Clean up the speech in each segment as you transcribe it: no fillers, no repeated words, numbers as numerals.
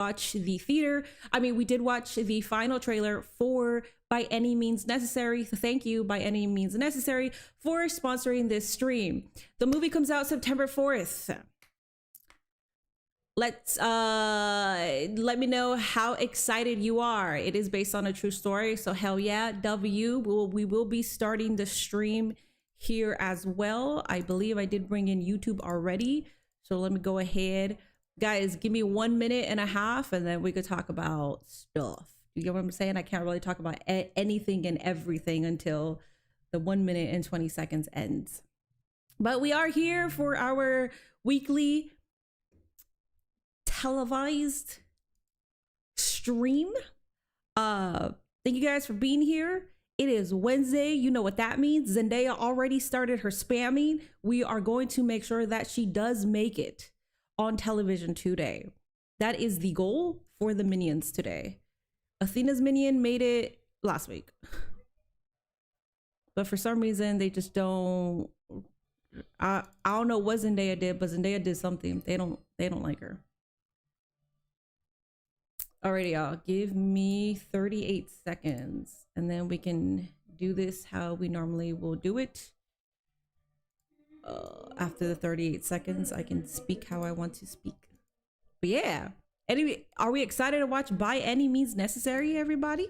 watch the theater. I mean, we did watch the final trailer for By Any Means Necessary. So thank you, By Any Means Necessary, for sponsoring this stream. The movie comes out September 4th. Let me know how excited you are. It is based on a true story, so hell yeah. We will be starting the stream here as well. I believe I did bring in YouTube already, so let me go ahead. Guys, give me 1.5 minutes and then we could talk about stuff. You get what I'm saying? I can't really talk about anything and everything until the 1 minute and 20 seconds ends. But we are here for our weekly televised stream. Thank you guys for being here. It is Wednesday. You know what that means. Zendaya already started her spamming. We are going to make sure that she does make it on television today. That is the goal for the Minions today. Athena's Minion made it last week, but for some reason they just don't. I don't know what Zendaya did, but Zendaya did something. They don't like her. Alrighty, y'all, give me 38 seconds and then we can do this how we normally will do it. After the 38 seconds, I can speak how I want to speak. But yeah, anyway, are we excited to watch By Any Means Necessary, everybody?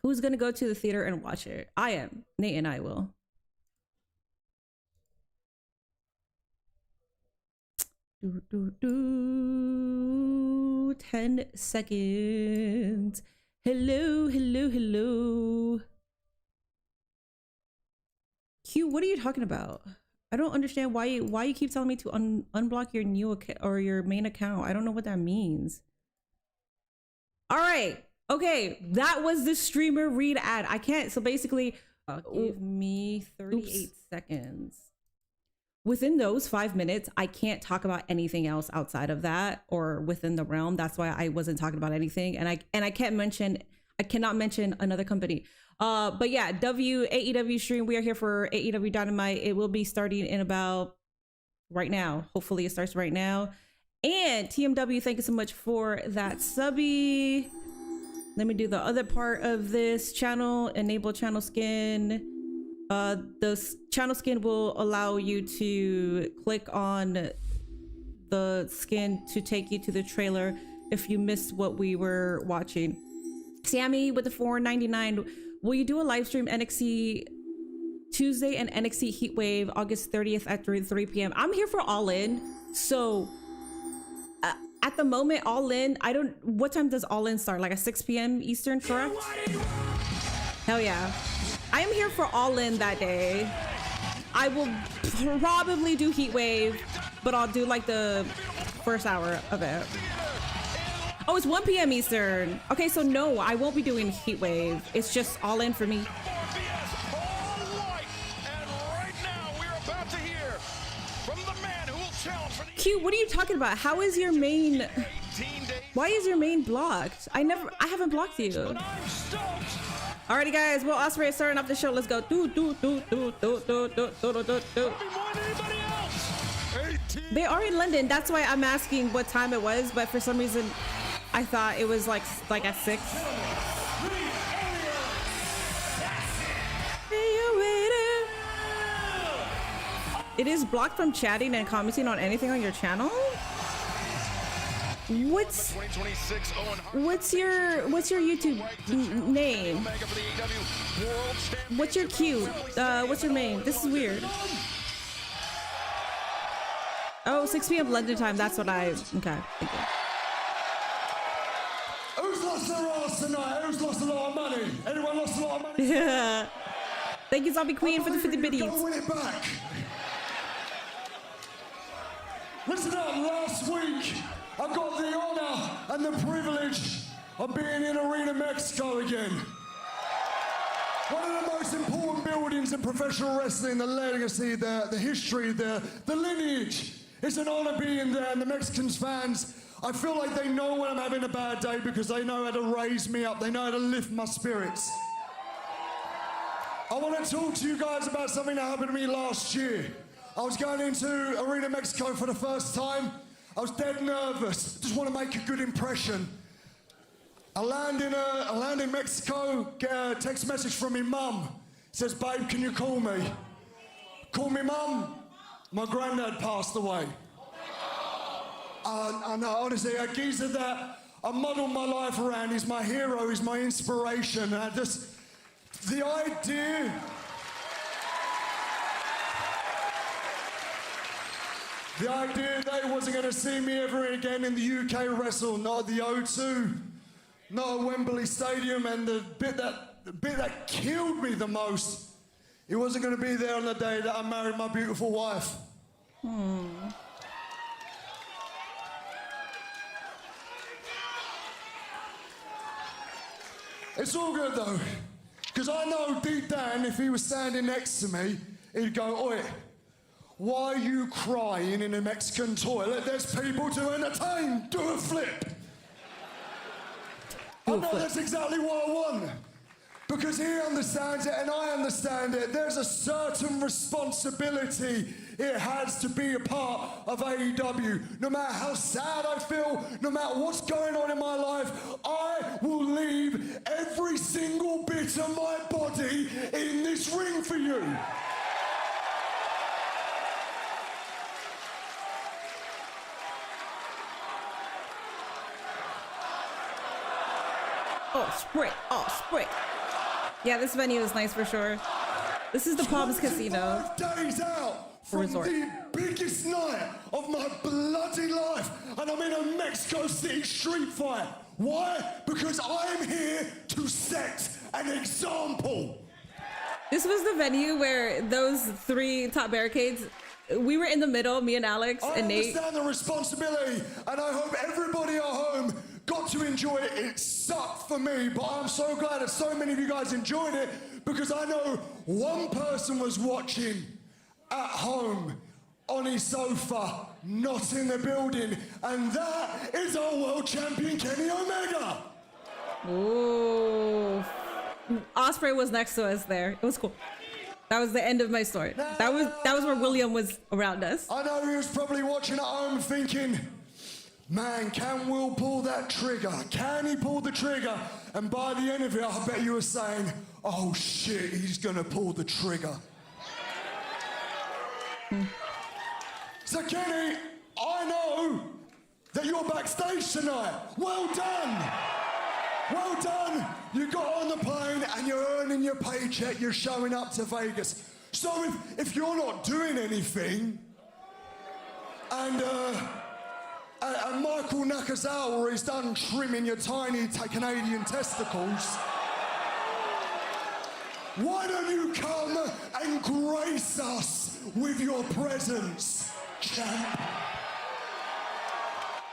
Who's gonna go to the theater and watch it? I am. Nate and I will. Do, do, do. 10 seconds. Hello, hello, hello. Q, what are you talking about? I don't understand why you keep telling me to unblock your new account or your main account. I don't know what that means. All right. Okay. That was the streamer read ad. I can't. So basically, give me 38 seconds. Within those 5 minutes, I can't talk about anything else outside of that or within the realm. That's why I wasn't talking about anything. And I cannot mention another company. But yeah, AEW stream. We are here for AEW Dynamite. It will be starting in about right now. Hopefully it starts right now. And TMW, thank you so much for that subby. Let me do the other part of this channel. Enable channel skin. The channel skin will allow you to click on the skin to take you to the trailer if you missed what we were watching. Sammy with the $4.99. Will you do a live stream NXT Tuesday and NXT Heatwave August 30th at 3 p.m.? I'm here for All In. So at the moment, All In, what time does All In start? Like at 6 p.m. Eastern, correct? Hell yeah. I am here for All In that day. I will probably do Heatwave, but I'll do like the first hour of it. Oh, it's 1 p.m. Eastern. Okay, so no, I won't be doing Heatwave. It's just All In for me. Q, what are you talking about? How is your main? Why is your main blocked? I haven't blocked you. Alrighty, guys. Well, Osprey is starting off the show. Let's go. They are in London. That's why I'm asking what time it was. But for some reason, I thought it was like at 6. It is blocked from chatting and commenting on anything on your channel. What's your YouTube name? What's your Q? What's your name? This is weird. Oh, 6 p.m. London time. That's what I. Okay. Thank you. Who's lost their ass tonight? Who's lost a lot of money? Anyone lost a lot of money? Yeah. Thank you, Zombie Queen, for the 50 biddies. Go win it back. Listen up. Last week, I got the honor and the privilege of being in Arena Mexico again. One of the most important buildings in professional wrestling, the legacy, the history, the lineage. It's an honor being there, and the Mexicans fans, I feel like they know when I'm having a bad day because they know how to raise me up. They know how to lift my spirits. I want to talk to you guys about something that happened to me last year. I was going into Arena Mexico for the first time, I was dead nervous. Just want to make a good impression. I land in Mexico, get a text message from my mum. Says, babe, can you call me? Call me mum. My granddad passed away. I know, honestly, a geezer that I modelled my life around. He's my hero, he's my inspiration. And the idea that he wasn't going to see me ever again in the UK wrestle, not at the O2, not at Wembley Stadium, and the bit that killed me the most, he wasn't going to be there on the day that I married my beautiful wife. It's all good though, because I know deep down if he was standing next to me, he'd go, oi, why are you crying in a Mexican toilet? There's people to entertain. Do a flip. I know that's exactly what I want. Because he understands it and I understand it. There's a certain responsibility it has to be a part of AEW. No matter how sad I feel, no matter what's going on in my life, I will leave every single bit of my body in this ring for you. Oh, sprit. Yeah, this venue is nice for sure. This is the Palms Casino. 25 days out from resort. the biggest night of my bloody life, and I'm in a Mexico City street fight. Why? Because I'm here to set an example. This was the venue where those 3 top barricades, we were in the middle, me and Alex and Nate. I understand the responsibility, and I hope everybody at home got to enjoy it. It sucked for me, but I'm so glad that so many of you guys enjoyed it, because I know one person was watching at home on his sofa, not in the building, and that is our world champion, Kenny Omega. Ooh. Osprey was next to us there. It was cool. That was the end of my story. That was where William was around us. I know he was probably watching at home thinking, man, can Will pull that trigger? Can he pull the trigger? And by the end of it, I bet you were saying, oh shit, he's gonna pull the trigger. So Kenny, I know that you're backstage tonight. Well done. Well done. You got on the plane and you're earning your paycheck. You're showing up to Vegas. So if you're not doing anything, and Michael Nakazawa is done trimming your tiny Canadian testicles, why don't you come and grace us with your presence, champ?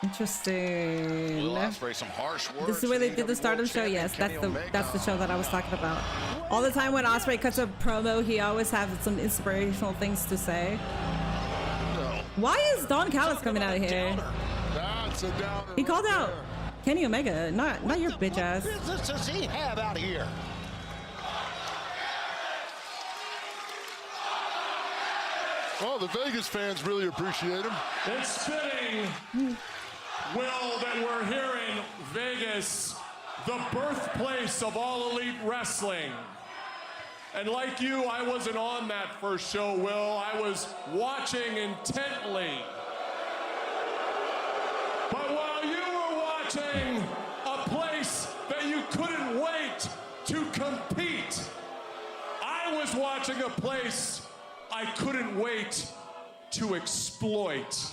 Interesting. Will Ospreay, some harsh words. This is where they did the Stardom show. Yes, that's the show that I was talking about. All the time when Ospreay cuts a promo, he always has some inspirational things to say. Why is Don Callis coming out here? He called out Kenny Omega, not your bitch ass. What business does he have out here? Well, the Vegas fans really appreciate him. It's fitting, Will, that we're here in Vegas, the birthplace of all elite wrestling. And like you, I wasn't on that first show, Will. I was watching intently. But while you were watching a place that you couldn't wait to compete, I was watching a place I couldn't wait to exploit.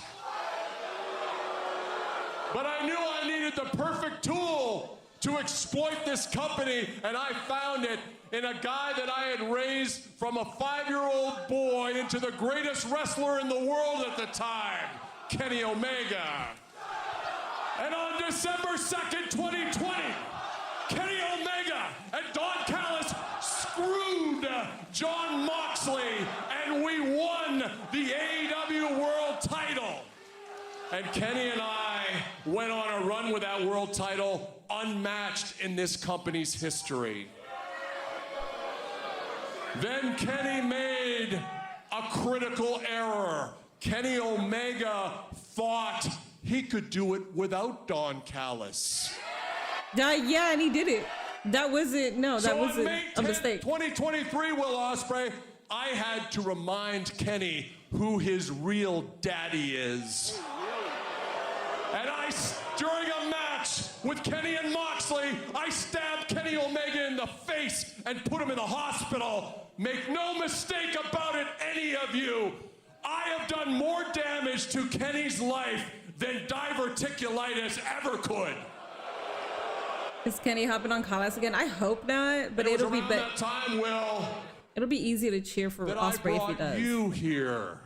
But I knew I needed the perfect tool to exploit this company, and I found it in a guy that I had raised from a 5-year-old boy into the greatest wrestler in the world at the time, Kenny Omega. And on December 2nd, 2020, Kenny Omega and Don Callis screwed Jon Moxley, and we won the AEW World Title. And Kenny and I went on a run with that world title unmatched in this company's history. Then Kenny made a critical error. Kenny Omega thought he could do it without Don Callis. Yeah, and he did it. That wasn't, no, that wasn't a mistake. 2023, Will Ospreay, I had to remind Kenny who his real daddy is. And during a match with Kenny and Moxley, I stabbed Kenny Omega in the face and put him in the hospital. Make no mistake about it, any of you. I have done more damage to Kenny's life than diverticulitis ever could. Is Kenny hopping on Callis again? I hope not, but it'll be that time, Will, it'll be easy to cheer for Ospreay if he does. You here.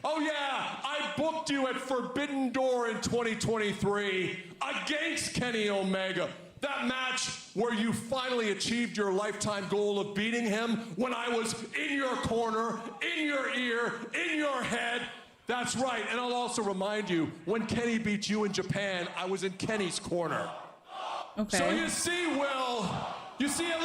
Oh yeah, I booked you at Forbidden Door in 2023 against Kenny Omega. That match where you finally achieved your lifetime goal of beating him when I was in your corner, in your ear, in your head. That's right, and I'll also remind you, when Kenny beat you in Japan, I was in Kenny's corner. Okay. So you see, Will, you see a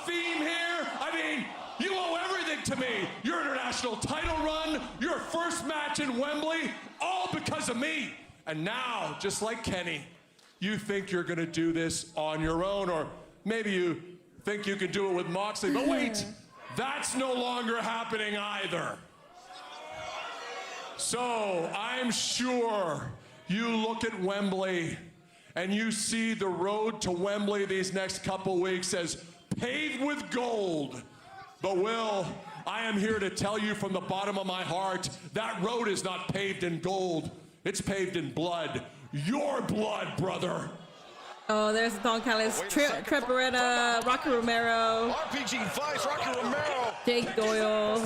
theme here? I mean, you owe everything to me. Your international title run, your first match in Wembley, all because of me. And now, just like Kenny, you think you're gonna do this on your own, or maybe you think you can do it with Moxley, but wait, that's no longer happening either. So I'm sure you look at Wembley and you see the road to Wembley these next couple weeks as paved with gold. But Will, I am here to tell you from the bottom of my heart, that road is not paved in gold. It's paved in blood. Your blood, brother. Oh, there's Don Callis, Treporetta, Rocky Romero, RPG Vice, Rocky Romero, Jake Doyle.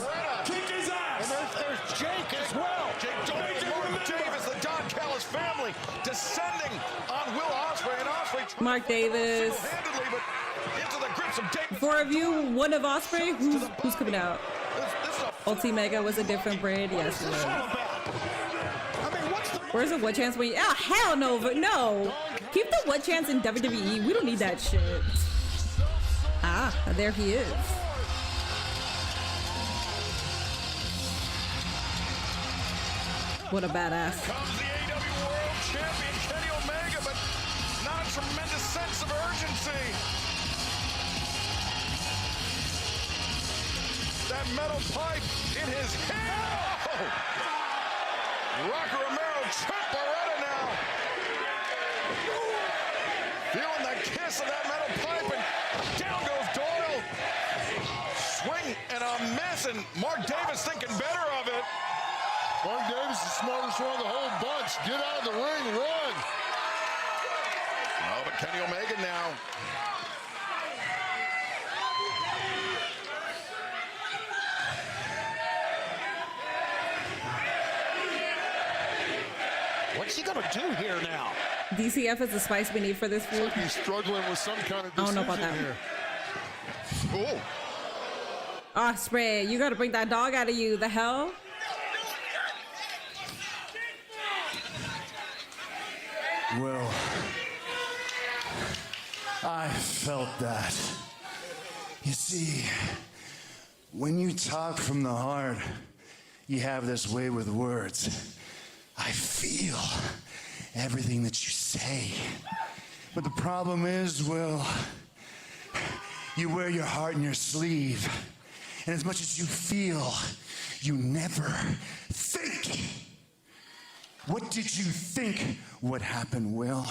Kick his ass. And there's Jake as well. Jake Doyle, Mark Davis, the Don Callis family descending on Will Ospreay, and Ospreay Mark Davis. single-handedly, but into the grips of Davis. For review, one of Ospreay, who's coming out? This is a Ulti Mega was a different breed. Yes, it was. I mean, what's the Where's the what chance? Hell no, but no. Keep the what chance in WWE. We don't need that shit. Ah, there he is. What a badass. comes the AEW World Champion Kenny Omega, but not a tremendous sense of urgency. That metal pipe in his hand. Oh. Rocky Romero, Treporetta now. Feeling the kiss of that metal pipe, and down goes Doyle. Swing and a miss, and Mark Davis thinking better of it. Mark Davis, the smartest one of the whole bunch. Get out of the ring, run. Oh, but Kenny Omega now. What's he gonna do here now? DCF is the spice we need for this feud. He's struggling with some kind of I don't decision know about that here. Oh, Ospreay, you gotta bring that dog out of you. The hell? Well, I felt that. You see, when you talk from the heart, you have this way with words. I feel everything that you say. But the problem is, Will, you wear your heart in your sleeve. And as much as you feel, you never think. What did you think would happen, Will?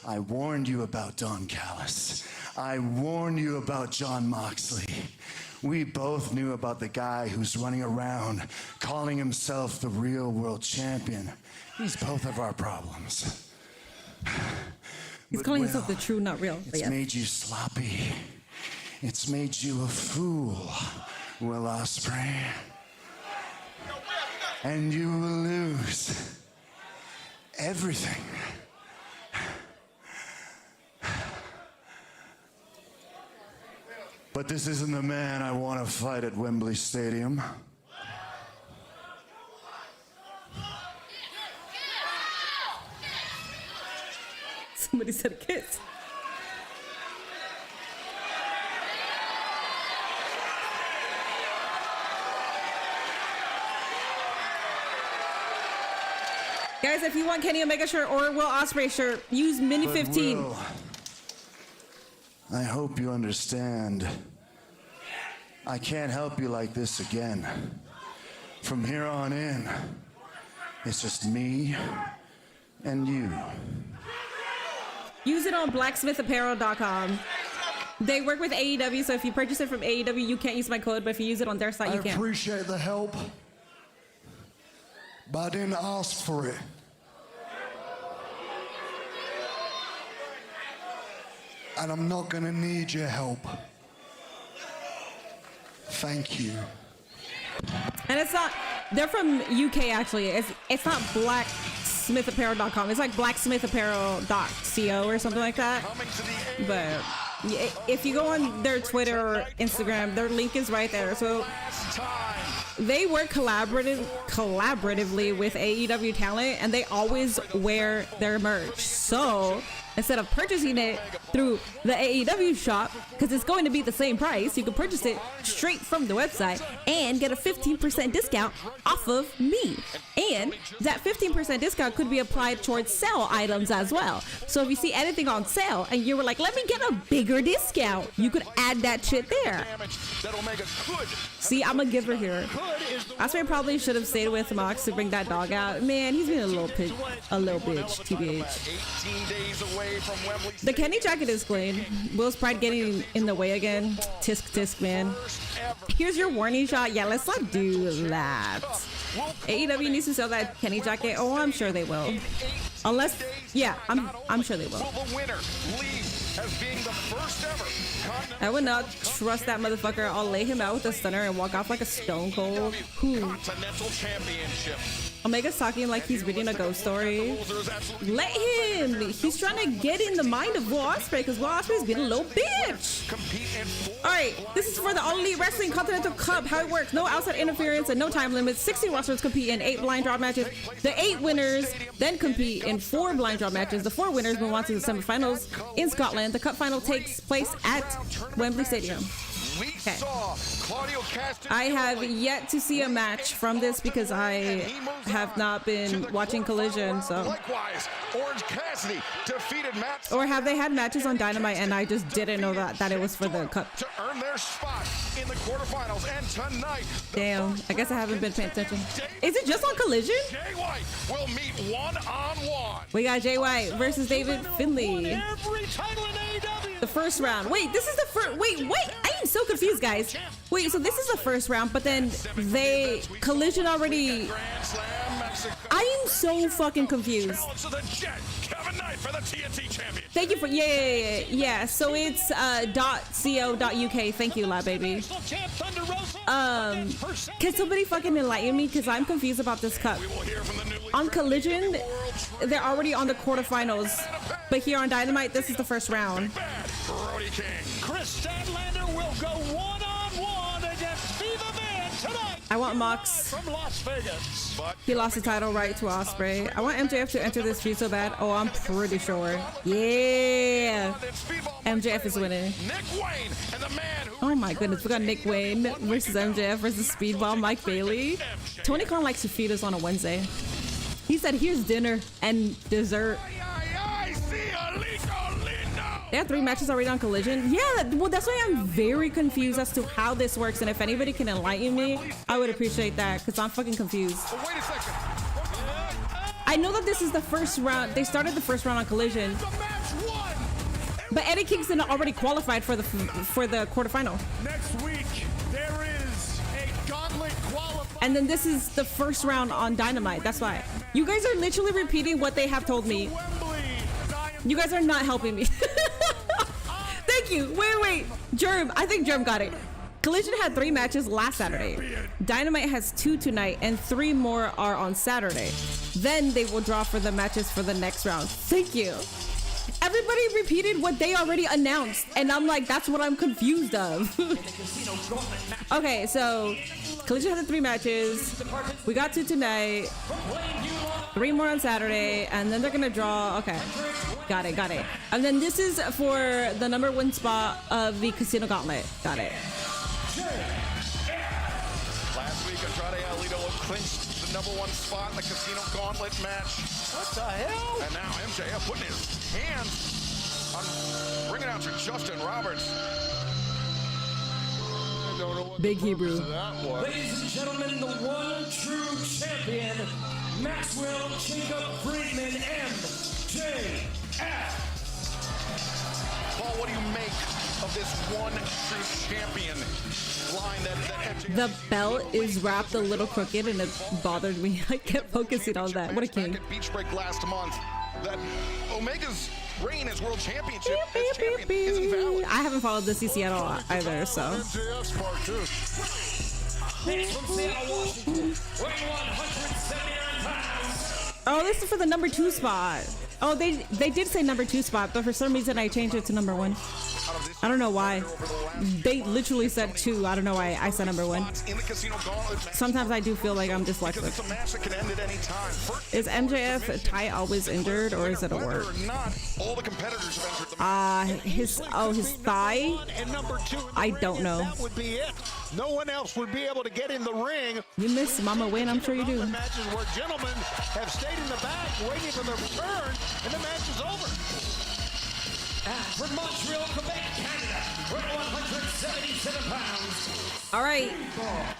I warned you about Don Callis. I warned you about John Moxley. We both knew about the guy who's running around calling himself the real world champion. He's both of our problems. He's But calling Will, himself the true, not real. But It's yeah. made you sloppy. It's made you a fool, Will Ospreay. And you will lose everything. But this isn't the man I want to fight at Wembley Stadium. Somebody said a kiss. Guys, if you want Kenny Omega shirt or Will Ospreay shirt, use MINNIE15. Will, I hope you understand. I can't help you like this again. From here on in, it's just me and you. Use it on Blksmthapp.com. They work with AEW, so if you purchase it from AEW, you can't use my code, but if you use it on their site, you I can. appreciate the help, but I didn't ask for it. And I'm not gonna need your help. Thank you. And it's not, they're from UK actually. It's not Blksmthapp.com. It's like Blksmthapp.co or something like that. But if you go on their Twitter or Instagram, their link is right there. So they work collaboratively with AEW talent, and they always wear their merch. So instead of purchasing it through the AEW shop, because it's going to be the same price, you can purchase it straight from the website and get a 15% discount off of me. And that 15% discount could be applied towards sale items as well. So if you see anything on sale and you were like, let me get a bigger discount, you could add that shit there. See, I'm a giver here. Ospreay probably should have stayed with Mox to bring that dog out. Man, he's been a little bitch, TBH. The Kenny jacket is clean. Will's pride getting in the way again. Tisk, man. Here's your warning shot. Yeah, let's not do that. AEW needs to sell that Kenny jacket. Oh, I'm sure they will. Unless, yeah, I'm sure they will. I would not trust that motherfucker. I'll lay him out with a stunner and walk off like a stone cold. Who? Omega's talking like he's reading a ghost story. Let him. He's trying to get in the mind of Will Ospreay because Will Ospreay's being a little bitch. All right, this is for the All Elite Wrestling Continental Cup. How it works: no outside interference and no time limits. 16 wrestlers compete in 8 blind draw matches. The 8 winners then compete in 4 blind draw matches. The 4 winners move on to the semifinals in Scotland. The cup final takes place at Wembley Stadium. Okay. I have yet to see a match from this because I have not been watching Collision, so. Or have they had matches on Dynamite and I just didn't know that it was for the cup. To earn their spot in the quarterfinals, and tonight, damn, I guess I haven't been paying attention. Is it just on Collision? Jay White will meet one-on-one. We got Jay White versus David Finlay. The first round. Wait, this is the first. Wait. I am so confused, guys. Wait, so this is the first round, but then Collision already. I am so fucking confused. Thank you for yeah. So it's .co.uk. Thank you, lab baby. Can somebody fucking enlighten me? Because I'm confused about this cup. On Collision, they're already on the quarterfinals, but here on Dynamite, this is the first round. Chris Statlander will go one-on-one against Viva Man tonight. I want Mox. From Las Vegas. He lost the title right to Ospreay. I want MJF to enter this feud so bad. Oh, I'm pretty sure. Yeah. MJF is winning. Oh my goodness, we got Nick Wayne versus MJF versus Speedball Mike Bailey. Tony Khan likes to feed us on a Wednesday. He said, here's dinner and dessert. They have 3 matches already on Collision. Yeah, well, that's why I'm very confused as to how this works. And if anybody can enlighten me, I would appreciate that because I'm fucking confused. Wait a second. I know that this is the first round. They started the first round on Collision. But Eddie Kingston already qualified for the quarterfinal. Next week, there is a gauntlet qualifier. And then this is the first round on Dynamite. That's why. You guys are literally repeating what they have told me. You guys are not helping me. Thank you. Wait. Germ. I think Germ got it. Collision had 3 matches last Saturday. Dynamite has 2 tonight and 3 more are on Saturday. Then they will draw for the matches for the next round. Thank you. Everybody repeated what they already announced. And I'm like, that's what I'm confused of. Okay, so Collision had the 3 matches. We got 2 tonight. 3 more on Saturday. And then they're going to draw. Okay. Got it. And then this is for the #1 spot of the Casino Gauntlet. Got it. Last week, Andrade Alito clinched the #1 spot in the Casino Gauntlet match. What the hell? And now MJF putting his hands on ring announcer Justin Roberts. I don't know what Big the purpose Hebrew. of that was. Ladies and gentlemen, the one true champion, Maxwell Jacob Friedman, MJF. Paul, what do you make of this one true champion line that MJF? The belt is wrapped a little crooked and it bothered me. I kept focusing on that. What a king. Back at Beach Break last month, that Omega's reign as world championship as champion is invalid. I haven't followed the CC at all either, so. MJF's part too. Next from Seattle, Washington, weighing 179 pounds. Oh, this is for the number 2 spot. Oh, they did say number 2 spot, but for some reason I changed it to number 1. I don't know why. They literally said 2. I don't know why I said number 1. In the Casino Gauntlet match, Sometimes I do feel like I'm because it's dyslexic. a match that can end at any time. Is MJF Ty always injured or is it a work? Whether or not all the competitors have entered the match. His thigh? And number 2 in the I ring, don't and know. That would be it. No one else would be able to get in the ring. You miss Mama Wayne, I'm sure you do. Matches where gentlemen have stayed in the back waiting for their return, and the match is over. From Montreal, Quebec, Canada, weighing 177 pounds. All right,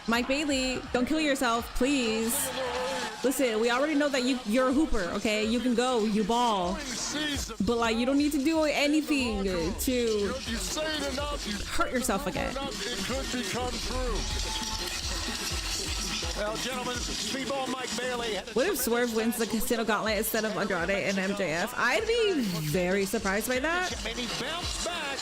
Mike Bailey, don't kill yourself, please. Listen, we already know that you're a hooper, okay? You can go, you ball. But like, you don't need to do anything to You say it enough, you hurt yourself again. it could become true. Well, gentlemen, Speedball Mike Bailey. What if Swerve wins the Casino Gauntlet instead of Andrade and MJF? I'd be very surprised by that. And he bounced back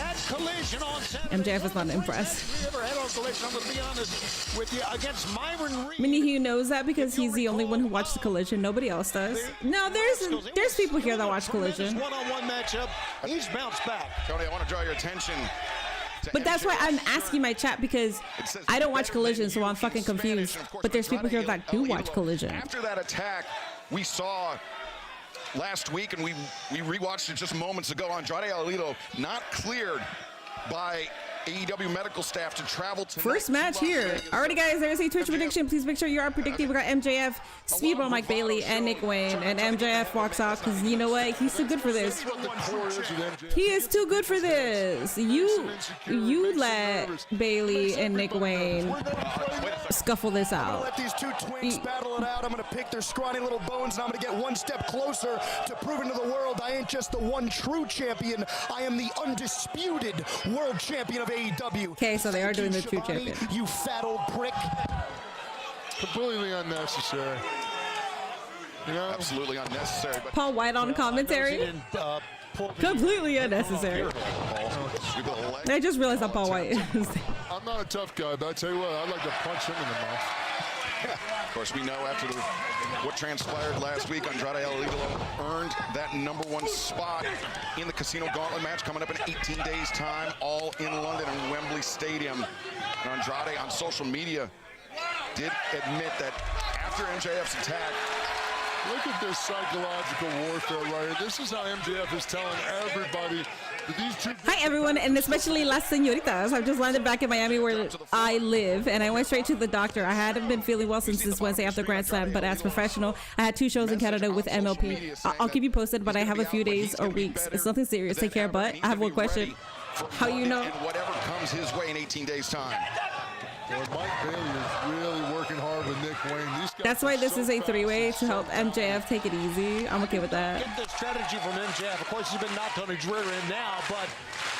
at Collision on Saturday. MJF was not impressed. We ever had on Collision, I'm going to be honest with you, against Myron Reed. Minnie, he knows that because he's the only one who watched the Collision. Nobody else does. No, there's people here that watch Collision. One-on-one matchup. He's bounced back. Tony, I want to draw your attention to But that's why MJF. I'm asking my chat because I don't watch Collision, so I'm fucking confused. But there's people here that do watch Collision. After that attack, we saw last week, and we rewatched it just moments ago, Andrade Alito not cleared by AEW medical staff to travel to First match here. Alrighty, guys, there's a Twitch prediction. Please make sure you are predicting. We got MJF, Speedball Mike Bailey, and Nick Wayne. And MJF walks off because you know what? He's too good for this. What the core is with MJF. He is too good for this. You let Bailey and Nick Wayne scuffle this out. Let these two twins battle it out. I'm going to pick their scrawny little bones, and I'm going to get one step closer to proving to the world I ain't just the one true champion. I am the undisputed world champion of AEW. Okay, so they are doing the true Shivani, champion. You fat old prick. Completely unnecessary. You know? Absolutely unnecessary. But Paul White on commentary. Completely unnecessary. I just realized that Paul White is. I'm not a tough guy, but I tell you what, I'd like to punch him in the mouth. Of course, we know after what transpired last week, Andrade El Idolo earned that #1 spot in the Casino Gauntlet match coming up in 18 days' time, all in London and Wembley Stadium. And Andrade on social media did admit that after MJF's attack, Look at this psychological warfare right here. This is how MJF is telling everybody that these two... Hi everyone, and especially Las Señoritas. I've just landed back in Miami where I live, and I went straight to the doctor. I hadn't been feeling well since this Wednesday after Grand Slam, but as professional, I had 2 shows in Canada with MLP. I'll keep you posted, but I have a few days or weeks. It's nothing serious. Take care, but I have one question. How you know? and whatever comes his way in 18 days' time. Well, Mike Bailey is really working hard with Nick Wayne. These guys That's why are this so is a fast. 3-way to help MJF take it easy. I'm okay with that. Get the strategy from MJF. Of course, he's been knocked on his rear end now, but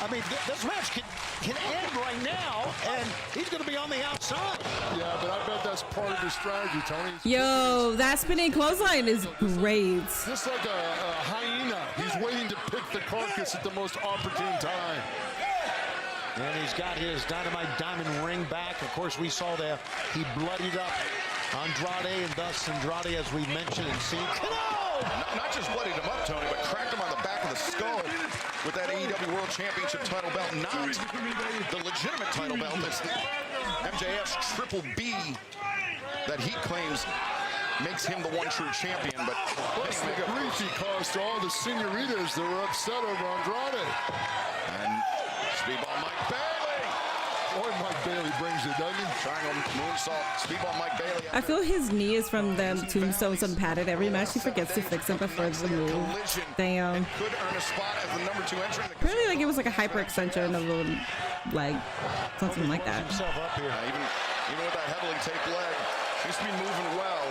I mean, this match can end right now, and he's going to be on the outside. Yeah, but I bet that's part of his strategy, Tony. Yo, that spinning clothesline is great. Just like a hyena, he's waiting to pick the carcass at the most opportune time. And he's got his Dynamite Diamond ring back. Of course, we saw that he bloodied up Andrade, and thus Andrade, as we mentioned and seen. Not just bloodied him up, Tony, but cracked him on the back of the skull with that AEW World Championship title belt, not the legitimate title belt. It's MJF's Triple B that he claims makes him the one true champion. But What's the grief he caused to all the senoritas that were upset over Andrade? and Speedball Mike Bailey Boy, Mike Bailey brings it, doesn't he? Triangle moonsault. Speedball Mike Bailey. I feel his knee is from them tombstones unpadded. Every match he forgets to fix it before the move. Damn. Could earn a spot as the number 2 entrant. Apparently, like it was like a hyperextension of the leg, something like that. Himself up here. Even with that heavily taped leg, seems to be moving well.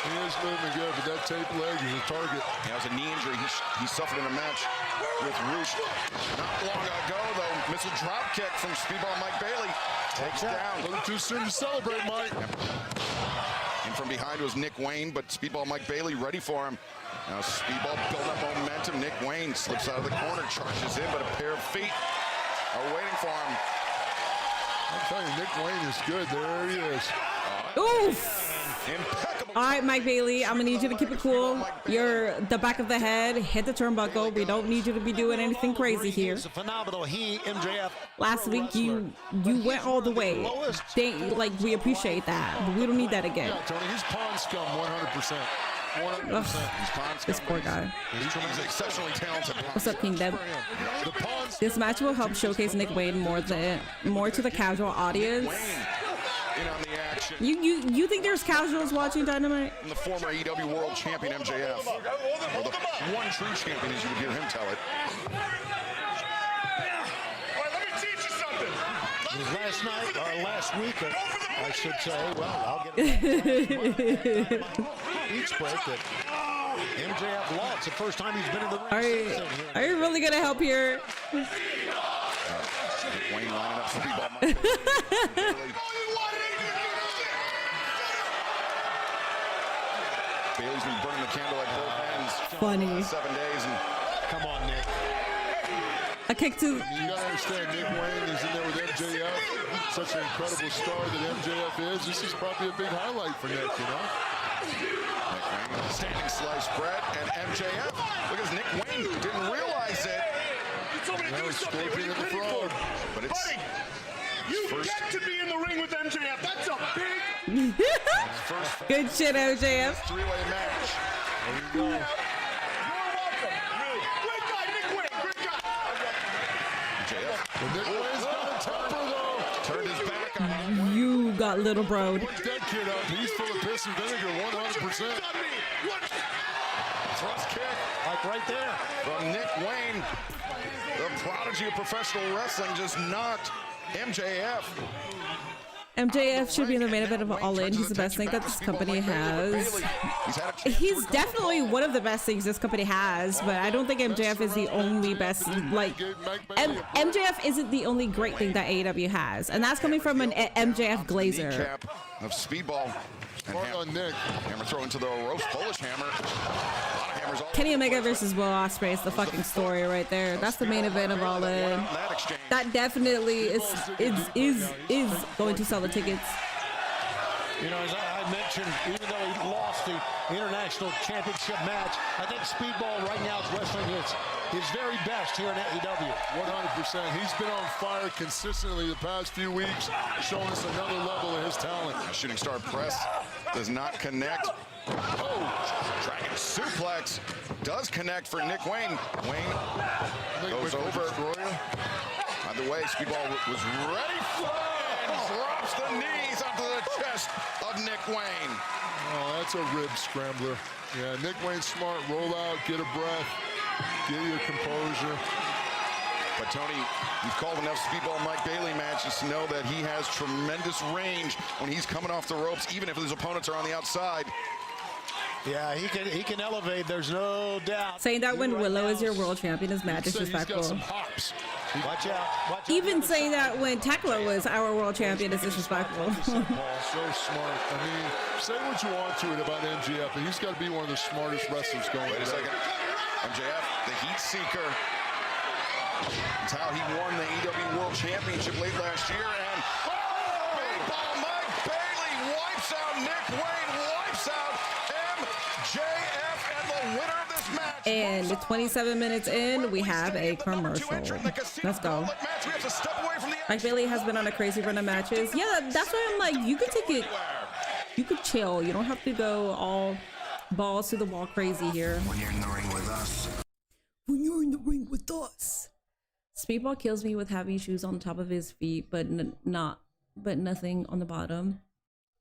He is moving good, but that taped leg is a target. He has a knee injury he suffered in a match with Roosh. Not long ago, though, missile drop kick from Speedball Mike Bailey. Takes down. A little too soon to celebrate, Mike. And from behind was Nick Wayne, but Speedball Mike Bailey ready for him. Now Speedball building up momentum. Nick Wayne slips out of the corner, charges in, but a pair of feet are waiting for him. I'm telling you, Nick Wayne is good. There he is. Oof. Impeccable. All right, Mike Bailey, I'm gonna need you to keep it cool. You're the back of the head, hit the turnbuckle. We don't need you to be doing anything crazy here. Phenomenal. MJF. Last week you went all the way. Like we appreciate that, but we don't need that again. Yeah, Tony, he's pawn scum 100%. 100%. This poor guy. He's exceptionally talented. What's up, King Deb? This match will help showcase Nick Wayne more to the casual audience. In on the action. You think there's casuals watching Dynamite? And the former AEW World Champion MJF, or the one true champion, as you would hear him tell it. Let me teach you something. It was last night, or last week, I should say. Well, I'll get each break that MJF lost the first time he's been in the ring. Are you really gonna help here? Wayne lining up Speedball Mike Bailey. Bailey's been burning the candle at both ends. Funny. 7 days and Come on, Nick. A kick to. You gotta understand, Nick Wayne is in there with MJF. Such an incredible star that MJF is. This is probably a big highlight for Nick, you know? Nick Wayne, standing slice bread, and MJF. Look at Nick Wayne didn't realize it. You told me to do something. What are you ready for? But it's Buddy, you get to be in the ring with MJF. That's a big. first Good shit, MJF. three-way match. There you go. You're welcome. Great guy, Nick Wayne. Great guy. MJF But Nick Wayne's got a temper, though. turned his back on him. You got little broed. Wake that kid up. He's full of piss and vinegar, 100%. Thrust kick Like right there. from Nick Wayne. The prodigy of professional wrestling just knocked MJF. MJF should be in the main event of All In. He's the best thing that this company has. He's definitely one of the best things this company has, but I don't think MJF is the only best. Like, MJF isn't the only great thing that AEW has, and that's coming from an MJF glazer. Kneecap of Speedball. And Hard on Nick. Hammer throw into the ropes. Polish hammer. A lot of hammers all Kenny over the Omega place. versus Will Ospreay is the fucking story right there. That's the main event of All In. That exchange. That definitely is going to sell the tickets. You know, as I mentioned, even though he lost the International Championship match, I think Speedball right now is wrestling his very best here in AEW. 100%. He's been on fire consistently the past few weeks, showing us another level of his talent. Shooting star press does not connect. Oh, dragon suplex does connect for Nick Wayne. Wayne goes over. By the way, Speedball was ready for it and drops the knees onto the chest of Nick Wayne. Oh, that's a rib scrambler. Yeah, Nick Wayne's smart. Roll out, get a breath, get your composure. But Tony, you've called enough Speedball Mike Bailey matches to know that he has tremendous range when he's coming off the ropes, even if his opponents are on the outside. Yeah, he can elevate. There's no doubt. Saying that when Willow is your world champion is mad He's got disrespectful. some hops. Watch out. Watch out. Even saying that when Tekla was our world champion is disrespectful. So smart. I mean, say what you want to it about MJF, but he's got to be one of the smartest wrestlers going. Wait a second. MJF, the heat seeker. That's how he won the AEW World Championship late last year. And Speedball Mike Bailey wipes out Nick Wayne, wipes out MJF, and the winner of this match. And 27 minutes in, we have a commercial. Let's go. Mike Bailey has been on a crazy run of matches. Yeah, that's why I'm like, you could take it, you could chill. You don't have to go all balls to the wall crazy here. When you're in the ring with us. When you're in the ring with us. Speedball kills me with having shoes on top of his feet, but nothing on the bottom.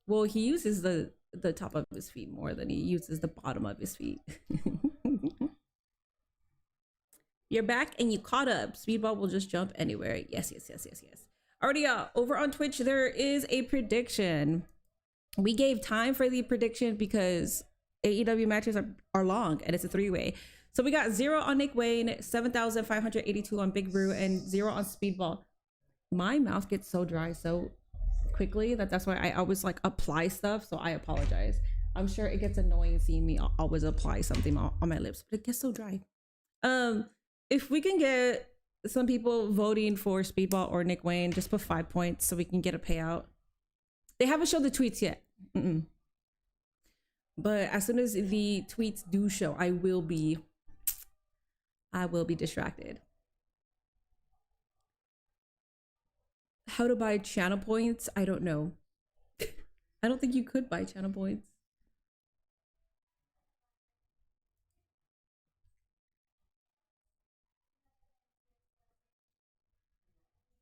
Well, he uses the top of his feet more than he uses the bottom of his feet. You're back and you caught up. Speedball will just jump anywhere. Yes. Alrighty, over on Twitch, there is a prediction. We gave time for the prediction because AEW matches are long and it's a 3-way. So we got 0 on Nick Wayne, 7,582 on Big Brew, and 0 on Speedball. My mouth gets so dry so quickly that's why I always like apply stuff, so I apologize. I'm sure it gets annoying seeing me always apply something on my lips, but it gets so dry. If we can get some people voting for Speedball or Nick Wayne, just put 5 points so we can get a payout. They haven't showed the tweets yet. But as soon as the tweets do show, I will be distracted. How to buy channel points? I don't know. I don't think you could buy channel points.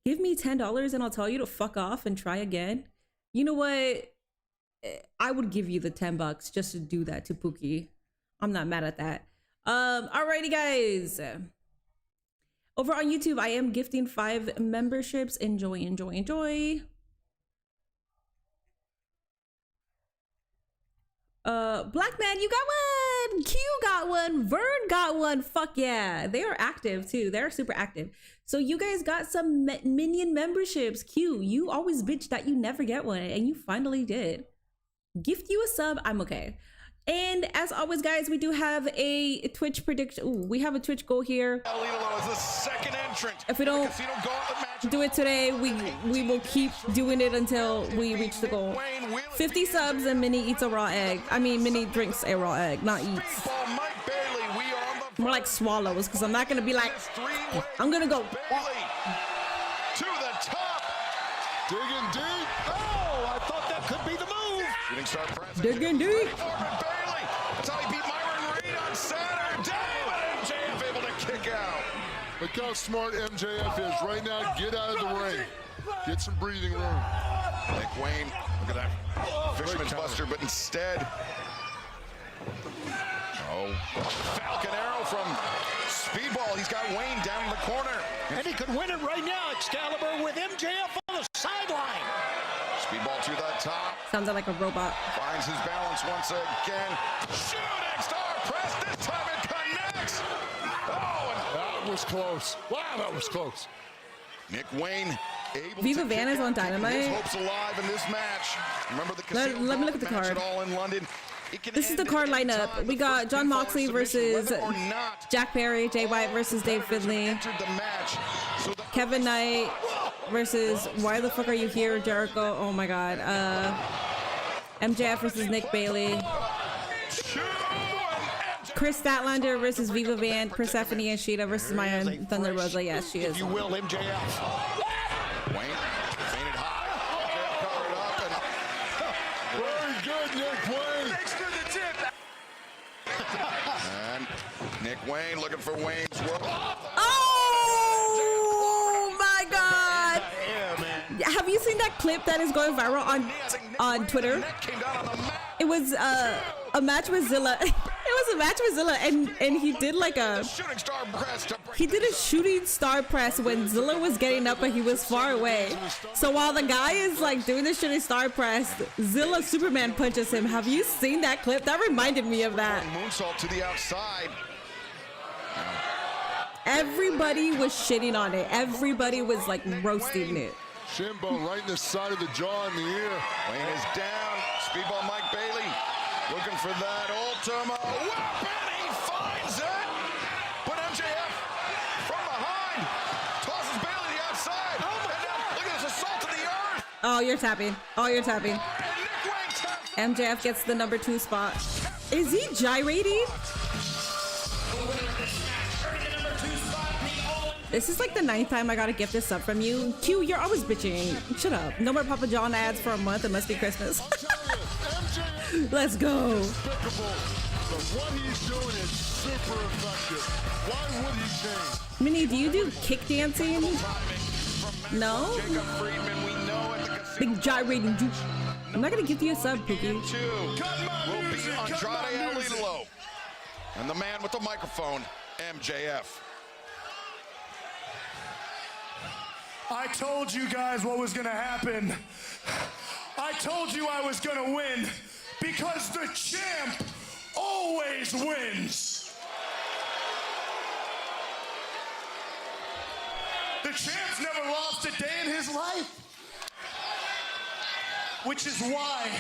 Give me $10 and I'll tell you to fuck off and try again. You know what? I would give you the $10 just to do that to Pookie. I'm not mad at that. Alrighty, guys. Over on YouTube, I am gifting 5 memberships. Enjoy. Black Man, you got one. Q got one. Vern got one. Fuck yeah. They are active too. They're super active. So you guys got some Minion memberships. Q, you always bitch that you never get one, and you finally did. Gift you a sub. I'm okay. And as always, guys, we do have a Twitch prediction. Ooh, we have a Twitch goal here. If we don't do it today, we will keep doing it until we reach the goal. 50 subs and Minnie eats a raw egg. I mean, Minnie drinks a raw egg, not eats. More like swallows, because I'm not going to be like, I'm going to go. To the top. Digging deep. Oh, I thought that could be the move. Shooting star press. Digging deep. That's how he beat Myron Reed on Saturday, but MJF able to kick out. Look how smart MJF is right now. Get out of the ring. Get some breathing room. Nick Wayne, look at that fisherman's buster, but instead, Falcon Arrow from Speedball. He's got Wayne down in the corner. And he could win it right now, Excalibur, with MJF on the sideline. Speedball to the top. Sounds like a robot. Finds his balance once again. Shooting star press. This time it connects. That was close. Wow, that was close. Nick Wayne able Viva to Van is on Dynamite. his hopes alive in this match. Remember the casino Let me look at the match card. at all in London. This is the card lineup. We got John Moxley versus Jack Perry, Jay White versus Dave Finlay, Kevin Knight versus Why the Fuck Are You Here, Jericho. Oh my god. MJF versus Nick Bailey. Chris Statlander versus Viva Van, Persephone and Sheeta versus Maya Thunder Rosa. Yes, she is. If you will, MJF. Wayne fainted high. Very good, Nick Wayne. Next to the tip. And Nick Wayne looking for Wayne's world. Oh my god! Have you seen that clip that is going viral on Twitter? It was a match with Zilla. It was a match with Zilla, and he did like a shooting star press when Zilla was getting up and he was far away. So while the guy is like doing the shooting star press, Zilla Superman punches him. Have you seen that clip? That reminded me of that. Moonsault to the outside. Everybody was shitting on it. Everybody was like roasting it. Shinbone right in the side of the jaw and the ear. Wayne is down. Speedball Mike Bailey looking for that Ultima weapon. He finds it. But MJF from behind tosses Bailey to the outside. And now look at this assault to the earth. Oh, you're tapping. Oh, you're tapping. And Nick Wayne taps. MJF gets the #2 spot. Is he gyrating? This is like the 9th time I gotta gift this up from you. Q, you're always bitching. Shut up. No more Papa John ads for a month. It must be Christmas. Let's go. Despicable, but what he's doing is super effective. Why would he change? Minnie, do you do kick dancing? No? Big gyrating juke. I'm not gonna give you a sub, Pookie. Will be Andrade El Idolo. And the man with the microphone, MJF. I told you guys what was gonna happen. I told you I was gonna win because the champ always wins. The champ's never lost a day in his life. Which is why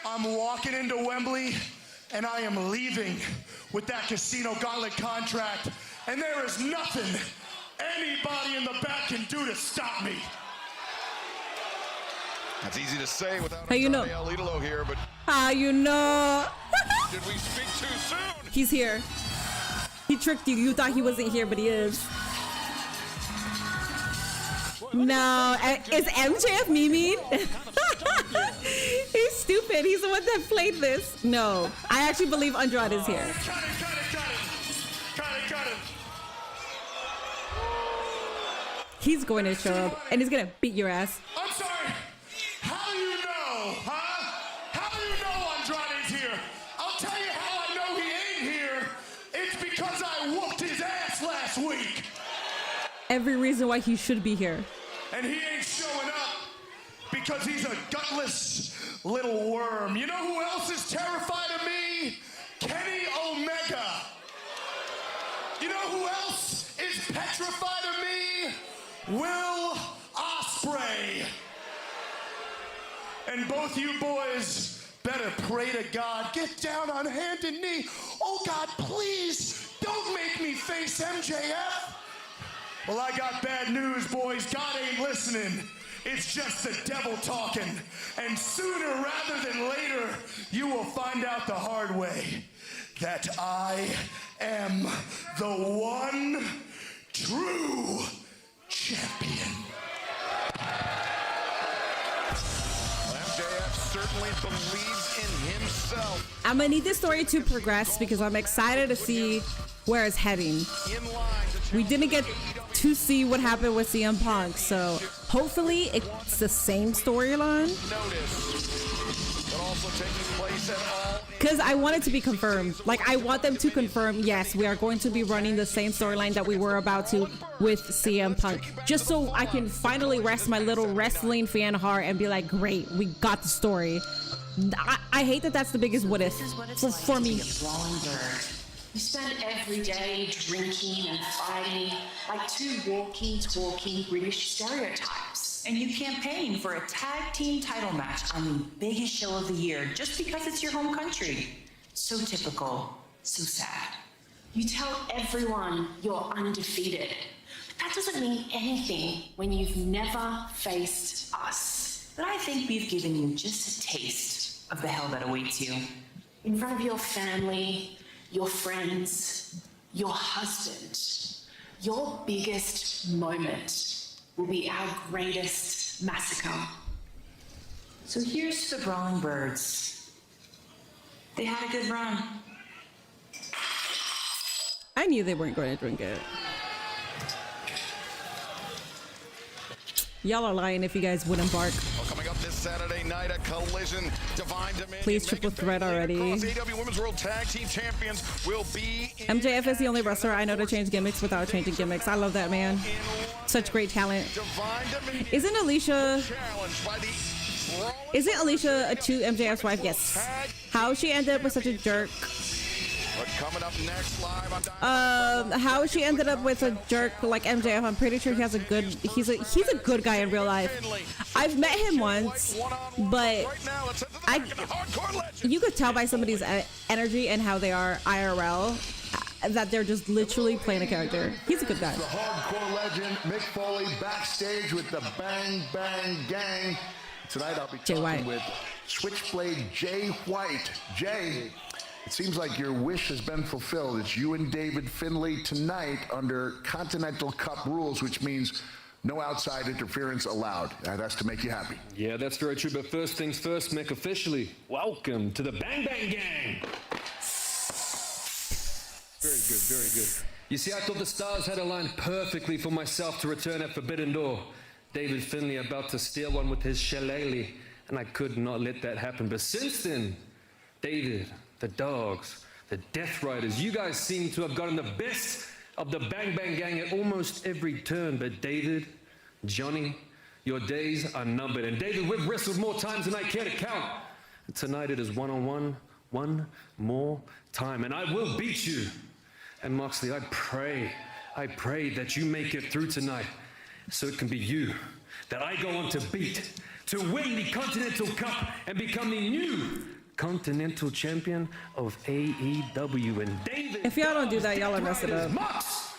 I'm walking into Wembley and I am leaving with that Casino Gauntlet contract. And there is nothing anybody in the back can do to stop me. That's easy to say without How you know? El Idolo here, but How you know? did we speak too soon? He's here. He tricked you. You thought he wasn't here, but he is. No, is MJF mean? He's stupid. He's the one that played this. No, I actually believe Andrade is here. Cut it. He's going to show up and he's gonna beat your ass. I'm sorry. How do you know, huh? How do you know Andrade's here? I'll tell you how I know he ain't here. It's because I whooped his ass last week. Every reason why he should be here. And he ain't showing up because he's a gutless little worm. You know who else is terrified of me? Kenny Omega. You know who else is petrified of me? Will Ospreay. And both you boys better pray to God. Get down on hand and knee. Oh God, please don't make me face MJF. Well, I got bad news, boys. God ain't listening. It's just the devil talking. And sooner rather than later, you will find out the hard way that I am the one true champion. MJF certainly believes in himself. I'm gonna need this story to progress because I'm excited to see where it's heading. We didn't get to see what happened with CM Punk, so hopefully it's the same storyline. Because I want it to be confirmed. Like, I want them to confirm, yes, we are going to be running the same storyline that we were about to with CM Punk. Just so I can finally rest my little wrestling fan heart and be like, great, we got the story. I hate that that's the biggest what if for me. You spend every day drinking and fighting like two walking, talking British stereotypes. And you campaign for a tag team title match on the biggest show of the year just because it's your home country. So typical, so sad. You tell everyone you're undefeated. But that doesn't mean anything when you've never faced us. But I think we've given you just a taste of the hell that awaits you. In front of your family, your friends, your husband, your biggest moment will be our greatest massacre. So here's to the Brawling Birds. They had a good run. I knew they weren't going to drink it. Y'all are lying if you guys wouldn't bark. Well, coming up this Saturday night, a collision. Divine Dominion. Please triple threat already. AEW Women's World Tag Team Champions will be MJF is the only wrestler I know to change gimmicks without changing gimmicks. I love that man. Such great talent. Isn't Alicia to MJF's wife? Yes. How she ended up with such a jerk. But coming up next live on how she ended up with a jerk like MJF, I'm pretty sure he has he's a good guy in real life. I've met him once, but you could tell by somebody's energy and how they are IRL that they're just literally playing a character. He's a good guy. The hardcore legend Mick Foley backstage with the Bang Bang Gang. Tonight I'll be talking with Switchblade Jay White. Jay, it seems like your wish has been fulfilled. It's you and David Finlay tonight under Continental Cup rules, which means no outside interference allowed. That's to make you happy. Yeah, that's very true. But first things first, Mick, officially, welcome to the Bang Bang Gang. Very good, very good. You see, I thought the stars had aligned perfectly for myself to return at Forbidden Door. David Finlay about to steal one with his shillelagh, and I could not let that happen. But since then, David, the dogs, the Death Riders, you guys seem to have gotten the best of the Bang Bang Gang at almost every turn. But David, Johnny, your days are numbered. And David, we've wrestled more times than I care to count. And tonight it is one-on-one, one more time, and I will beat you. And Moxley, I pray that you make it through tonight, so it can be you that I go on to beat, to win the Continental Cup and become the new Continental Champion of AEW. And David, if y'all don't do that, y'all are messing up. Mox,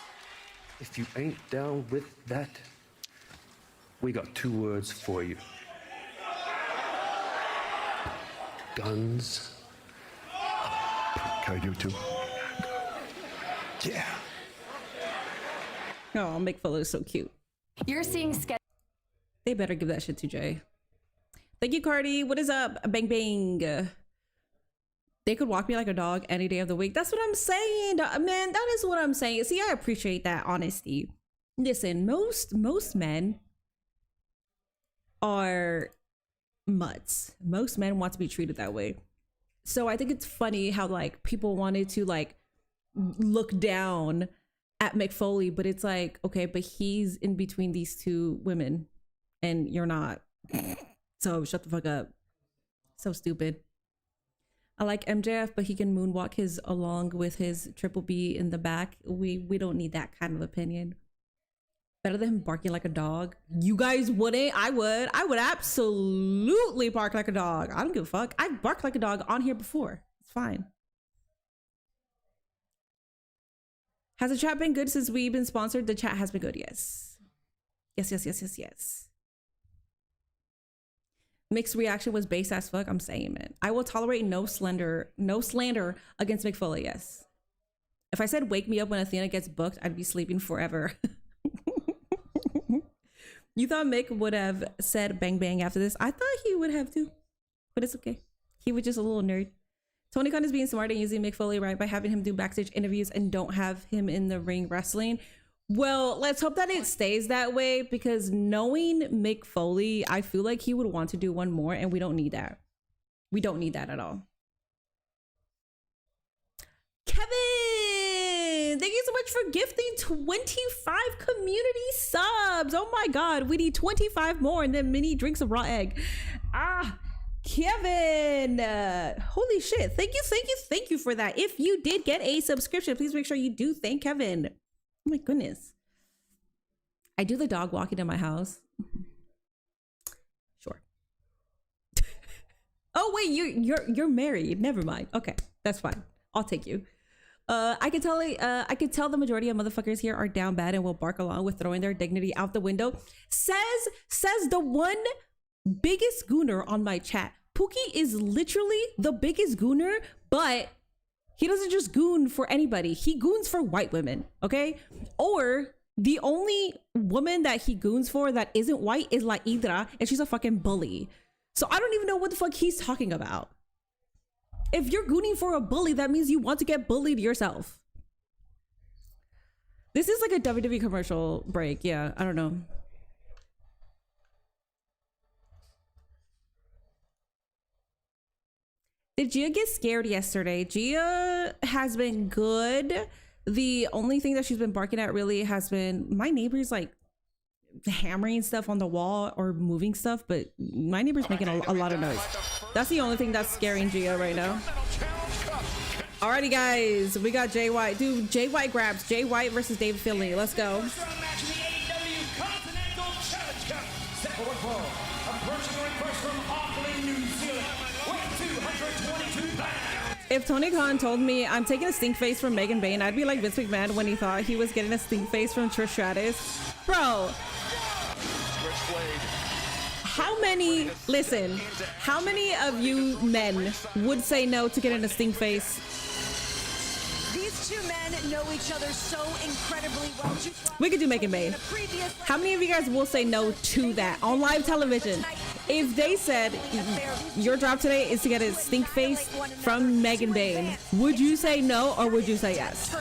if you ain't down with that, we got 2 words for you. Guns. Can I do 2? Yeah. Oh, Mick Foley is so cute. You're seeing They better give that shit to Jay. Thank you, Cardi. What is up? Bang bang. They could walk me like a dog any day of the week. That's what I'm saying, man. That is what I'm saying. See, I appreciate that honesty. Listen, most men are mutts. Most men want to be treated that way. So I think it's funny how like people wanted to like look down at Mick Foley, but it's like, okay, but he's in between these 2 women and you're not. So shut the fuck up. So stupid. I like MJF, but he can moonwalk his along with his Triple B in the back. We don't need that kind of opinion. Better than him barking like a dog. You guys wouldn't? I would absolutely bark like a dog. I don't give a fuck. I've barked like a dog on here before. It's fine. Has the chat been good since we've been sponsored? The chat has been good, yes. Yes. Mixed reaction was base as fuck. I'm saying it. I will tolerate no slander against Mick Foley, yes. If I said wake me up when Athena gets booked, I'd be sleeping forever. You thought Mick would have said bang bang after this? I thought he would have too, but it's okay. He was just a little nerd. Tony Khan is being smart and using Mick Foley right by having him do backstage interviews and don't have him in the ring wrestling. Well, let's hope that it stays that way, because knowing Mick Foley, I feel like he would want to do one more, and we don't need that. We don't need that at all. Kevin, thank you so much for gifting 25 community subs. Oh my God, we need 25 more, and then Minnie drinks a raw egg. Kevin, holy shit. Thank you for that. If you did get a subscription, please make sure you do thank Kevin. Oh my goodness. I do the dog walking in my house. Sure. Oh wait, you're married. Never mind. Okay, that's fine. I'll take you. I could tell the majority of motherfuckers here are down bad and will bark along with throwing their dignity out the window. Says the one biggest gooner on my chat. Pookie is literally the biggest gooner, but he doesn't just goon for anybody. He goons for white women, okay? Or the only woman that he goons for that isn't white is La Hydra, and she's a fucking bully. So I don't even know what the fuck he's talking about. If you're gooning for a bully, that means you want to get bullied yourself. This is like a WWE commercial break. Yeah, I don't know. Did Gia get scared yesterday? Gia has been good. The only thing that she's been barking at really has been my neighbor's like hammering stuff on the wall or moving stuff, but my neighbor's making a lot of noise. That's the only thing that's scaring Gia right now. Alrighty guys, we got Jay White. Dude, Jay White grabs. Jay White versus David Finlay. Let's go. If Tony Khan told me I'm taking a stink face from Megan Bayne, I'd be like Vince McMahon when he thought he was getting a stink face from Trish Stratus. Bro, how many of you men would say no to getting a stink face? These two men know each other so incredibly well. We could do Megan Bayne. How many of you guys will say no to that on live television? If they said your job today is to get a stink face from Megan Bayne, would you say no or would you say yes?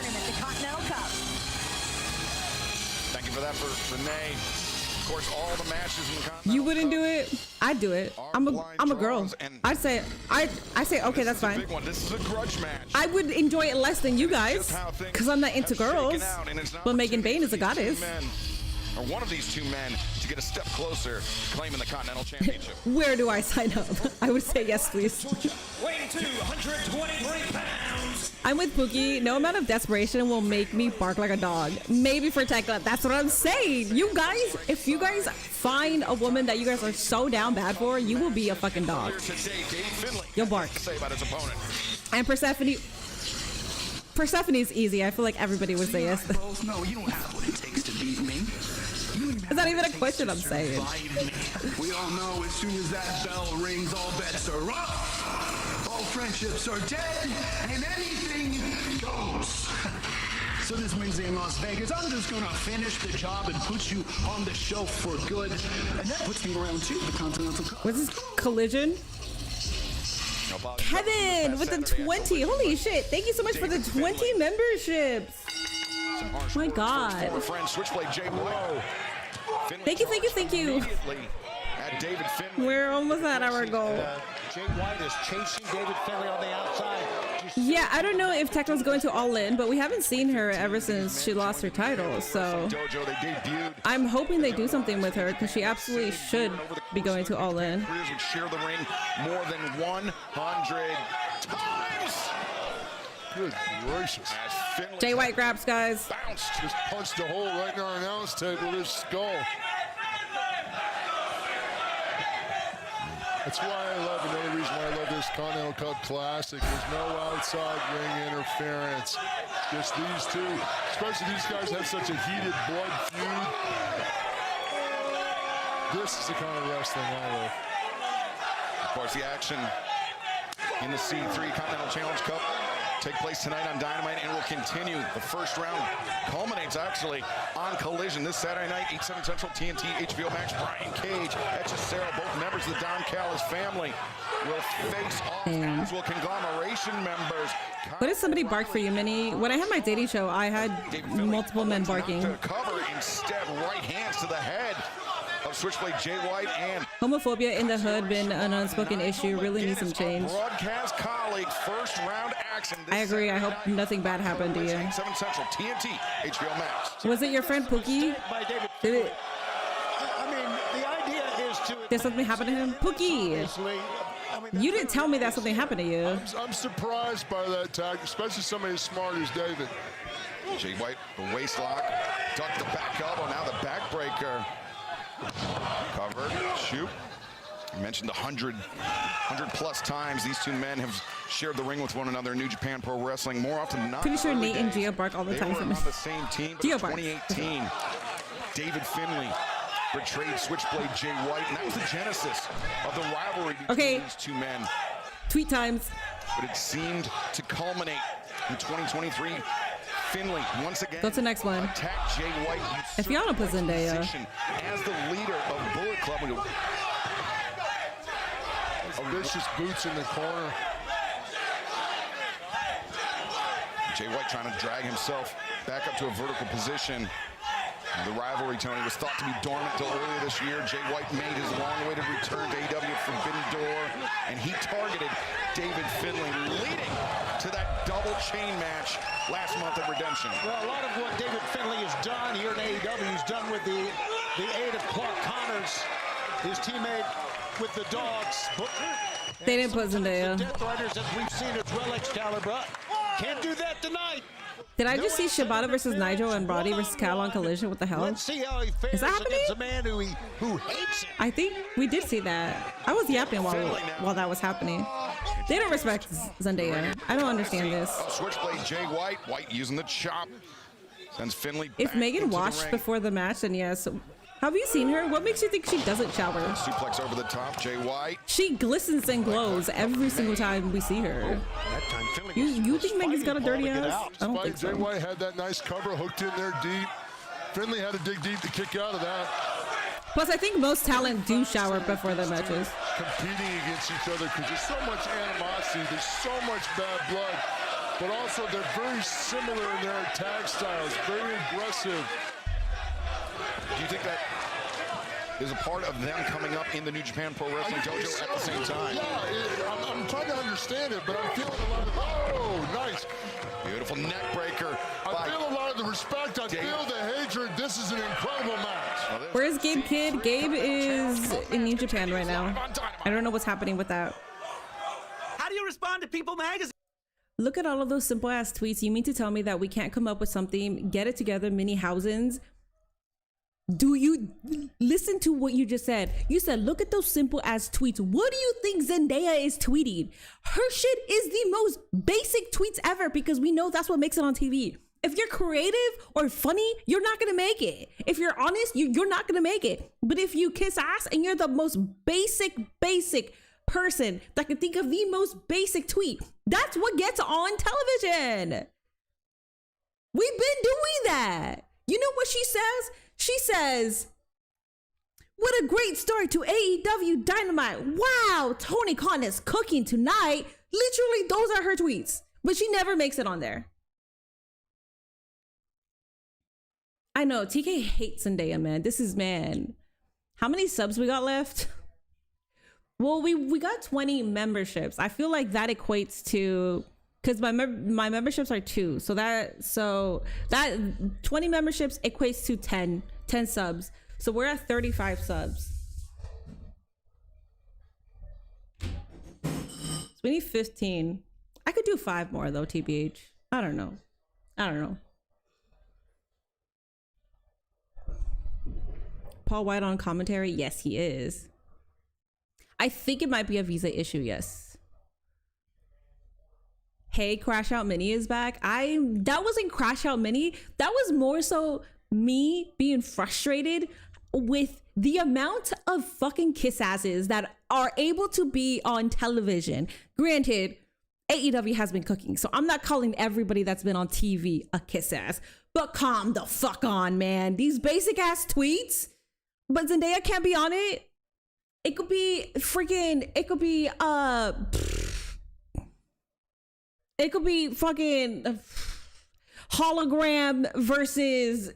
Thank you for that, for Renee. Of course, all the matches in the Continental You wouldn't Cup do it? I'd do it. I'm a girl. I'd say okay, that's fine. Big one. This is a grudge match. I would enjoy it less than you guys because I'm not into girls. But Megan Bayne is a goddess. Or one of these two men to get a step closer to claiming the Continental Championship. Where do I sign up? I would say yes, please. Weighing 223 pounds. I'm with Pookie. No amount of desperation will make me bark like a dog. Maybe for Tekla. That's what I'm saying. You guys, if you guys find a woman that you guys are so down bad for, you will be a fucking dog. You'll bark. Say about his opponent. And Persephone is easy. I feel like everybody would say yes. No, you don't have what it takes to beat me. It's not even a question I'm saying. We all know as soon as that bell rings, all bets are off. All friendships are dead, and anything goes. So this Wednesday in Las Vegas, I'm just gonna finish the job and put you on the shelf for good. And that puts me around to the Continental Cup. What's this collision? Kevin with the 20. Holy shit. Thank you so much for the 20 memberships. My God. Switchblade Jay White. Thank you. At David Finley. We're almost at our goal. Jay White is chasing David Finley on the outside. Yeah, I don't know if Tekla's going to All In, but we haven't seen her ever since she lost her title, so I'm hoping they do something with her because she absolutely should be going to All In. Would share the ring more than 100 times. Good gracious. Jay White grabs, guys. Bounced. Just punched a hole right in our announce table with his skull. That's why I love, another reason why I love this Continental Cup Classic. There's no outside ring interference. Just these two, especially these guys have such a heated blood feud. This is the kind of wrestling I love. Of course, the action in the C3 Continental Challenge Cup take place tonight on Dynamite and will continue. The first round culminates actually on Collision this Saturday night, 8/7 Central TNT HBO Max. Brian Cage, Etchesero, both members of the Don Callis family, will face off as will Conglomeration members. What did somebody bark for you, Minnie? When I had my dating show, I had multiple men barking. To cover instead, right hands to the head of Switchblade Jay White, and Homophobia in the hood been an unspoken issue. Really needs some change. Broadcast colleague, first round action. I agree. I hope nothing bad happened to you. 7 Central TNT HBO Max. Was it your friend Pookie? Did it? I mean, the idea is to. Did something happen to him? Pookie! You didn't tell me that something happened to you. I'm surprised by that tag, especially somebody as smart as David. Jay White, the waist lock, ducked the back elbow, now the backbreaker. Covered, shoot. I mentioned 100 plus times these two men have shared the ring with one another in New Japan Pro Wrestling more often than not. Pretty sure Nate and Gio bark all the time for me. They were on the same team, but in 2018, David Finley betrayed Switchblade Jay White, and that was the genesis of the rivalry between these two men. Tweet times. But it seemed to culminate in 2023. Finley once again. Go to the next one. Attacked Jay White. If y'all don't put Zendaya as the leader of Bullet Club. Vicious boots in the corner. Jay White trying to drag himself back up to a vertical position. The rivalry, Tony, was thought to be dormant until earlier this year. Jay White made his long-awaited return to AEW at Forbidden Door, and he targeted David Finley, leading to that double chain match last month at Redemption. Well, a lot of what David Finley has done here in AEW, he's done with the aid of Clark Connors, his teammate with the Dogs. They didn't put Zendaya. Death Riders, as we've seen, as well, Excalibur. Can't do that tonight. Did I just see Shibata versus Nigel and Brody versus Cal on Collision? What the hell? Let's see how he fares Is that happening? against a man who hates him. I think we did see that. I was yapping while that was happening. They don't respect Zendaya. I don't understand this. Switchblade Jay White. White using the chop. Sends Finley back If Megan into washed the ring. before the match, then yes. Have you seen her? What makes you think she doesn't shower? Suplex over the top, Jay White. She glistens and glows every single time we see her. You think Megan's got a dirty ass? I don't think Jay so. White had that nice cover hooked in there deep. Finley had to dig deep to kick out of that. Plus, I think most talent do shower before their matches. Competing against each other because there's so much animosity, there's so much bad blood, but also they're very similar in their tag styles, very aggressive. Do you think that is a part of them coming up in the New Japan Pro Wrestling Dojo at the same time? Yeah, I'm trying to understand it, but I'm feeling a lot of, oh, nice. Beautiful neck breaker. I feel a lot of the respect. I feel the hatred. This is an incredible match. Where's Gabe Kidd? Gabe is in New Japan right now. I don't know what's happening with that. How do you respond to People Magazine? Look at all of those simple ass tweets. You mean to tell me that we can't come up with something? Get it together, Minnie Housens. Do you listen to what you just said? You said, look at those simple ass tweets. What do you think Zendaya is tweeting? Her shit is the most basic tweets ever because we know that's what makes it on TV. If you're creative or funny, you're not gonna make it. If you're honest, you're not gonna make it. But if you kiss ass and you're the most basic person that can think of the most basic tweet, that's what gets on television. We've been doing that. You know what she says? She says, what a great start to AEW Dynamite. Wow, Tony Khan is cooking tonight. Literally, those are her tweets. But she never makes it on there. I know, TK hates Zendaya, man. This is, man. How many subs we got left? Well, we got 20 memberships. I feel like that equates to, because my memberships are 2. So that 20 memberships equates to 10 subs. So we're at 35 subs. So we need 15. I could do 5 more though, TBH. I don't know. Paul White on commentary? Yes, he is. I think it might be a visa issue, yes. Hey, Crash Out Mini is back. That wasn't Crash Out Mini. That was more so me being frustrated with the amount of fucking kiss asses that are able to be on television. Granted, AEW has been cooking, so I'm not calling everybody that's been on TV a kiss ass, but calm the fuck on, man. These basic ass tweets, but Zendaya can't be on it. It could be freaking, it could be fucking hologram versus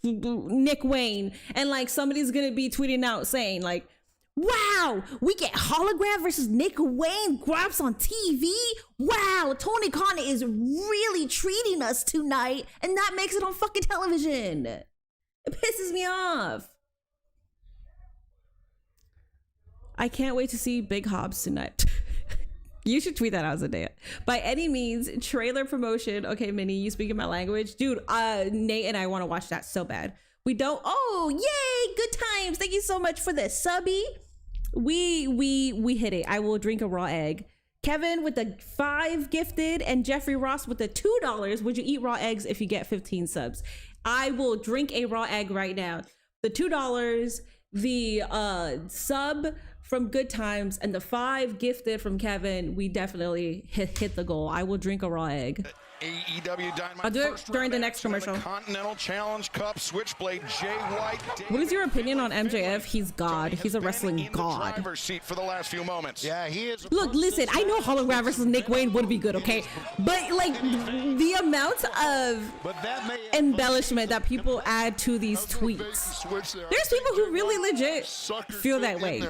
Nick Wayne, and like somebody's gonna be tweeting out saying like, wow, we get hologram versus Nick Wayne grabs on TV. Wow, Tony Khan is really treating us tonight, and that makes it on fucking television. It pisses me off. I can't wait to see Big Hobbs tonight. You should tweet that out, Zendaya. By any means, trailer promotion. Okay, Minnie, you speaking my language. Dude, Nate and I want to watch that so bad. We don't. Oh, yay, good times. Thank you so much for the subby. We hit it. I will drink a raw egg. Kevin with the 5 gifted and Jeffrey Ross with the $2. Would you eat raw eggs if you get 15 subs? I will drink a raw egg right now. The $2, the sub from Good Times, and the 5 gifted from Kevin, we definitely hit the goal. I will drink a raw egg. AEW Dynamite. I'll do it during the next commercial. Continental Challenge Cup, Switchblade Jay White. What is your opinion on MJF? He's God. He's a wrestling god. Driver's seat for the last few moments. Yeah, he is. Look, listen, I know hologram versus Nick Wayne would be good, okay? But like the amount of embellishment that people add to these tweets. There's people who really legit feel that way.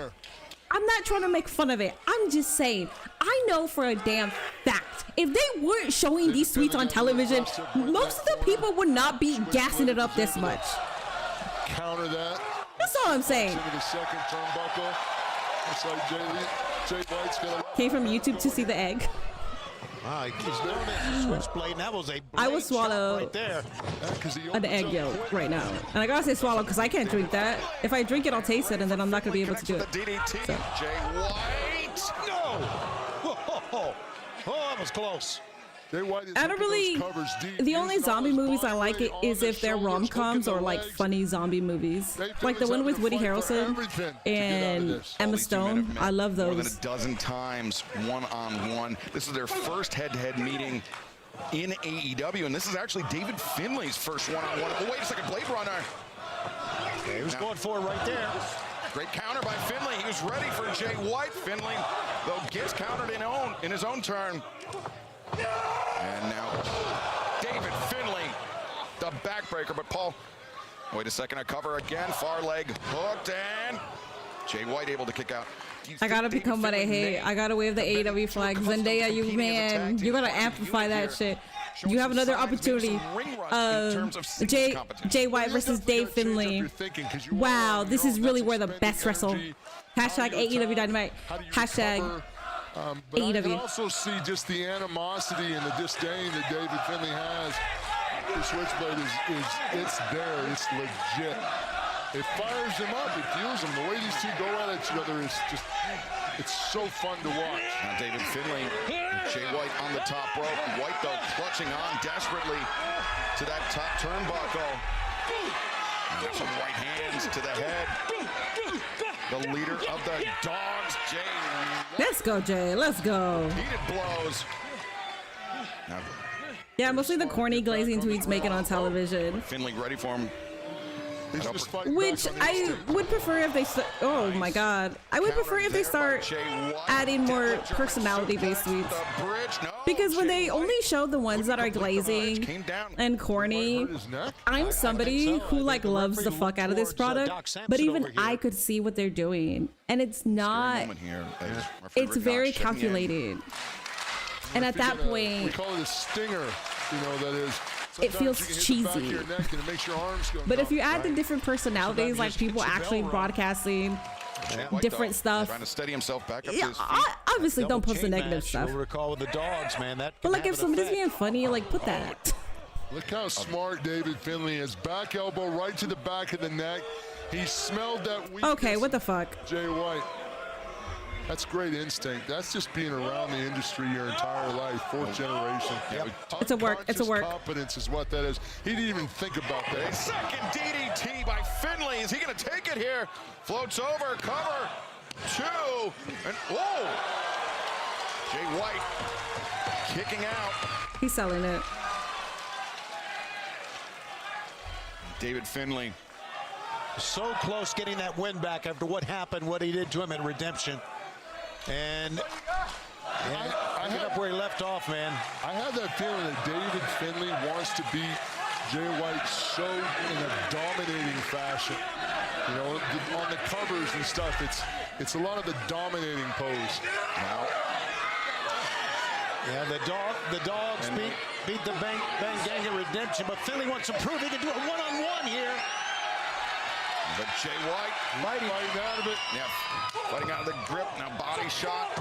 I'm not trying to make fun of it. I'm just saying, I know for a damn fact, if they weren't showing these tweets on television, most of the people would not be gassing it up this much. Counter that. That's all I'm saying. Into the second turnbuckle. Looks like Jay White's gonna... Came from YouTube to see the egg. He's doing it. Switchblade. And that was a I will swallow right there. an egg yolk right now. And I gotta say swallow because I can't drink that. If I drink it, I'll taste it, and then I'm not gonna be able to do it. So. Jay White. No. Oh, that was close. I don't really. The only zombie movies I like it is if they're rom-coms or like funny zombie movies, like the one with Woody Harrelson and Emma Stone. I love those. More than a dozen times, one-on-one. This is their first head-to-head meeting in AEW, and this is actually David Finlay's first one-on-one. Oh, wait a second, Blade Runner. Okay, he was going for it right there. Great counter by Finlay. He was ready for Jay White. Finlay, though, gets countered in his own turn. And now David Finlay, the backbreaker. But Paul, Wait a second, a cover again. Far leg hooked, and Jay White able to kick out. I gotta become what I hate. I gotta wave the AEW flag. Zendaya, you man, you gotta amplify that shit. You have another opportunity. Jay White versus Dave Finlay. Wow, this is really where the best wrestle. Hashtag AEW Dynamite. Hashtag But I can AEW. also see just the animosity and the disdain that David Finlay has. The Switchblade it's there, it's legit. It fires him up, it fuels him. The way these two go at each other is just, it's so fun to watch. Now David Finlay, Jay White on the top rope. White, though, clutching on desperately to that top turnbuckle. And some right hands to the head. The leader of the Dogs, Jay. Let's go, Jay. Let's go. Heated blows. Now, Yeah, mostly the corny glazing tweets make it on television. Finlay ready for him. Which I would prefer if they oh my god, I would prefer if they start adding more personality-based tweets, because when they only show the ones that are glazing and corny, I'm somebody who like loves the fuck out of this product, but even I could see what they're doing, and it's not, it's very calculated, and at that point we call it a stinger, you know, that is. It feels cheesy. But if you add the different personalities, like people actually broadcasting different stuff, trying to steady himself back up yeah, to his feet. obviously don't post the negative stuff. You'll recall with the Dogs, man. That But like if somebody's being funny, like put that. Look how smart David Finlay is. Back elbow right to the back of the neck. He smelled that weakness. Okay, what the fuck? Jay White. That's great instinct. That's just being around the industry your entire life, fourth generation. Yep. It's a work. It's a work. Confidence is what that is. He didn't even think about that. A second DDT by Finlay. Is he going to take it here? Floats over, cover, two, and whoa! Jay White kicking out. He's selling it. David Finlay. So close getting that win back after what happened, what he did to him in Redemption. And I pick up where he left off, man. I have that feeling that David Finlay wants to beat Jay White so in a dominating fashion. You know, on the covers and stuff, it's a lot of the dominating pose. Now, yeah, the Dogs beat the Bang Gang at Redemption, but Finlay wants to prove he can do it one-on-one here. But Jay White fighting out of it. Yeah, fighting out of the grip. Now body shot,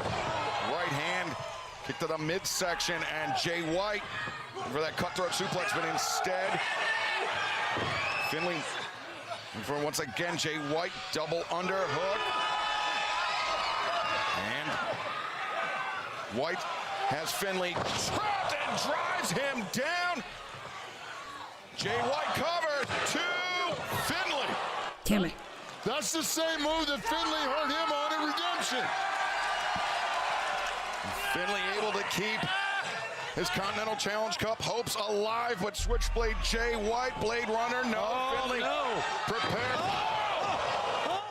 right hand, kick to the midsection, and Jay White for that cutthroat suplex, but instead, Finlay for once again, Jay White double underhook. And White has Finlay trapped and drives him down. Jay White cover to Finlay. Damn it. That's the same move that Finlay hurt him on in Redemption. Finlay able to keep his Continental Challenge Cup hopes alive, but Switchblade Jay White, Blade Runner, Finlay, prepare.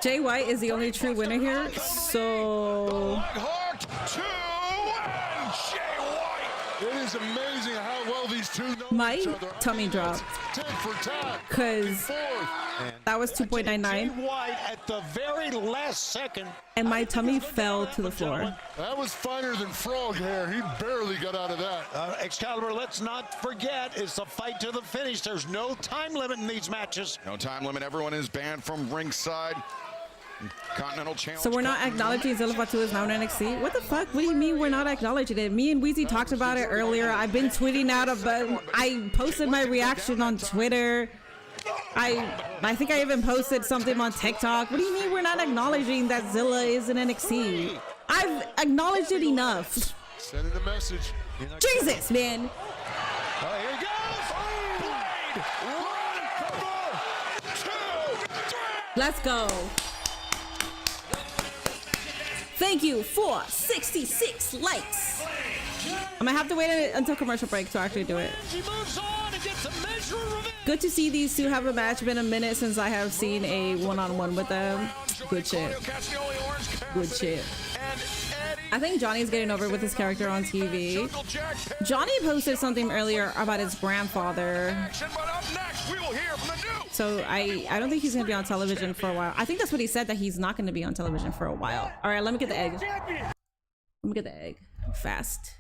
Jay White is the only true winner here, so... Hooked, two, and Jay White. It is amazing how well these two know My each other. tummy dropped. Because that was 2.99. Jay White at the very last second. And my tummy fell to the floor. That was finer than frog hair. He barely got out of that. Excalibur, let's not forget, it's a fight to the finish. There's no time limit in these matches. No time limit. Everyone is banned from ringside. Continental Challenge. So we're not acknowledging Zilla Fatu is now in NXT? What the fuck? What do you mean we're not acknowledging it? Me and Weezy talked about it earlier. I've been tweeting out about, I posted my reaction on Twitter. I think I even posted something on TikTok. What do you mean we're not acknowledging that Zilla is in NXT? I've acknowledged it enough. Sending a message. Jesus, man. Oh, here he goes. One, 2, 3. Let's go. Thank you for 66 likes. I'm gonna have to wait until commercial break to actually do it. Good to see these two have a match. Been a minute since I have seen a one-on-one with them. Good shit. Good shit. I think Johnny's getting over with his character on TV. Johnny posted something earlier about his grandfather. But up next, we will hear from the new So I don't think he's gonna be on television for a while. I think that's what he said, that he's not gonna be on television for a while. All right, let me get the egg. Let me get the egg fast.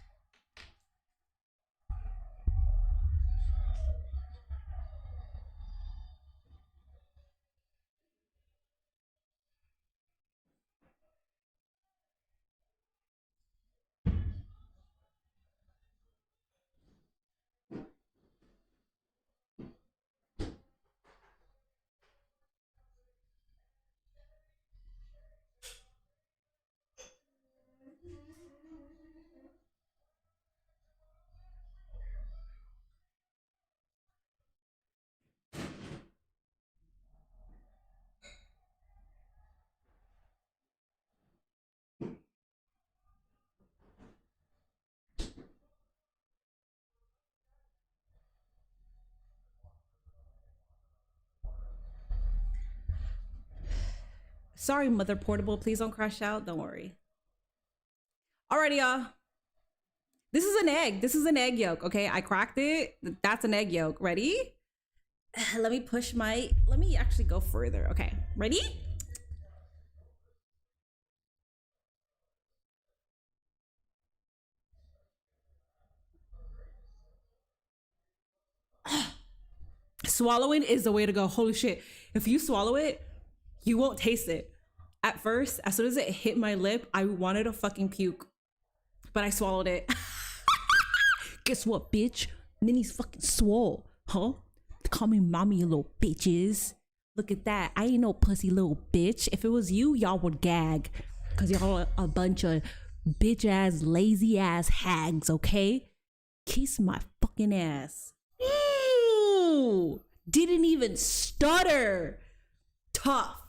Sorry, Mother Portable. Please don't crash out. Don't worry. Alrighty, y'all. This is an egg. This is an egg yolk. Okay, I cracked it. That's an egg yolk. Ready? Let me push my. Let me actually go further. Okay, ready? Swallowing is the way to go. Holy shit. If you swallow it, you won't taste it. At first, as soon as it hit my lip, I wanted to fucking puke. But I swallowed it. Guess what, bitch? Minnie's fucking swole. Huh? Call me mommy, you little bitches. Look at that. I ain't no pussy little bitch. If it was you, y'all would gag. Because y'all are a bunch of bitch-ass, lazy-ass hags, okay? Kiss my fucking ass. Ooh! Didn't even stutter. Tough.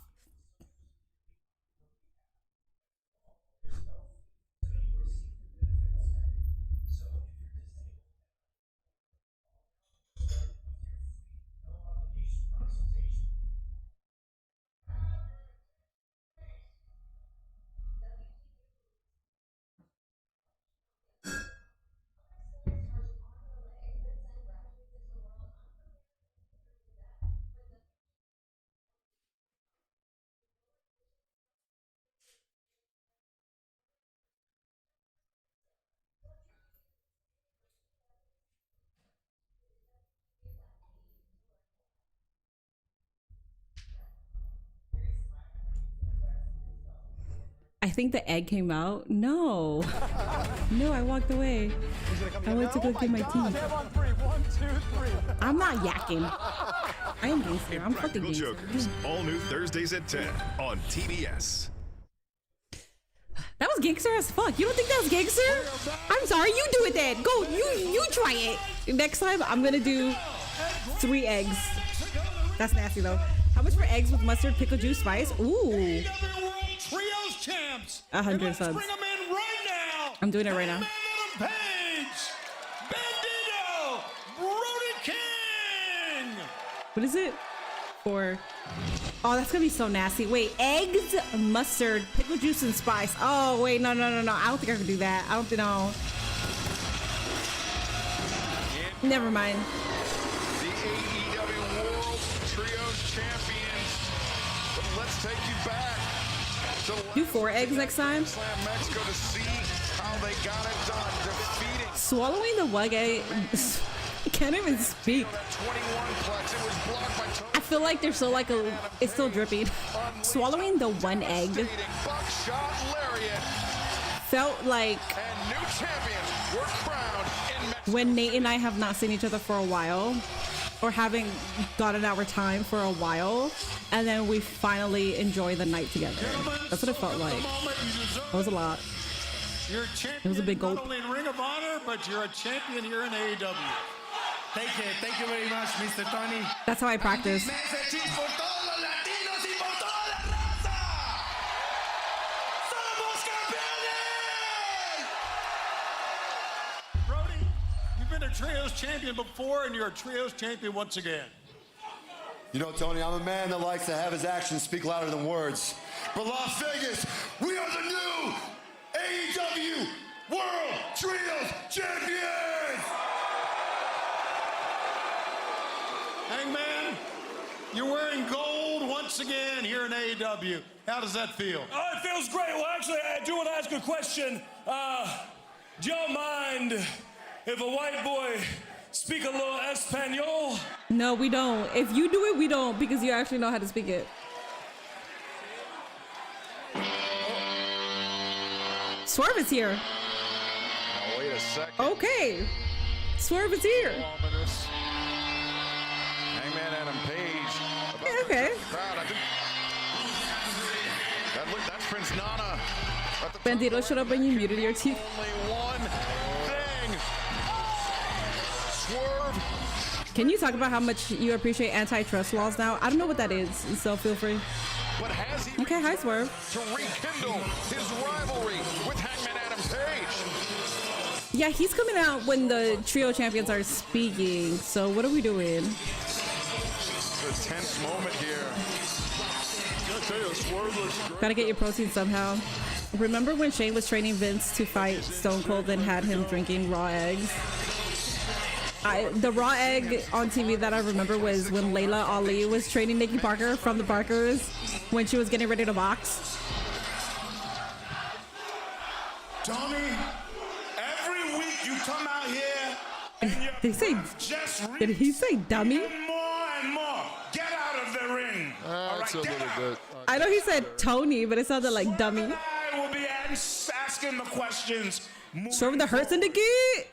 I think the egg came out. No. No, I walked away. I went to go get my teeth. I'm not yakking. I am gangster. I'm fucking gangster. Jokers, all new Thursdays at 10 on TBS. That was gangster as fuck. You don't think that was gangster? I'm sorry. You do it then. Go. You try it. Next time, I'm gonna do 3 eggs. That's nasty though. How much for eggs with mustard, pickle juice, spice? Ooh. Trios champs. 100 subs. Bring them in right now. I'm doing it right now. Page, Bandito, Brody King. What is it? For? Oh, that's gonna be so nasty. Wait, eggs, mustard, pickle juice, and spice. Oh, wait, no. I don't think I can do that. I don't think no. Never mind. The AEW World Trios Champions. But let's take you back. Do 4 eggs next time. Mexico to see how they got it done, defeating. Swallowing the one egg. I can't even speak. I feel like they're so like a. It's still dripping. Swallowing the one egg felt like when Nate and I have not seen each other for a while, or haven't gotten our time for a while, and then we finally enjoy the night together. That's what it felt like. It was a lot. You're a champion, it was a big goal. Not only in Ring of Honor, but you're a champion here in AEW. Thank you very much, Mr. Tony. That's how I practice. Brody, you've been a Trios champion before, and you're a Trios champion once again. You know, Tony, I'm a man that likes to have his actions speak louder than words. But Las Vegas, we are the new AEW World Trios Champions! Hangman, You're wearing gold once again here in AEW. How does that feel? Oh, it feels great. Well, actually, I do want to ask a question. Do y'all mind if a white boy speak a little Espanol? No, we don't. If you do it, we don't, because you actually know how to speak it. Swerve is here. Now, wait a second. Okay. Swerve is here. Ominous. Hangman Adam Page. Yeah, okay. Crowd. I think that's Prince Nana. Bandito, shut up when you muted your teeth. Only one thing. Swerve. Can you talk about how much you appreciate antitrust laws now? I don't know what that is, so feel free. What has he Okay, hi, Swerve. to rekindle his rivalry with Hangman Adam Page? Yeah, he's coming out when the trio champions are speaking. So what are we doing? It's a tense moment here. I tell you, Swerve looks great. Gotta get your protein somehow. Remember when Shane was training Vince to fight Stone Cold and had him drinking raw eggs? The raw egg on TV that I remember was when Layla Ali was training Nikki Parker from the Parkers when she was getting ready to box. Tony, every week you come out here and Did he say? Did he say dummy? more and more. Get out of the ring. All That's right, a get little out. bit. I know he said Tony, but it sounded like dummy. I will be asking the questions. Show him the Hurt Syndicate.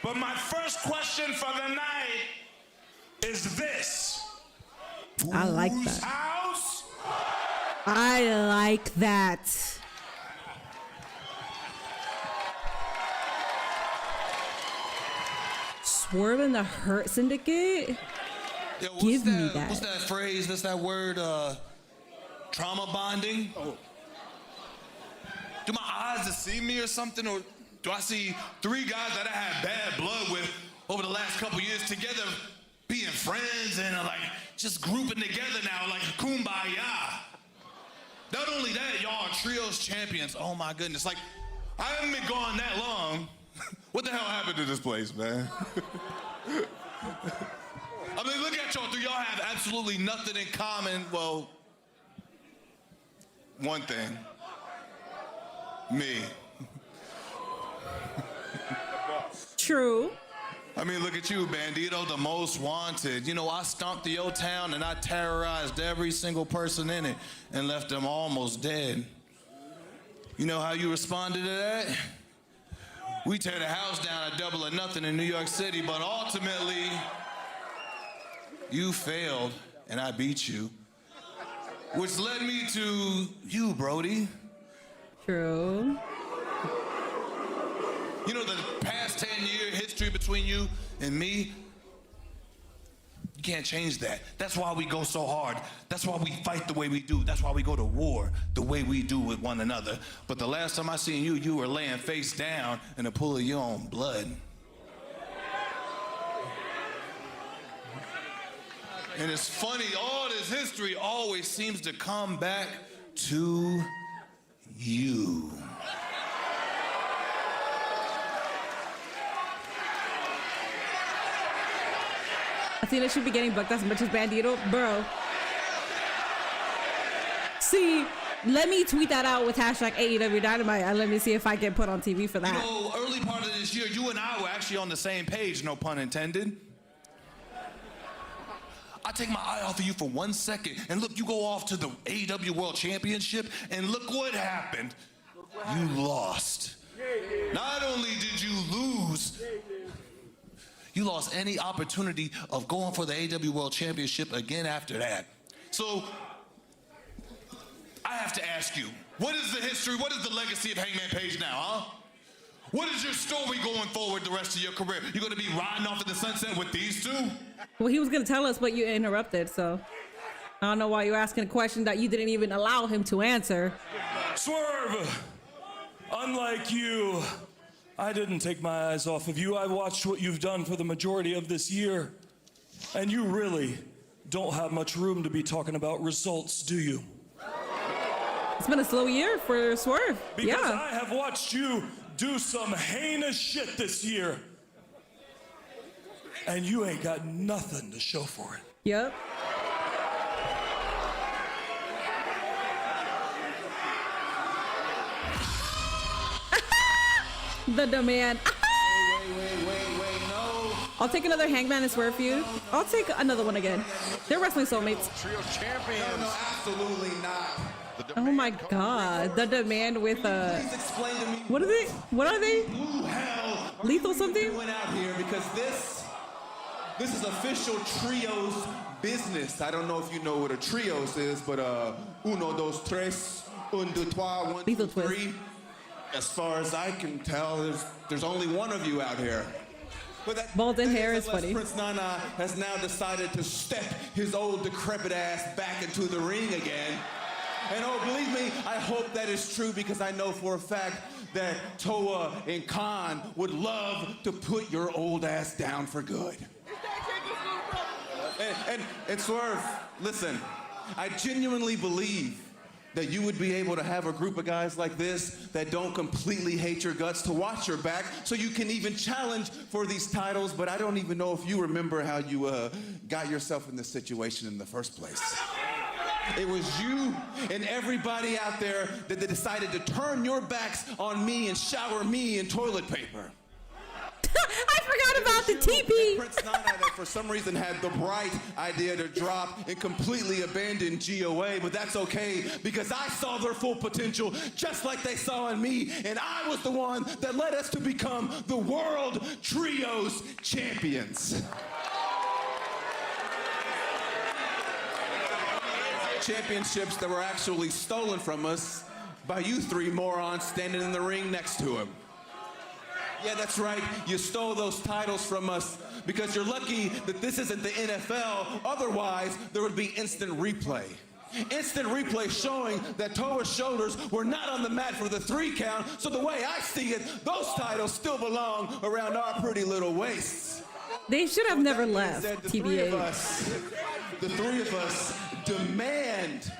But my first question for the night is this. I like Whose that. house? I like that. Swerve in the Hurt Syndicate? Yo, Give me that. What's that phrase? What's that word? Trauma bonding? Oh. Do my eyes deceive me or something? Or do I see three guys that I had bad blood with over the last couple years together being friends and like just grouping together now like kumbaya? Not only that, y'all are trios champions. Oh my goodness. Like, I haven't been gone that long. What the hell happened to this place, man? I mean, look at y'all three. Y'all have absolutely nothing in common. Well, one thing. Me. True. I mean, look at you, Bandito, the most wanted. You know, I stomped the O-Town and I terrorized every single person in it and left them almost dead. You know how you responded to that? We tear the house down at Double or Nothing in New York City, but ultimately, you failed and I beat you. Which led me to you, Brody. True. You know, the past 10-year history between you and me, you can't change that. That's why we go so hard. That's why we fight the way we do. That's why we go to war the way we do with one another. But the last time I seen you, you were laying face down in a pool of your own blood. And it's funny, all this history always seems to come back to you. Athena should be getting booked as much as Bandito. Bro. See, let me tweet that out with hashtag AEW Dynamite and let me see if I get put on TV for that. You know, early part of this year, you and I were actually on the same page, no pun intended. I take my eye off of you for 1 second, and look, you go off to the AEW World Championship, and look what happened. You lost. Not only did you lose, you lost any opportunity of going for the AEW World Championship again after that. So, I have to ask you, what is the history, what is the legacy of Hangman Page now, huh? What is your story going forward the rest of your career? You gonna be riding off in the sunset with these two? Well, he was gonna tell us, but you interrupted, so I don't know why you're asking a question that you didn't even allow him to answer. Swerve, unlike you, I didn't take my eyes off of you. I watched what you've done for the majority of this year, and you really don't have much room to be talking about results, do you? It's been a slow year for Swerve. Because yeah. I have watched you do some heinous shit this year, and you ain't got nothing to show for it. Yep. The demand. Wait, no. I'll take another Hangman and Swerve feud. I'll take another one again. They're wrestling soulmates. Trio champions. No, absolutely not. Oh my god. The demand with Please explain to me. what are they? What are they? Blue hell. Lethal something? Went out here because this is official trios business. I don't know if you know what a trios is, but uno, dos, tres, un, deux, trois, one, two, three. As far as I can tell, there's only one of you out here. But that, Balding hair is funny. Prince Nana has now decided to step his old decrepit ass back into the ring again. And oh, believe me, I hope that is true because I know for a fact that Toa and Khan would love to put your old ass down for good. And Swerve, listen, I genuinely believe that you would be able to have a group of guys like this that don't completely hate your guts to watch your back so you can even challenge for these titles, but I don't even know if you remember how you got yourself in this situation in the first place. It was you and everybody out there that decided to turn your backs on me and shower me in toilet paper. I forgot about the TP. Prince Nana that for some reason had the bright idea to drop and completely abandon GOA, but that's okay because I saw their full potential just like they saw in me, and I was the one that led us to become the World Trios Champions. Championships that were actually stolen from us by you three morons standing in the ring next to him. Yeah, that's right. You stole those titles from us because you're lucky that this isn't the NFL. Otherwise, there would be instant replay. Instant replay showing that Toa's shoulders were not on the mat for the 3 count. So the way I see it, those titles still belong around our pretty little waists. They should have never left TBA. The three of us demand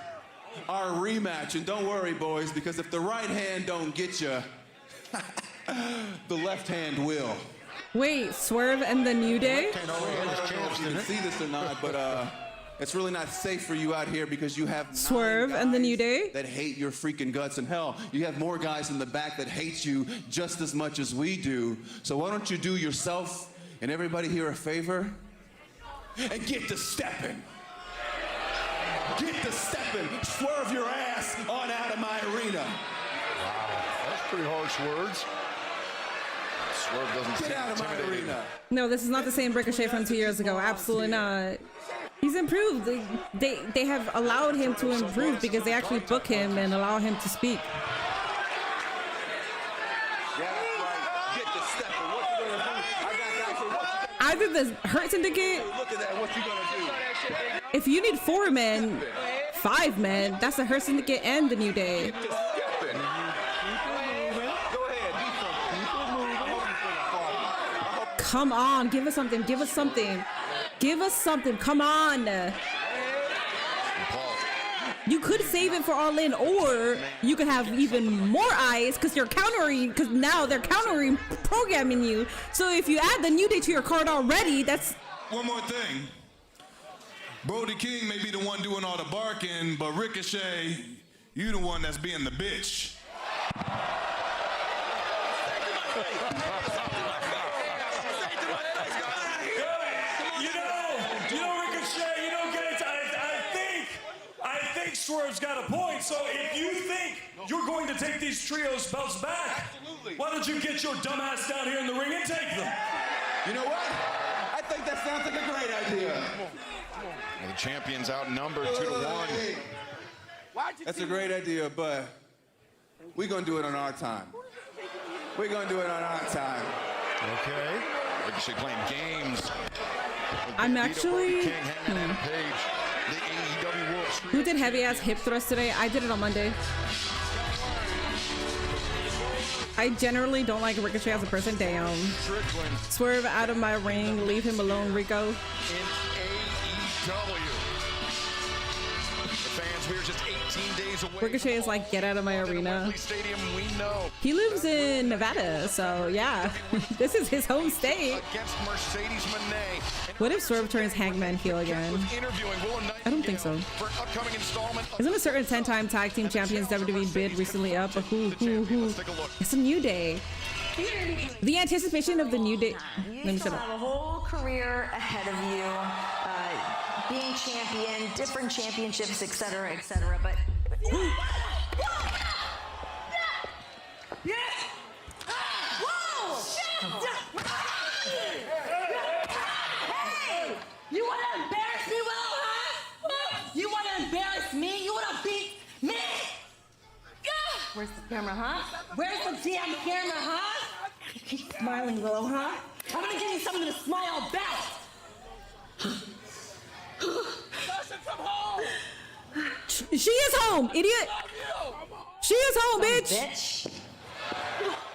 our rematch. And don't worry, boys, because if the right hand don't get you, the left hand will. Wait, Swerve and the New Day? I don't know if you can see this or not, but it's really not safe for you out here because you have Swerve and the New Day that hate your freaking guts. And hell, you have more guys in the back that hate you just as much as we do. So why don't you do yourself and everybody here a favor and get to stepping. Get to stepping. Swerve your ass on out of my arena. Wow, that's pretty harsh words. Swerve doesn't get out of my arena. No, this is not the same Ricochet from 2 years ago. Absolutely not. He's improved. They have allowed him to improve because they actually book him and allow him to speak. Either the Hurt Syndicate. If you need 4 men, 5 men, that's the Hurt Syndicate and the New Day. Come on, give us something, give us something. Give us something, come on. You could save it for All In, or you could have even more eyes because you're countering, because now they're countering programming you. So if you add the New Day to your card already, that's... One more thing. Brody King may be the one doing all the barking, but Ricochet, you the one that's being the bitch. Swerve's got a point, so if you think you're going to take these trios belts back, why don't you get your dumb ass down here in the ring and take them? You know what? I think that sounds like a great idea. Well, the champions outnumbered 2-1. That's a great idea, but we're going to do it on our time. We're going to do it on our time. Okay. Ricochet playing games. I'm actually... Who did heavy ass hip thrust today? I did it on Monday. I generally don't like Ricochet as a person. Damn. Swerve out of my ring. Leave him alone, Rico. In AEW. The fans as we are just 18 days away. Ricochet is like, get out of my arena. Stadium, we know. He lives in Nevada, so yeah. This is his home state. Against Mercedes Moné. What if Swerve turns Hangman heel again? I don't think so. For an upcoming installment. Isn't a certain 10-time tag team champions WWE bid recently up? But who? It's a New Day. The anticipation of the New Day. Let me shut up. Have a whole career ahead of you, being champion, different championships, etc., etc. But hey, you want to embarrass me, Will? Huh? You want to embarrass me? You want to beat me? Where's the camera, huh? Where's the damn camera, huh? Keep smiling, Willow, huh? I'm gonna give you something to smile about. She is home, idiot. She is home, bitch.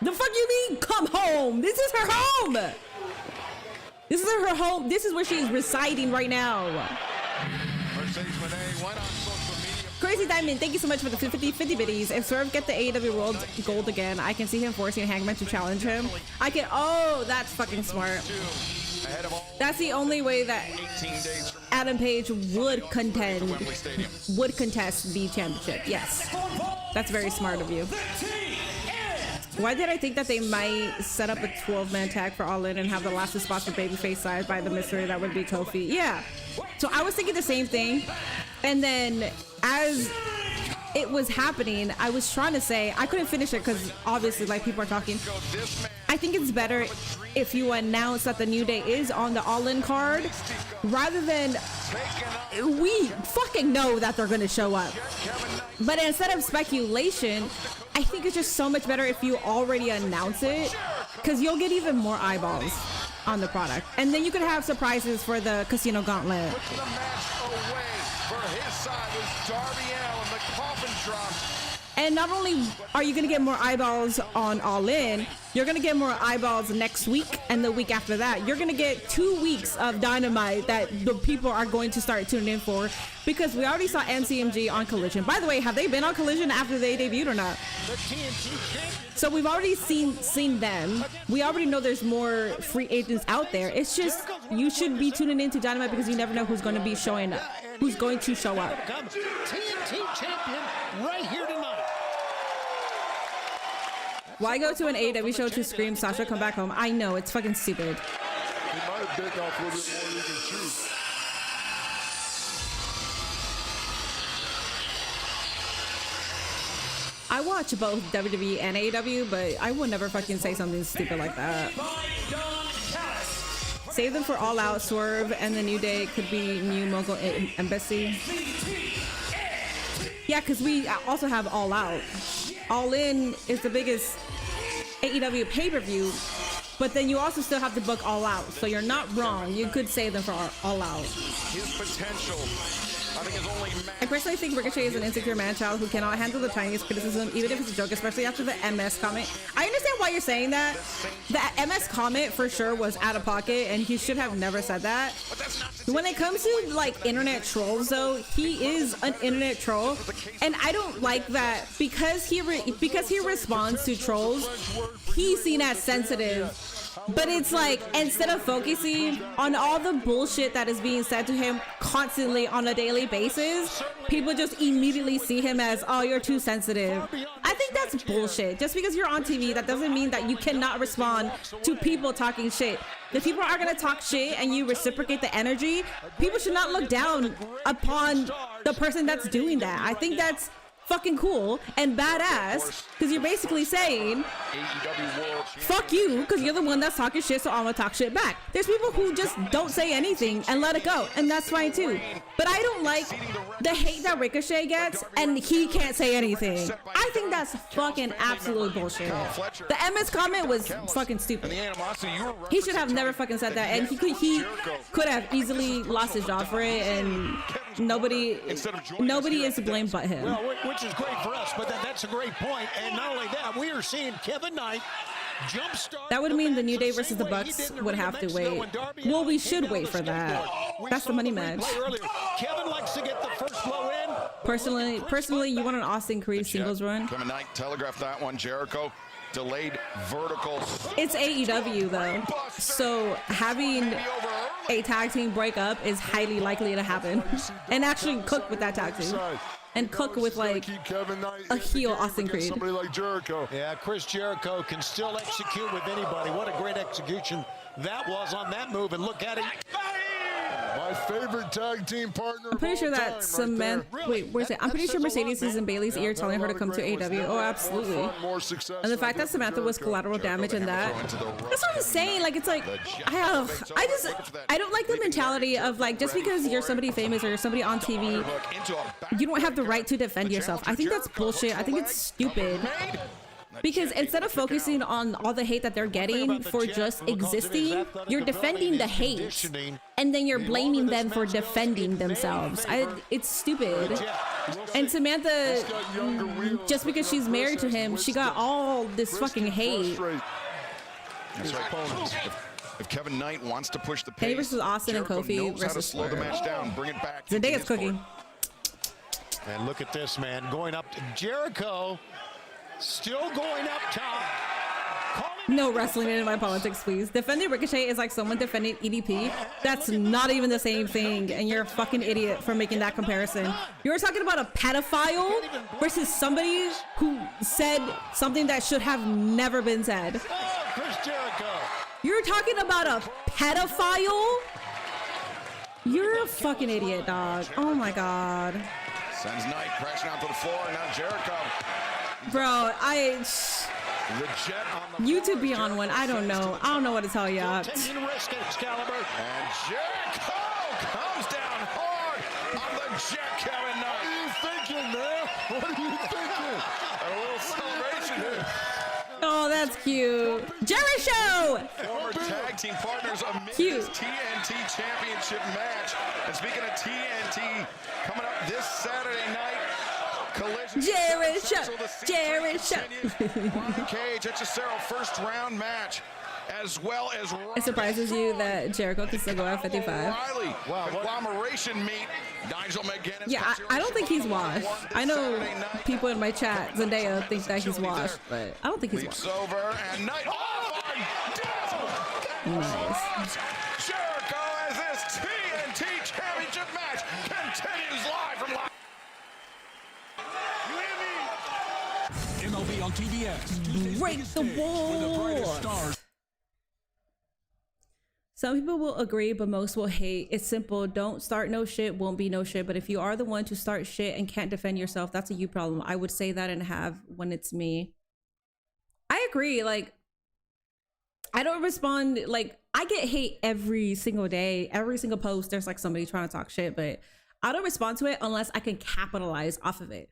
The fuck you mean, come home? This is her home. This is her home. This is where she's residing right now. Mercedes Moné, why not social media? Crazy Diamond, thank you so much for the 50 biddies. If Swerve get the AEW World Gold again, I can see him forcing Hangman to challenge him. I can, oh, that's fucking smart. That's the only way that Adam Page would contest the championship. Yes, that's very smart of you. Why did I think that they might set up a 12-man tag for All In and have the last two spots for babyface side by the mystery? That would be Kofi. Yeah. So I was thinking the same thing. And then as it was happening, I was trying to say, I couldn't finish it because obviously like people are talking. I think it's better if you announce that the New Day is on the All In card rather than we fucking know that they're going to show up. But instead of speculation, I think it's just so much better if you already announce it because you'll get even more eyeballs on the product. And then you could have surprises for the Casino Gauntlet. And not only are you going to get more eyeballs on All In, you're going to get more eyeballs next week and the week after that. You're going to get 2 weeks of Dynamite that the people are going to start tuning in for because we already saw MCMG on Collision. By the way, have they been on Collision after they debuted or not? So we've already seen them. We already know there's more free agents out there. It's just you should be tuning into Dynamite because you never know who's going to be showing up, who's going to show up. TNT champion right here tonight. Why go to an AEW show to scream Sasha come back home? I know, it's fucking stupid. He might have bitten off a little bit more than he can chew. I watch both WWE and AEW, but I would never fucking say something stupid like that. Save them for All Out, Swerve, and the New Day could be New Mogul Embassy. Yeah, because we also have All Out. All In is the biggest AEW pay-per-view, but then you also still have to book All Out, so you're not wrong. You could save them for All Out. His potential, I think, is only. I personally think Ricochet is an insecure man-child who cannot handle the tiniest criticism, even if it's a joke, especially after the MS comment. I understand why you're saying that. The MS comment for sure was out of pocket, and he should have never said that. When it comes to like internet trolls, though, he is an internet troll, and I don't like that because he responds to trolls. He's seen as sensitive. But it's like, instead of focusing on all the bullshit that is being said to him constantly on a daily basis, people just immediately see him as, oh, you're too sensitive. I think that's bullshit. Just because you're on TV, that doesn't mean that you cannot respond to people talking shit. If people are going to talk shit and you reciprocate the energy, people should not look down upon the person that's doing that. I think that's fucking cool and badass because you're basically saying fuck you because you're the one that's talking shit, so I'm gonna talk shit back. There's people who just don't say anything and let it go, and that's fine too. But I don't like the hate that Ricochet gets and he can't say anything. I think that's fucking absolute bullshit. The MS comment was fucking stupid. He should have never fucking said that, and he could have easily lost his job for it, and nobody is to blame but him. Well, which is great for us, but that's a great point. And not only that, we are seeing Kevin Knight jumpstart. That would mean the New Day versus the Bucks would have to wait. Well, we should wait for that. That's the money match. Kevin likes to get the first blow in, Personally, you want an Austin Creed singles run? Kevin Knight telegraphed that one. Jericho delayed vertical. It's AEW though, so having a tag team breakup is highly likely to happen, and actually cook with that tag team. And cook with like a heel Austin Creed. Somebody like Jericho. Yeah, Chris Jericho can still execute with anybody. What a great execution that was on that move. And look at it. My favorite tag team partner. I'm pretty sure that Samantha. Wait, where's it? I'm pretty sure Mercedes is in Bailey's ear telling her to come to AEW. Oh, absolutely. And the fact that Samantha was collateral damage in that. That's what I'm saying. Like, it's like, I don't like the mentality of like, just because you're somebody famous or you're somebody on TV, you don't have the right to defend yourself. I think that's bullshit. I think it's stupid. Because instead of focusing on all the hate that they're getting for just existing, you're defending the hate, and then you're blaming them for defending themselves. It's stupid. And Samantha, just because she's married to him, she got all this fucking hate. That's right. If Kevin Knight wants to push the pace, Kenny versus Austin and Kofi versus slow the match down, bring it back. Zendaya's cooking. And look at this, man, going up to Jericho. Still going up top. No wrestling in my politics, please. Defending Ricochet is like someone defending EDP. That's not even the same thing, and you're a fucking idiot for making that comparison. You're talking about a pedophile versus somebody who said something that should have never been said. Oh, Chris Jericho. You're talking about a pedophile? You're a fucking idiot, dog. Oh my god. Sends Knight crashing out to the floor, and now Jericho. Bro, YouTube be on one. I don't know. I don't know what to tell y'all. And Jericho comes down hard on the jet, Kevin Knight. What are you thinking, man? What are you thinking? A little celebration here. Oh, that's cute. Jericho! Former tag team partners amid Cute. this TNT Championship match. And speaking of TNT, coming up this Saturday night, Jericho! Cage, it's a Cesaro first round match, as well as It surprises you that Jericho can still go at 55. Riley. Conglomeration meet. Nigel McGuinness. Yeah, I don't think he's washed. I know people in my chat, Zendaya, think that he's washed, but I don't think he's washed. Over and Knight off on Nice. Jericho as this TNT Championship match continues live from live. MLB on TBS. Break the wall. Some people will agree, but most will hate. It's simple. Don't start no shit, won't be no shit. But if you are the one to start shit and can't defend yourself, that's a you problem. I would say that and have when it's me. I agree. Like, I don't respond. Like, I get hate every single day. Every single post, there's like somebody trying to talk shit, but I don't respond to it unless I can capitalize off of it.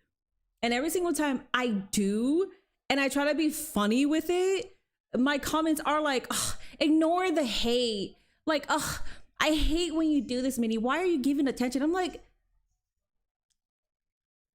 And every single time I do, and I try to be funny with it, my comments are like, ignore the hate. Like, I hate when you do this, Minnie. Why are you giving attention? I'm like,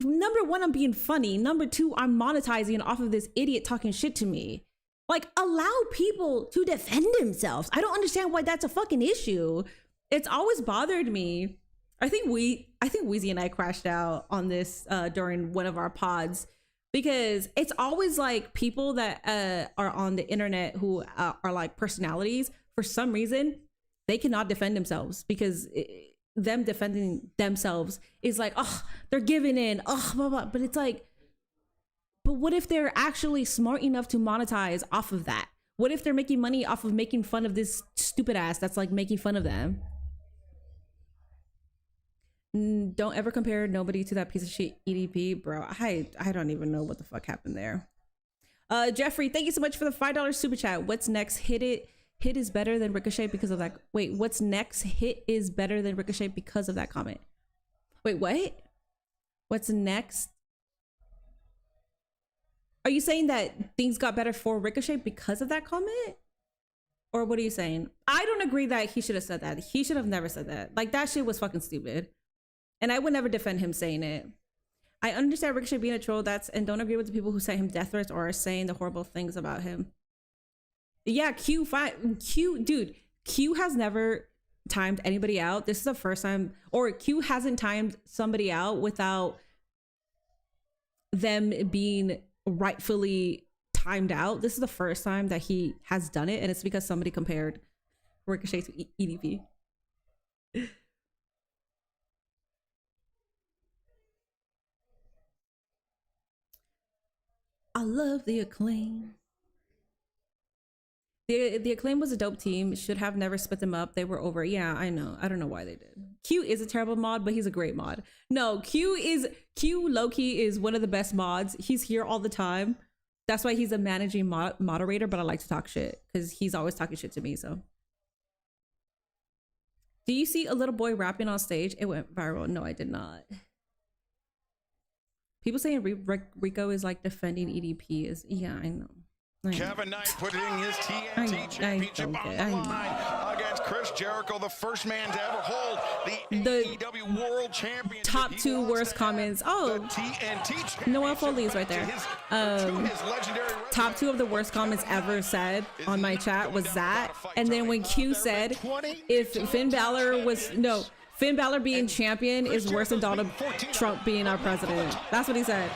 number one, I'm being funny. Number two, I'm monetizing off of this idiot talking shit to me. Like, allow people to defend themselves. I don't understand why that's a fucking issue. It's always bothered me. I think Weezy and I crashed out on this during one of our pods, because it's always like people that are on the internet who are like personalities. For some reason, they cannot defend themselves, because them defending themselves is like, they're giving in, blah, blah. But it's like, but what if they're actually smart enough to monetize off of that? What if they're making money off of making fun of this stupid ass that's like making fun of them? Don't ever compare nobody to that piece of shit EDP, bro. I don't even know what the fuck happened there. Jeffrey, thank you so much for the $5 super chat. What's next? Hit is better than Ricochet because of that. Wait, what's next? Hit is better than Ricochet because of that comment. Wait, what? What's next? Are you saying that things got better for Ricochet because of that comment? Or what are you saying? I don't agree that he should have said that. He should have never said that. Like, that shit was fucking stupid. And I would never defend him saying it. I understand Ricochet being a troll, and don't agree with the people who sent him death threats or are saying the horrible things about him. Yeah, Q has never timed anybody out. This is the first time, or Q hasn't timed somebody out without them being rightfully timed out. This is the first time that he has done it, and it's because somebody compared Ricochet to EDP. I love the Acclaim. The Acclaim was a dope team. Should have never split them up. They were over. Yeah, I know. I don't know why they did. Q is a terrible mod, but he's a great mod. No, Q low-key is one of the best mods. He's here all the time. That's why he's a managing moderator, but I like to talk shit because he's always talking shit to me, so. Do you see a little boy rapping on stage? It went viral. No, I did not. People saying Rico is like defending EDP is, yeah, I know. Kevin Knight putting his TNT championship on the line against Chris Jericho, the first man to ever hold the AEW World Championship. Top two worst comments. Oh, Noel Foley is right there. Top two of the worst comments ever said on my chat was that. And then when Q said, if Finn Balor was, no, Finn Balor being champion is worse than Donald Trump being our president. That's what he said.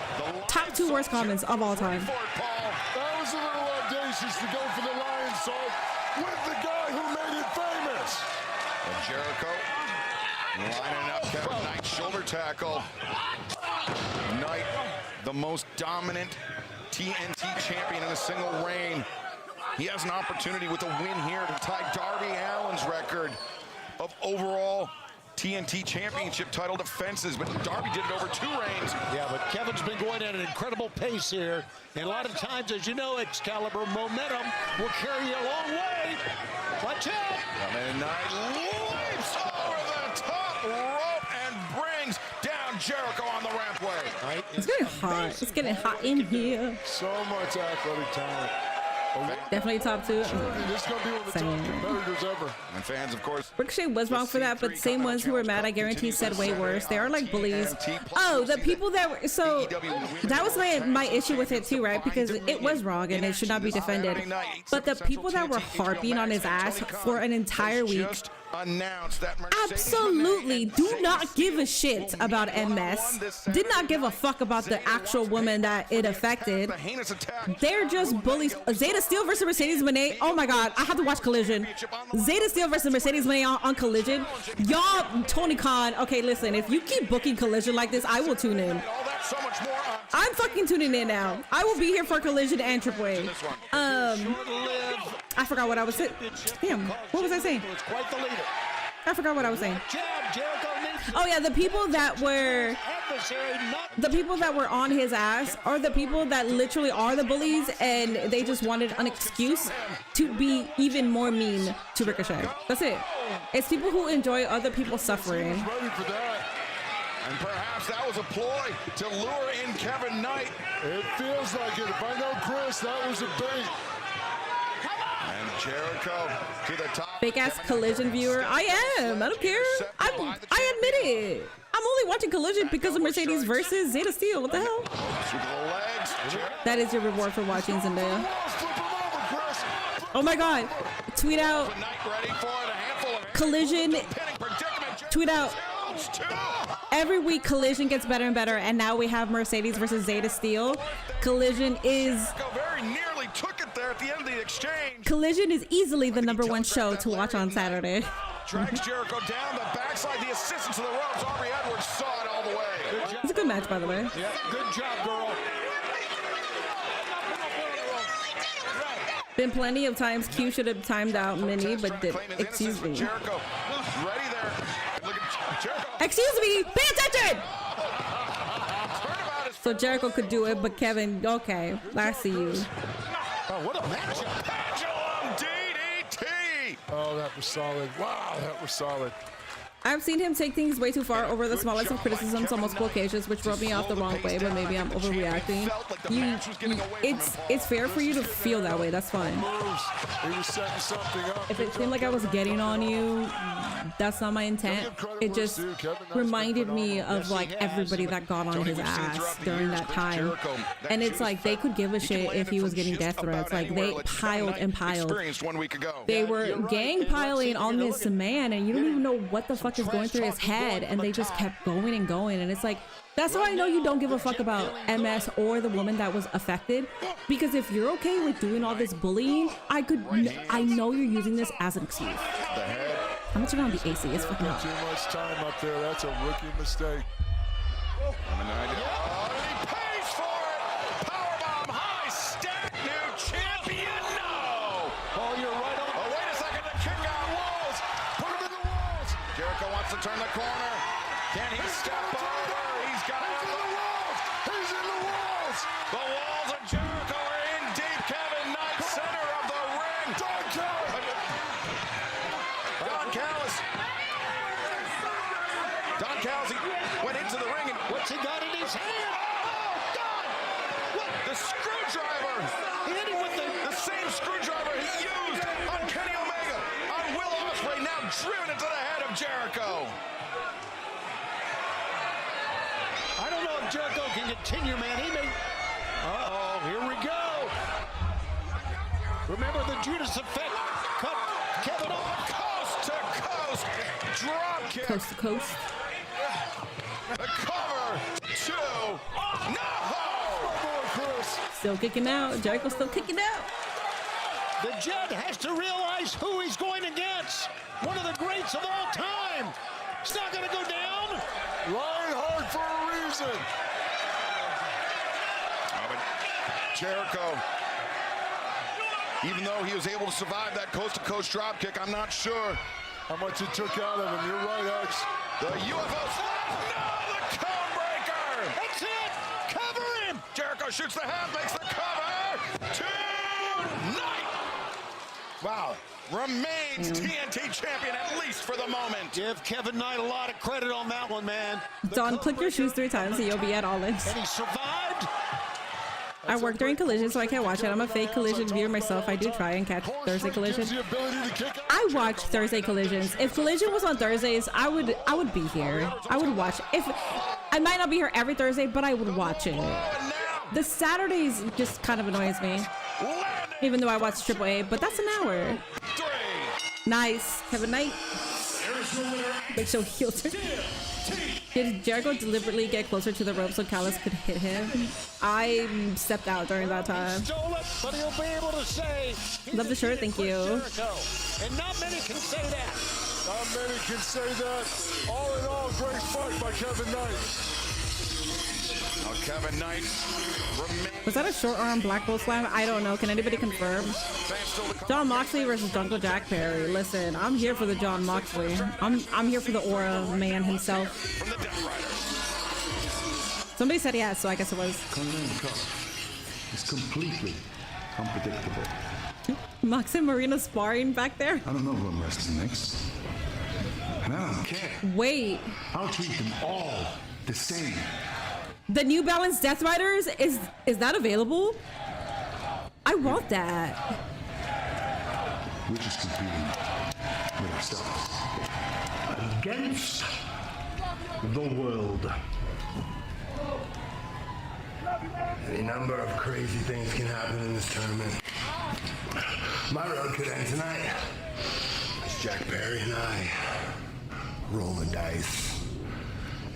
Top two worst comments of all time. That was a little audacious to go for the Lion Salt with the guy who made it famous. And Jericho lining up Kevin Knight, shoulder tackle. Knight, the most dominant TNT champion in a single reign. He has an opportunity with a win here to tie Darby Allin's record of overall TNT championship title defenses, but Darby did it over 2 reigns. Yeah, but Kevin's been going at an incredible pace here. And a lot of times, as you know, Excalibur, momentum will carry you a long way. Watch out. And Knight leaps over the top rope and brings down Jericho on the rampway. Right. It's getting hot. It's getting hot in here. So much athletic talent. Definitely top two. This is going to be one of the top competitors ever. And fans, of course. Ricochet was wrong for that, but the same ones who were mad, I guarantee, said way worse. They are like bullies. Oh, the people that were, so that was my issue with it too, right? Because it was wrong and it should not be defended. But the people that were harping on his ass for an entire week absolutely do not give a shit about MS. Did not give a fuck about the actual woman that it affected. They're just bullies. Zeta Steel versus Mercedes Moné. Oh my god, I have to watch Collision. Zeta Steel versus Mercedes Moné on Collision. Y'all, Tony Khan. Okay, listen, if you keep booking Collision like this, I will tune in. I'm fucking tuning in now. I will be here for Collision and Triple A. I forgot what I was saying. Damn, what was I saying? I forgot what I was saying. Oh yeah, the people that were on his ass are the people that literally are the bullies, and they just wanted an excuse to be even more mean to Ricochet. That's it. It's people who enjoy other people suffering. And perhaps that was a ploy to lure in Kevin Knight. It feels like it. If I know Chris, that was a bait. And Jericho to the top. Fake ass Collision viewer. I am. I don't care. I admit it. I'm only watching Collision because of Mercedes versus Zeta Steel. What the hell? That is your reward for watching, Zendaya. Oh my god. Tweet out Collision. Tweet out. Every week Collision gets better and better, and now we have Mercedes versus Zeta Steel. Collision is Collision is easily the #1 show to watch on Saturday. Drags Jericho down the backside, the assistance to the ropes. Aubrey Edwards saw it all the way. It's a good match, by the way. Yeah, good job, girl. Been plenty of times Q should have timed out Minnie, but did. Excuse me. Jericho ready there. Look at Jericho. Excuse me. Pay attention. So Jericho could do it, but Kevin, okay, I see you. Oh, what a matchup. Pendulum DDT. Oh, that was solid. Wow, that was solid. I've seen him take things way too far over the smallest of criticisms on multiple occasions, which rubbed me off the wrong way, but maybe I'm overreacting. It's fair for you to feel that way. That's fine. If it seemed like I was getting on you, that's not my intent. It just reminded me of like everybody that got on his ass during that time. And it's like they could give a shit if he was getting death threats. Like they piled and piled. They were gang piling on this man, and you don't even know what the fuck fuck is going through his head, and they just kept going and going. And it's like, that's how I know you don't give a fuck about MS or the woman that was affected, because if you're okay with doing all this bullying, I know you're using this as an excuse. How much around the AC? It's fucking hot. Too much time up there. That's a rookie mistake. He pays for it. Powerbomb high stack. New champion. No. Oh, you're right on. Oh, wait a second. The kick out walls. Put him in the walls. Jericho wants to turn the corner. Can he step over? He's got it. He's in the walls. He's in the walls. The walls of Jericho are in deep. Kevin Knight, center of the ring. Don Callis, he went into the ring, and what's he got in his hand? Oh, God! What? The screwdriver! He hit him with the same screwdriver he used on Kenny Omega, on Will Ospreay, now driven into the head of Jericho. I don't know if Jericho can continue, man. He may... Uh-oh, here we go. Remember the Judas effect. Cut Kevin off. Coast to coast. Drop kick. Coast to coast. The cover. Two. No! Still kicking out. Jericho's still kicking out. The Jed has to realize who he's going against. One of the greats of all time. It's not going to go down. Ryan hard for a reason. Oh, but Jericho, even though he was able to survive that coast-to-coast drop kick, I'm not sure how much it took out of him. You're right, X. The UFO slap. No, the cone breaker. That's it. Cover him. Jericho shoots the half, makes the cover. Tonight. Wow. Remains TNT champion, at least for the moment. Give Kevin Knight a lot of credit on that one, man. Don, click your shoes 3 times and you'll be at all in. And he survived. I work during Collision, so I can't watch it. I'm a fake Collision viewer myself. I do try and catch Thursday Collision. I watch Thursday Collisions. If Collision was on Thursdays, I would be here. I would watch. If I might not be here every Thursday, but I would watch it. The Saturdays just kind of annoys me, even though I watch AAA. But that's an hour. Nice, Kevin Knight. Make sure heel turn. Did Jericho deliberately get closer to the rope so Callis could hit him? I stepped out during that time. But he'll be able to say, love the shirt, thank you. And not many can say that. Not many can say that. All in all, great fight by Kevin Knight. Now Kevin Knight remains. Was that a short arm black bull slam? I don't know. Can anybody confirm? John Moxley versus Uncle Jack Perry. Listen, I'm here for the John Moxley. I'm here for the aura man himself. Somebody said yes, so I guess it was. It's completely unpredictable. Mox and Marina sparring back there. I don't know who I'm wrestling next. And I don't care. Wait. I'll treat them all the same. The New Balance Death Riders, is that available? I want that. We're just competing with ourselves against the world. Any number of crazy things can happen in this tournament. My road could end tonight. As Jack Perry and I roll the dice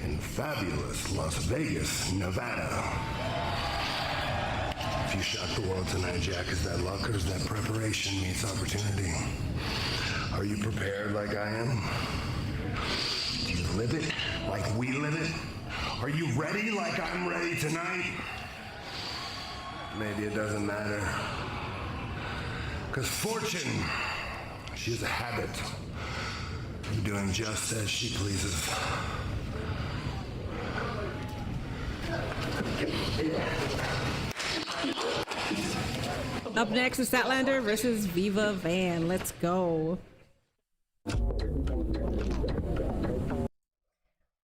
in fabulous Las Vegas, Nevada. If you shock the world tonight, Jack, is that luck or is that preparation meets opportunity? Are you prepared like I am? Do you live it like we live it? Are you ready like I'm ready tonight? Maybe it doesn't matter. Because fortune, she has a habit of doing just as she pleases. Up next is Statlander versus Viva Van. Let's go.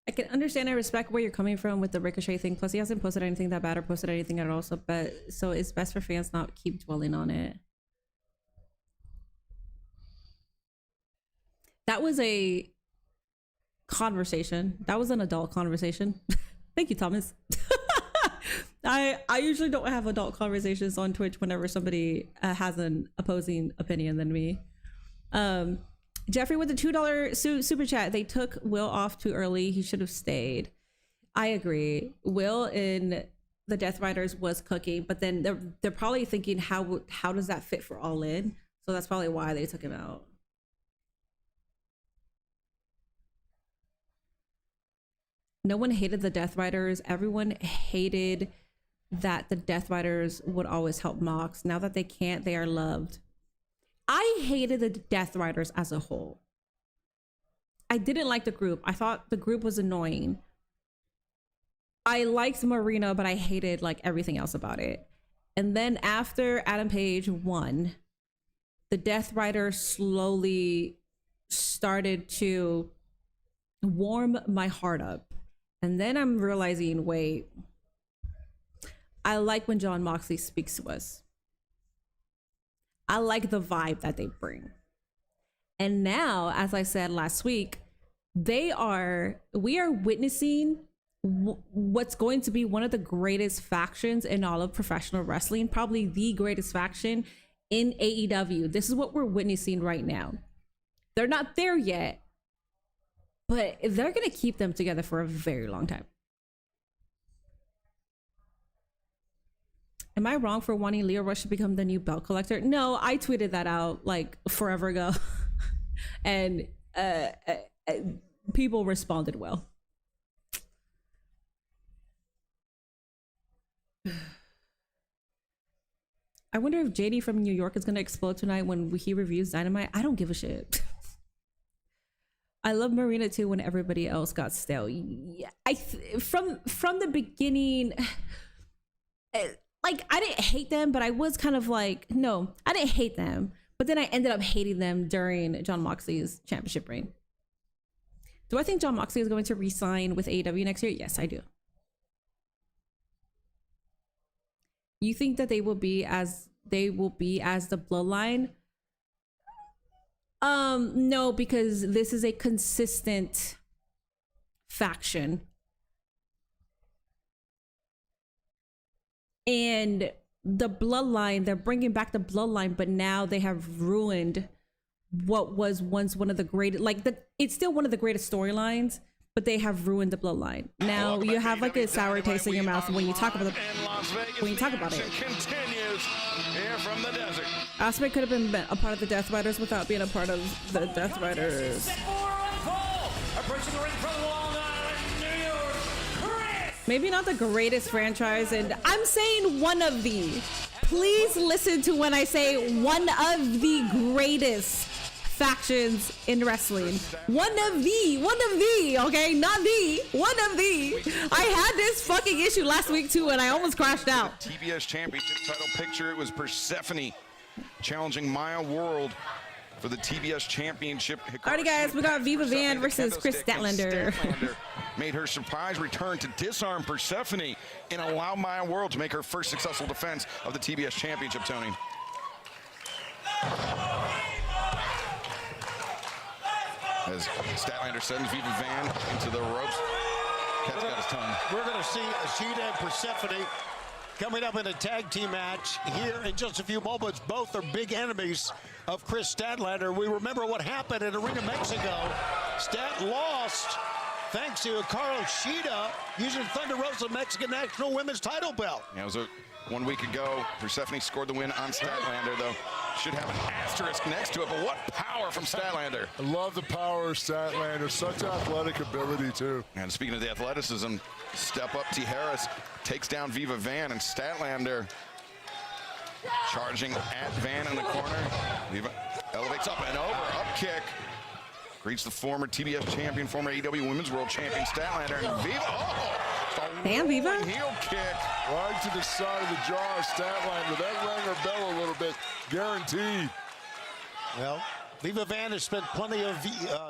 I can understand and respect where you're coming from with the Ricochet thing. Plus, he hasn't posted anything that bad or posted anything at all. So it's best for fans not keep dwelling on it. That was a conversation. That was an adult conversation. Thank you, Thomas. I usually don't have adult conversations on Twitch whenever somebody has an opposing opinion than me. Jeffrey with the $2 super chat. They took Will off too early. He should have stayed. I agree. Will in the Death Riders was cooking, but then they're probably thinking how does that fit for All In? So that's probably why they took him out. No one hated the Death Riders. Everyone hated that the Death Riders would always help Mox. Now that they can't, they are loved. I hated the Death Riders as a whole. I didn't like the group. I thought the group was annoying. I liked Marina, but I hated like everything else about it. And then after Adam Page won, the Death Riders slowly started to warm my heart up. And then I'm realizing, wait, I like when Jon Moxley speaks to us. I like the vibe that they bring. And now, as I said last week, we are witnessing what's going to be one of the greatest factions in all of professional wrestling, probably the greatest faction in AEW. This is what we're witnessing right now. They're not there yet, but they're going to keep them together for a very long time. Am I wrong for wanting Leo Rush to become the new belt collector? No, I tweeted that out like forever ago. And people responded well. I wonder if JD from New York is going to explode tonight when he reviews Dynamite. I don't give a shit. I love Marina too when everybody else got stale. Yeah, from the beginning, like I didn't hate them, but I was kind of like, no, I didn't hate them. But then I ended up hating them during Jon Moxley's championship reign. Do I think Jon Moxley is going to re-sign with AEW next year? Yes, I do. You think that they will be as the Bloodline? No, because this is a consistent faction. And the Bloodline, they're bringing back the Bloodline, but now they have ruined what was once one of the greatest, it's still one of the greatest storylines, but they have ruined the Bloodline. Now you have like a sour taste in your mouth when you talk about it. Continues here from the desert. Osprey could have been a part of the Death Riders without being a part of the Death Riders. Maybe not the greatest franchise, and I'm saying one of the. Please listen to when I say one of the greatest factions in wrestling. One of the, okay? Not the, one of the. I had this fucking issue last week too, and I almost crashed out. TBS Championship title picture. It was Persephone challenging Maya World for the TBS Championship. Alrighty, guys, we got Viva Van versus Chris Statlander. Statlander made her surprise return to disarm Persephone and allow Maya World to make her first successful defense of the TBS Championship, Tony. As Statlander sends Viva Van into the ropes. Cat's got his tongue. We're going to see Ashita and Persephone coming up in a tag team match here in just a few moments. Both are big enemies of Chris Statlander. We remember what happened in Arena Mexico. Stat lost thanks to Hikaru Shida using Thunder Rosa's Mexican National Women's title belt. Yeah, it was 1 week ago. Persephone scored the win on Statlander, though. Should have an asterisk next to it, but what power from Statlander. I love the power of Statlander. Such athletic ability, too. And speaking of the athleticism, step up T. Harris takes down Viva Van, and Statlander charging at Van in the corner. Viva elevates up and over, up kick. Greets the former TBS champion, former AEW Women's World Champion Statlander, and Viva. Oh! Damn, Viva. Heel kick. Right to the side of the jaw of Statlander. That rang her bell a little bit. Guaranteed. Well, Viva Van has spent plenty of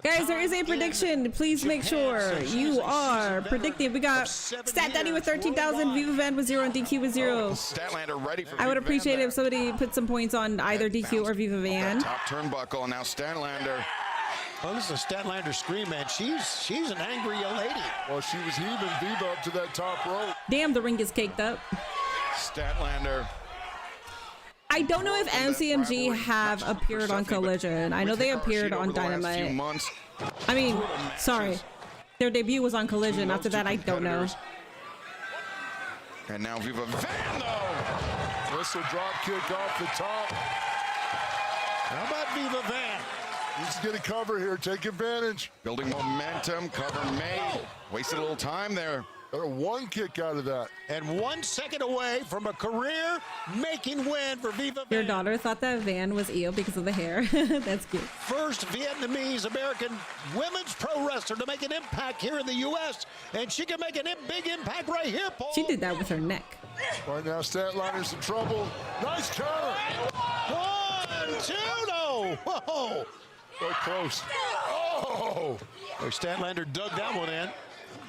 guys, there is a prediction. Please make sure you are predicting. We got Stat Daddy with 13,000, Viva Van with 0, and DQ with 0. Statlander ready for I would appreciate it if somebody put some points on either DQ or Viva Van. Top turnbuckle, and now Statlander. Well, this is a Statlander scream, man. She's an angry young lady. Well, she was heaving Viva up to that top rope. Damn, the ring is caked up. Statlander. I don't know if MCMG have appeared on Collision. I know they appeared on Dynamite. I mean, sorry. Their debut was on Collision. After that, I don't know. And now Viva Van, though. Whistle drop kick off the top. How about Viva Van? Needs to get a cover here. Take advantage. Building momentum. Cover made. Wasted a little time there. Got one kick out of that. And 1 second away from a career-making win for Viva Van. Your daughter thought that Van was Io because of the hair. That's cute. First Vietnamese-American women's pro wrestler to make an impact here in the U.S. And she can make a big impact right here, Paul. She did that with her neck. Right now, Statlander in trouble. Nice counter. 1, 2, no. Whoa. So close. Oh. Statlander dug that one in.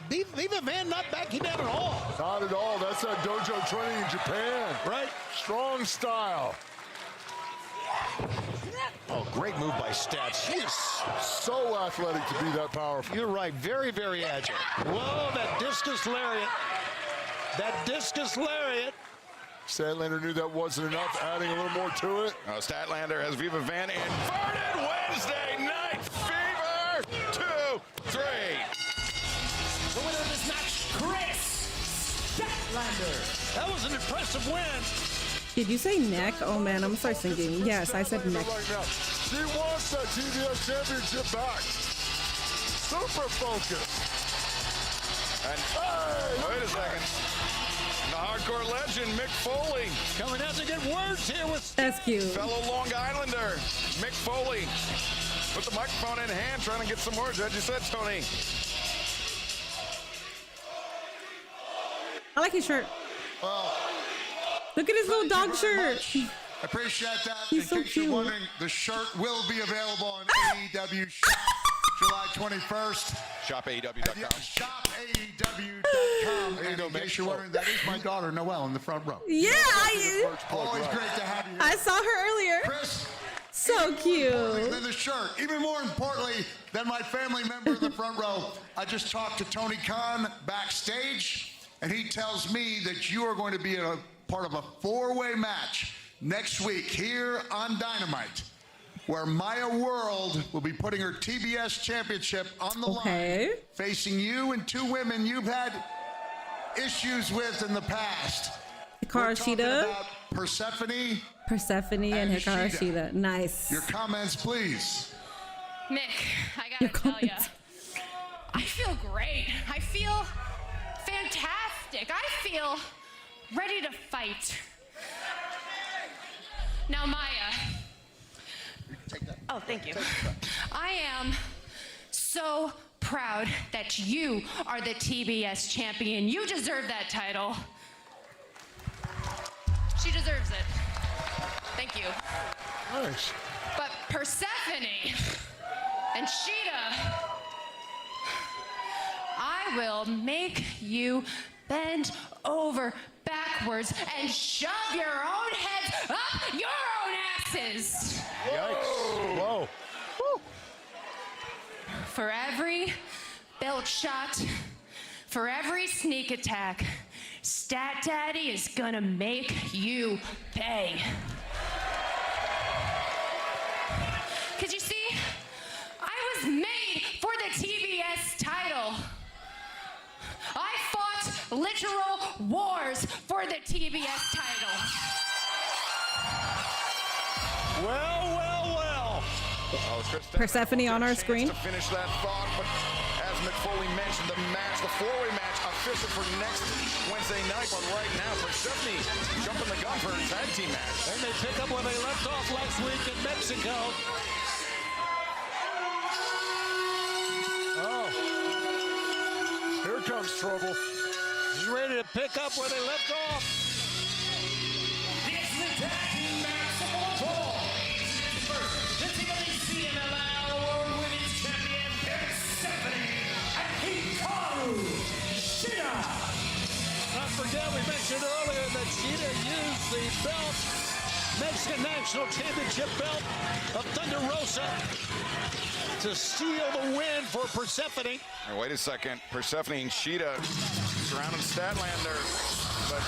Viva Van not backing down at all. Not at all. That's that dojo training in Japan. Right. Strong style. Oh, great move by Stats. She is so athletic to be that powerful. You're right. Very, very agile. Whoa, that discus lariat. That discus lariat. Statlander knew that wasn't enough, adding a little more to it. Statlander has Viva Van inverted Wednesday night fever. 2, 3. The winner of this match, Chris Statlander. That was an impressive win. Did you say neck? Oh man, I'm sorry singing. Yes, I said neck. Right now. She wants that TBS championship back. Super focused. And wait a second. The hardcore legend, Mick Foley. Coming out to get words here with... That's cute. Fellow Long Islander, Mick Foley. Put the microphone in hand, trying to get some words. As you said, Tony. I like his shirt. Well, look at his little dog shirt. I appreciate that. He's in so case cute. you're wondering, the shirt will be available on AEW Shop July 21st. ShopAEW.com. ShopAEW.com. And in case you're wondering, that is my daughter, Noelle, in the front row. Yeah, Always great to have you. I saw her earlier. Chris. So cute. Than the shirt. Even more importantly than my family member in the front row, I just talked to Tony Khan backstage, and he tells me that you are going to be a part of a 4-way match next week here on Dynamite, where Maya World will be putting her TBS championship on the line, facing you and 2 women you've had issues with in the past. Hikaru Shida. Persephone And Hikaru Shida. Nice. Your comments, please. Mick, I gotta tell you, I feel great. I feel fantastic. I feel ready to fight. Now, Maya. Oh, thank you. I am so proud that you are the TBS champion. You deserve that title. She deserves it. Thank you. Nice. But Persephone and Sheeta, I will make you bend over backwards and shove your own heads up your own asses. Yikes. Whoa. Woo. For every belt shot, for every sneak attack, Stat Daddy is gonna make you pay. Cause you see, I was made for the TBS title. I fought literal wars for the TBS title. Well. Persephone on our screen. To finish that thought, but as McFoley mentioned, the 4-way match official for next Wednesday night. But right now, Persephone jumping the gun for a tag team match. And they pick up where they left off last week in Mexico. Oh. Here comes trouble. He's ready to pick up where they left off. This is the tag team match for the TLC MLL World Women's Champion Persephone and Hikaru Shida. Don't forget, we mentioned earlier that Shida used the belt, Mexican National Championship belt of Thunder Rosa, to steal the win for Persephone. Now, wait a second. Persephone and Sheeta surrounding Statlander. But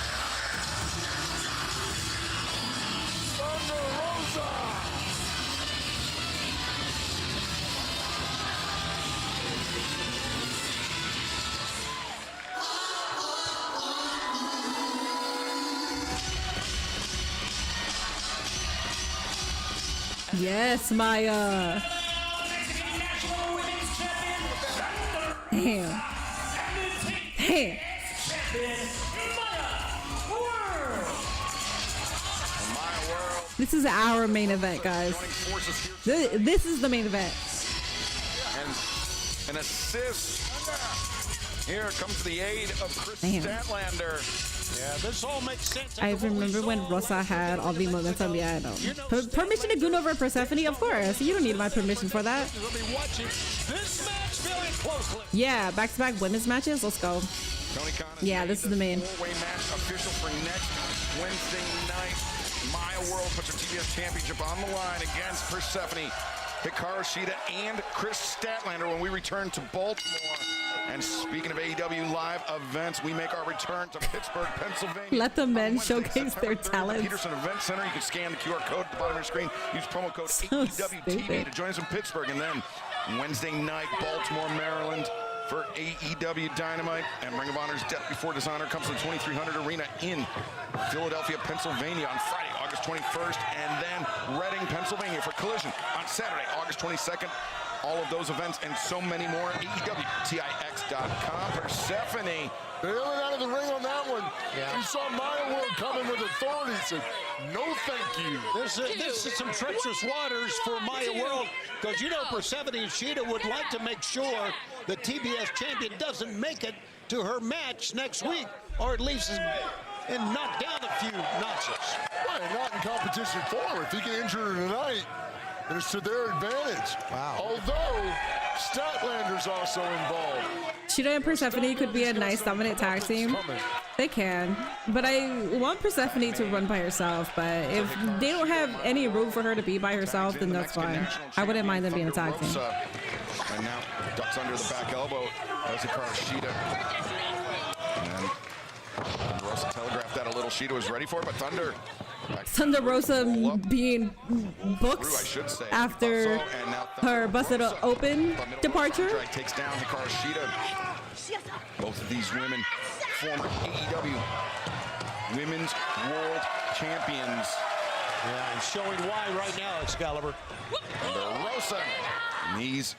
Thunder Rosa. Yes, Maya. Damn. Damn. This is our main event, guys. This is the main event. And an assist. Here comes the aid of Chris Damn. Statlander. Yeah, this all makes sense. I remember when Rosa had all the moments on the item. Permission to goon over Persephone? Of course. You don't need my permission for that. Yeah, back-to-back women's matches. Let's go. Yeah, this is the main. Four-way match official for next Wednesday night. Maya World puts her TBS Championship on the line against Persephone, Hikaru Shida, and Chris Statlander when we return to Baltimore. And speaking of AEW live events, we make our return to Pittsburgh, Pennsylvania. Let the men showcase their talents. Peterson Event Center. You can scan the QR code at the bottom of your screen. Use promo code AEWTV to join us in Pittsburgh. And then Wednesday night, Baltimore, Maryland for AEW Dynamite. And Ring of Honor's Death Before Dishonor comes to the 2300 Arena in Philadelphia, Pennsylvania on Friday, August 21st. And then Reading, Pennsylvania for Collision on Saturday, August 22nd. All of those events and so many more at AEWTIX.com. Persephone. Bailing out of the ring on that one. Yeah. You saw Maya World coming with authority. Said, no thank you. This is some treacherous waters for Maya World, because you know Persephone and Shida would like to make sure the TBS champion doesn't make it to her match next week, or at least and knock down a few notches. Right, not in competition for her. If he can injure her tonight, and it's to their advantage. Wow. Although Statlander's also involved. Shida and Persephone could be a nice dominant tag team. They can. But I want Persephone to run by herself. But if they don't have any room for her to be by herself, then that's fine. I wouldn't mind them being a tag team. And now ducks under the back elbow as Hikaru Shida. And Rosa telegraphed that a little. Shida was ready for it, but Thunder Rosa being booked after her busted open departure. Takes down Hikaru Shida. Both of these women, former AEW Women's World Champions. Yeah, and showing why right now, Excalibur. Thunder Rosa. Knees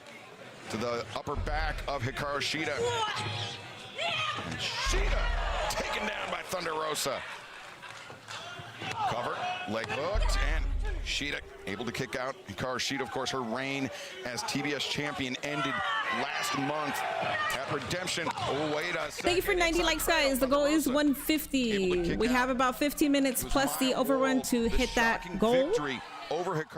to the upper back of Hikaru Shida. And Shida taken down by Thunder Rosa. Cover, leg hooked, and Shida able to kick out. Hikaru Shida, of course, her reign as TBS champion ended last month at Redemption. Oh, wait a second. Thank you for 90 likes, guys. The goal is 150. We have about 15 minutes plus the overrun to hit that goal.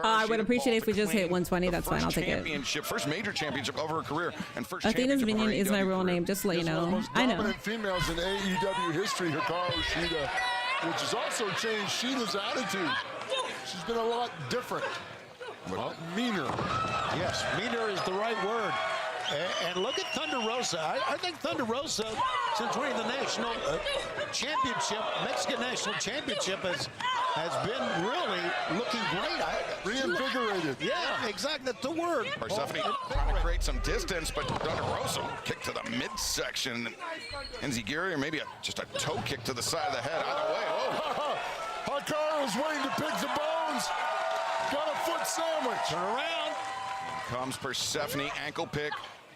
I would appreciate it if we just hit 120. That's fine. I'll take it. First major championship of her career, and first Athena's Minion is my real name, just to let you know. I know. Females in AEW history, Hikaru Shida, which has also changed Shida's attitude. She's been a lot different, a lot meaner. Yes, meaner is the right word. And look at Thunder Rosa. I think Thunder Rosa, since winning the national championship, Mexican national championship, has been really looking great. Reinvigorated. Yeah, exactly. That's the word. Persephone trying to create some distance, but Thunder Rosa kick to the midsection. Enziguri, or maybe just a toe kick to the side of the head. Either way, whoa. Hikaru's waiting to pick the bones. Got a foot sandwich. Turn around. Comes Persephone, ankle pick.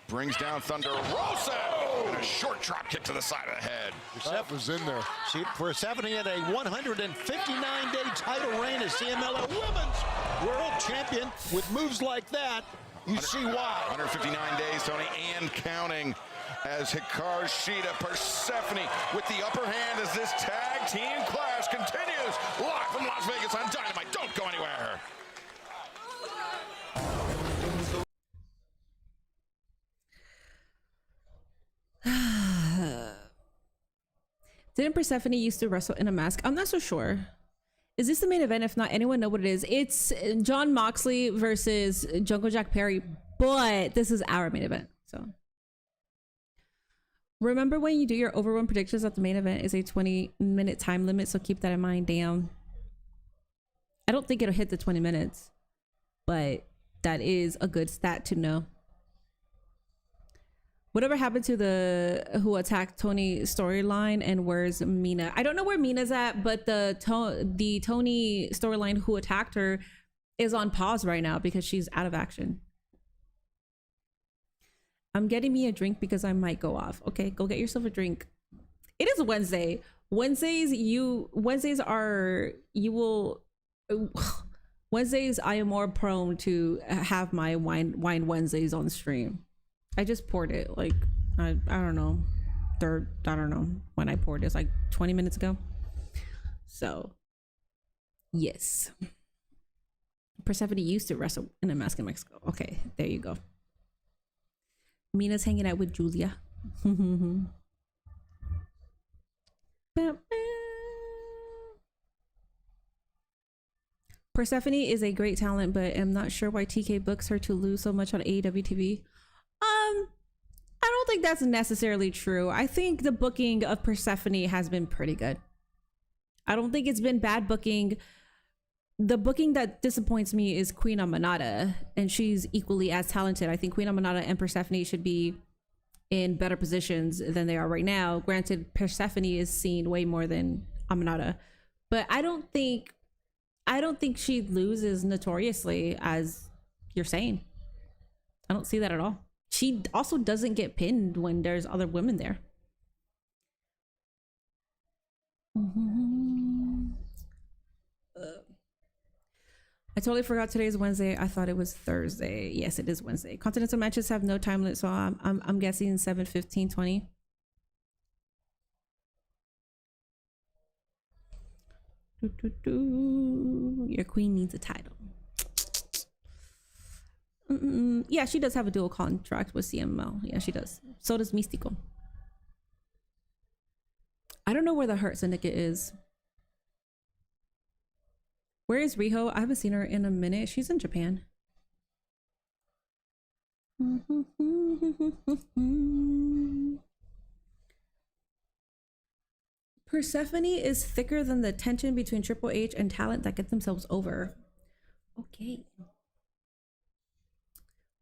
Brings down Thunder Rosa, and a short drop kick to the side of the head. That was in there. Persephone had a 159-day title reign as CMLL Women's World Champion. With moves like that, you see why. 159 days, Tony, and counting, as Hikaru Shida, Persephone with the upper hand as this tag team clash continues. Live from Las Vegas on Dynamite. Don't go anywhere. Didn't Persephone used to wrestle in a mask? I'm not so sure. Is this the main event? If not, anyone know what it is? It's John Moxley versus Jungle Jack Perry, but this is our main event. So remember, when you do your overrun predictions, that the main event is a 20-minute time limit, so keep that in mind. Damn. I don't think it'll hit the 20 minutes, but that is a good stat to know. Whatever happened to the Who Attacked Tony storyline, and where's Mina? I don't know where Mina's at, but the Tony storyline, Who Attacked Her, is on pause right now because she's out of action. I'm getting me a drink because I might go off. Okay, go get yourself a drink. It is Wednesday. Wednesdays I am more prone to have my wine Wednesdays on stream. I just poured it like I don't know, I don't know when I poured it. It's like 20 minutes ago. So yes, Persephone used to wrestle in a mask in Mexico. Okay, there you go. Mina's hanging out with Julia. Persephone is a great talent, but I'm not sure why TK books her to lose so much on AEW TV. I don't think that's necessarily true. I think the booking of Persephone has been pretty good. I don't think it's been bad booking. The booking that disappoints me is Queen Amanada, and she's equally as talented. I think Queen Amanada and Persephone should be in better positions than they are right now. Granted, Persephone is seen way more than Amanada, but I don't think she loses notoriously, as you're saying. I don't see that at all. She also doesn't get pinned when there's other women there. I totally forgot today is Wednesday. I thought it was Thursday. Yes, it is Wednesday. Continental matches have no time limit, so I'm guessing 7, 15, 20. Your queen needs a title. Yeah, she does have a dual contract with CML. Yeah, she does. So does Místico. I don't know where the Hurt Syndicate is. Where is Riho? I haven't seen her in a minute. She's in Japan. Persephone is thicker than the tension between Triple H and talent that get themselves over. Okay.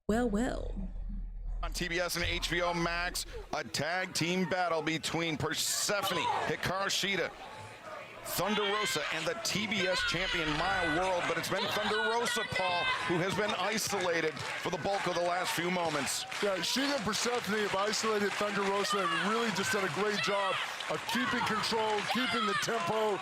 Well. On TBS and HBO Max, a tag team battle between Persephone, Hikaru Shida, Thunder Rosa, and the TBS champion Maya World, but it's been Thunder Rosa, Paul, who has been isolated for the bulk of the last few moments. Yeah, Shida and Persephone have isolated Thunder Rosa and really just done a great job of keeping control, keeping the tempo,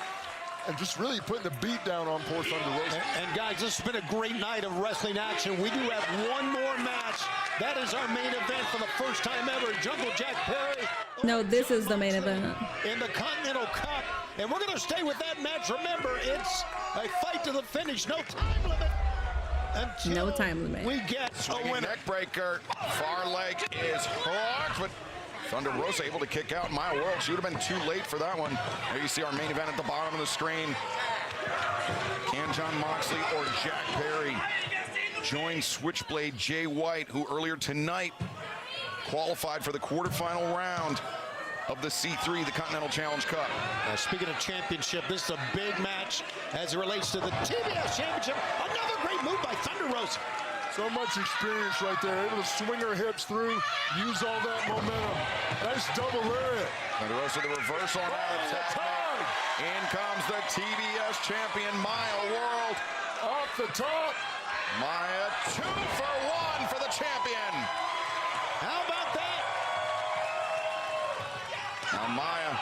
and just really putting the beat down on poor Thunder Rosa. And guys, this has been a great night of wrestling action. We do have one more match. That is our main event for the first time ever. Jungle Jack Perry. No, this is the main event. In the Continental Cup. And we're going to stay with that match. Remember, it's a fight to the finish. No time limit. No time limit. We get a winner. Neck breaker. Far leg is hooked, but Thunder Rosa able to kick out Maya World. She would have been too late for that one. There you see our main event at the bottom of the screen. Can John Moxley or Jack Perry join Switchblade Jay White, who earlier tonight qualified for the quarterfinal round of the C3, the Continental Challenge Cup. Speaking of championship, this is a big match as it relates to the TBS Championship. Another great move by Thunder Rosa. So much experience right there, able to swing her hips through, use all that momentum. Nice double lariat. Thunder Rosa, the reversal now. In comes the TBS champion, Maya World. Off the top. Maya, 2 for 1 for the champion. How about that? Now Maya,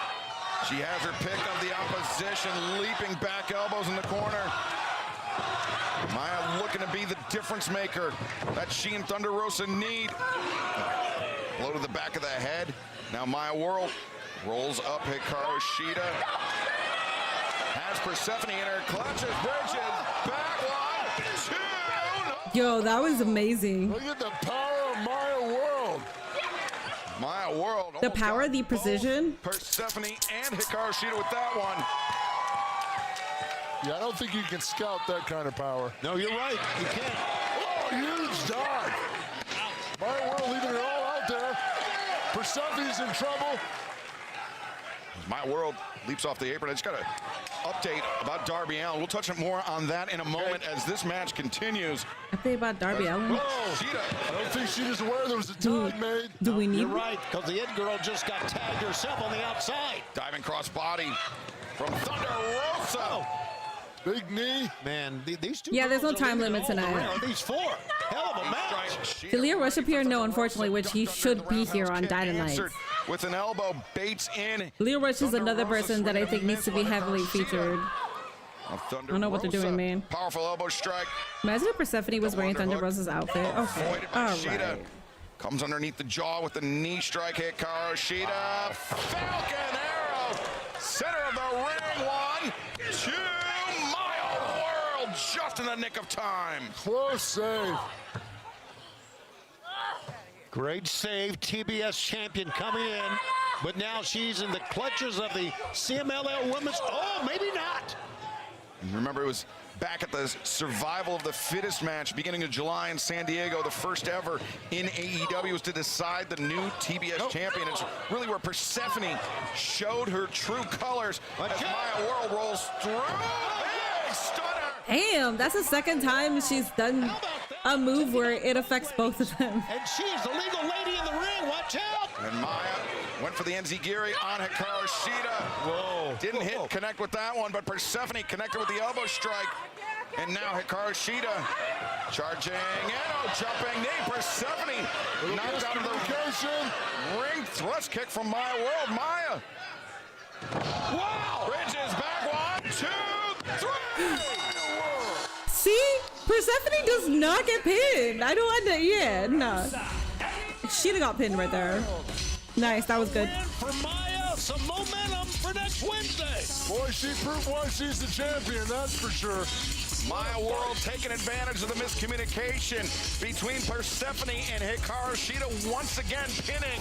she has her pick of the opposition, leaping back elbows in the corner. Maya looking to be the difference maker that she and Thunder Rosa need. Blow to the back of the head. Now Maya World rolls up Hikaru Shida. Has Persephone in her clutches, bridges, back 1, 2. Yo, that was amazing. Look at the power of Maya World. Maya World. The power, the precision. Persephone and Hikaru Shida with that one. Yeah, I don't think you can scout that kind of power. No, you're right. You can't. Oh, huge dive. Maya World leaving it all out there. Persephone's in trouble. My World leaps off the apron. I just got an update about Darby Allin. We'll touch more on that in a moment as this match continues. Update about Darby Allin? I don't think she was aware there was a tag made. Do we need? You're right, because the It Girl just got tagged herself on the outside. Diving cross body from Thunder Rosa. Big knee. Man, these two. Yeah, there's no girls are time leaving limit all tonight. around. These four. Hell of a match. Did Leo Rush appear? No, unfortunately, which he should be here on Dynamite. With an elbow, Bates in. Leo Rush is another person that I think needs to be heavily featured. I don't know what they're doing, man. Powerful elbow strike. Imagine if Persephone was wearing Thunder Rosa's outfit. Okay, all right. Comes underneath the jaw with the knee strike. Hikaru Shida. Falcon arrow. Center of the ring. 1, 2. Mile World just in the nick of time. Close save. Great save. TBS champion coming in. But now she's in the clutches of the CMLL Women's. Oh, maybe not. And remember, it was back at the Survival of the Fittest match beginning of July in San Diego. The first ever in AEW was to decide the new TBS champion. It's really where Persephone showed her true colors as Maya World rolls through. Big stunner. Damn, that's the second time she's done a move where it affects both of them. And she's the legal lady in the ring. Watch out. And Maya went for the Enziguri on Hikaru Shida. Whoa. Didn't connect with that one, but Persephone connected with the elbow strike. And now Hikaru Shida charging in, jumping knee. Persephone knocked out of the ring thrust kick from Maya World. Maya. Wow. Bridges back. 1, 2, 3. See? Persephone does not get pinned. I don't under, yeah, no. She'd got pinned right there. Nice, that was good. For Maya, some momentum for next Wednesday. Boy, she proved why she's the champion, that's for sure. Maya World taking advantage of the miscommunication between Persephone and Hikaru Shida, once again pinning